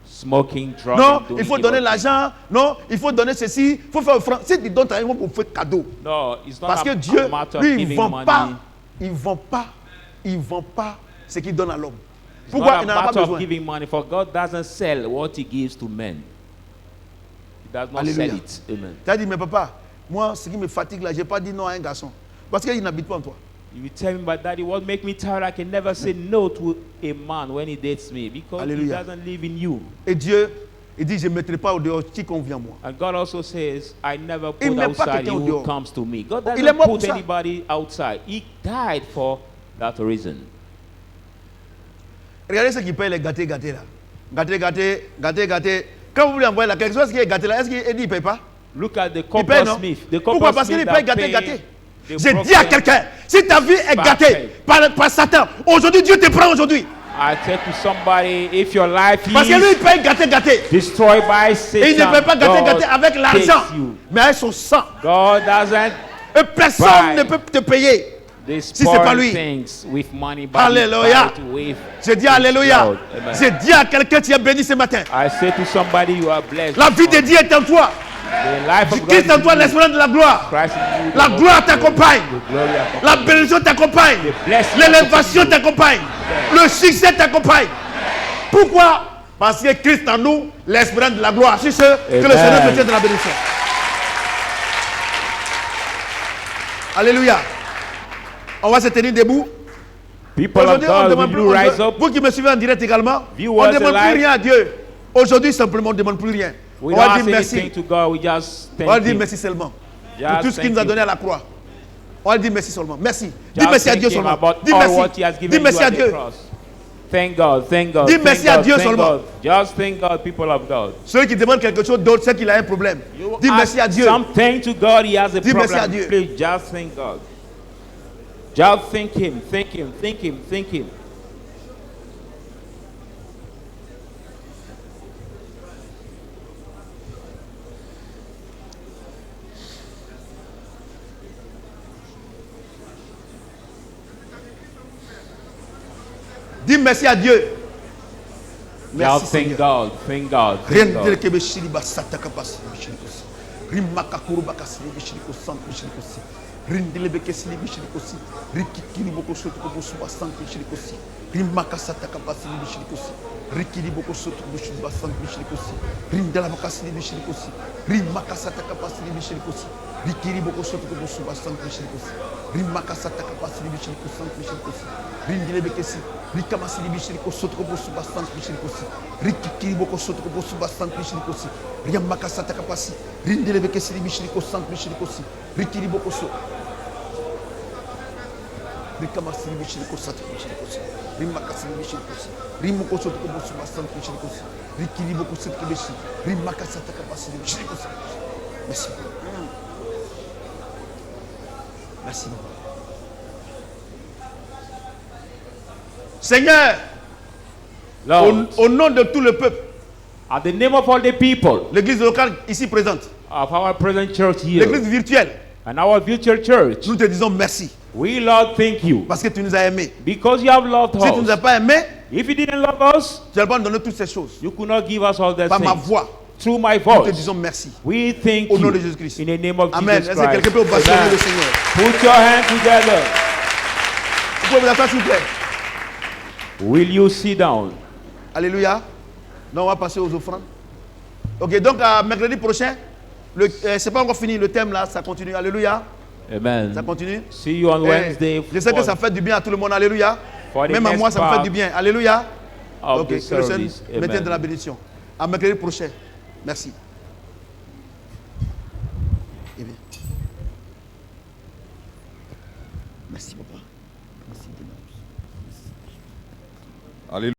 Smoking, drug, Non, and doing il faut evil donner things. l'argent. Non, il faut donner ceci. Il faut faire offrande. Si tu donnes, ils vont vous faire cadeau. No, it's not Parce que a Dieu, matter of lui, il ne giving vend money. pas. Il ne vend pas. Il ne vend pas ce qu'il donne à l'homme. It's Pourquoi not il a n'en a pas matter of besoin? giving money, for God doesn't sell what He gives to men. He does not Alléluia. sell it. Amen. Tu as dit, mais papa, moi, ce qui me fatigue là, je n'ai pas dit non à un garçon. Parce qu'il n'habite pas en toi. You will tell me, but daddy, what make me tired? I can never say no to a man when he dates me because Alléluia. he doesn't live in you. Et Dieu, il dit, je ne mettrai pas au dehors qui convient à moi. And God also says, I never Il put met pas outside quelqu'un au you who dehors. comes to me. God Il est doesn't mort pour put ça. anybody outside. He died for that reason. Regardez ceux qui payent les gâtés là. Gâtés. Quand vous voulez envoyer la quelque chose qui est gâté là, est-ce qu'il dit ne paye pas? Look at the Il paye, non? coppersmith. The Pourquoi? Parce qu'il paye gâté. J'ai dit à quelqu'un, si ta vie est gâtée par Satan, aujourd'hui Dieu te prend aujourd'hui. I said to somebody, if your life Parce que lui, is il paye gâté. destroyed by Et il ne Satan, paye pas gâté God avec l'argent, takes you. mais avec son sang. God doesn't Et personne Bye. ne peut te payer. c'est pas destroy lui. things with money, but Alléluia. he buys it with J'ai dit Alléluia. blood. Amen. J'ai dit à quelqu'un, tu es béni ce matin. I say to somebody, you are blessed. La vie de Dieu est en toi. The life of God Christ is en toi, in you. l'espérance de la gloire. Christ in you, the La hope gloire of glory. t'accompagne. The glory accompanies La bénédiction t'accompagne. blessing L'élévation t'accompagne. Le succès t'accompagne. Pourquoi? Parce que Christ en nous, l'espérance de la gloire. C'est ce que le Amen. Seigneur te tient de la bénédiction. Alléluia. On va se tenir debout. People of Aujourd'hui, on ne God, demande will plus. you rise up? Vous qui me suivez en direct également, on Viewers ne demande plus alive. rien à Dieu. Aujourd'hui, simplement, on ne demande plus rien. We On don't va ask dire anything merci. to God. We just On va thank dire Him. merci seulement. Just Pour tout ce qu'il thank nous a Him. donné à la croix. On va dire merci seulement. Merci. Dis Just merci à thank Dieu Him seulement. about Dis all merci. what He has given Dis you merci à at the Dieu. cross. Thank God, thank God. Dis thank merci à God, Dieu thank seulement. God. Just thank God, people of God. Celui qui demande quelque chose d'autre, c'est qu'il a un problème. You Dis ask merci à Dieu. something to God, He has a Dis merci à problem. Dieu. Please just thank God. Just thank Him, thank Him, thank Him, thank Him. Dis merci à Dieu. Merci Just thank Seigneur. God, thank God, Rien thank de God. que beshiri basata kapasi beshiri kosi. Rimaka kuruba kasili beshiri kosan beshiri kosi. Rindile bekesili beshiri kosi. Rikikiri boko soto ko bosu basan beshiri kosi. Rimaka sata kapasi beshiri kosi. Rikiri boko soto ko bosu basan beshiri kosi. Rindala bakasili beshiri kosi. Rimaka sata kapasi beshiri kosi. Rikiri boko soto ko bosu basan beshiri kosi. Rimaka sata kapasi beshiri kosan beshiri kosi. Rindile bekesi. Rikamasili beshiri kosi ko bosu basan beshiri kosi. Rikikiri boko soto ko bosu basan beshiri kosi. Rimaka sata kapasi. Rindile bekesili beshiri kosan beshiri kosi. Rikiri boko soto. Rikamasili beshiri kosan beshiri kosi. Rimakasili beshiri kosi. Rimoko soto ko bosu basan beshiri kosi. Rikiri boko soto beshi. Rimaka sata kapasi beshiri kosi. Merci. Merci beaucoup. Seigneur, Lord, au nom de tout le peuple, at the name of all the people l'église locale ici présente, of our present church l'église here virtuelle, and our future church, nous te disons merci we, Lord, thank you parce que tu nous as aimés. because you have loved Si tu ne nous as us. pas aimés, If you didn't love us, tu n'as pas donné toutes ces choses. you could not give us all these Par ma things. voix, Through my nous te voice, disons merci. we thank Au nom you de Jésus-Christ. in the name of Amen. Jesus Est-ce que quelqu'un Christ. peut ovationner Amen. le Seigneur? Put your hands together. Vous pouvez vous asseoir s'il vous plaît. Will you sit down? Alléluia. Donc on va passer aux offrandes. Ok, donc à mercredi prochain, c'est pas encore fini le thème là, ça continue. Alléluia. Amen. Ça continue. See you on Eh, Wednesday je sais que ça fait du bien à tout le monde. Alléluia. for the Même à next moi, ça me fait part du bien. Alléluia. of Ok, the que le Seigneur service. maintienne de la Amen. bénédiction. À mercredi prochain. Merci. Eh bien. Merci, papa. Merci. Alléluia.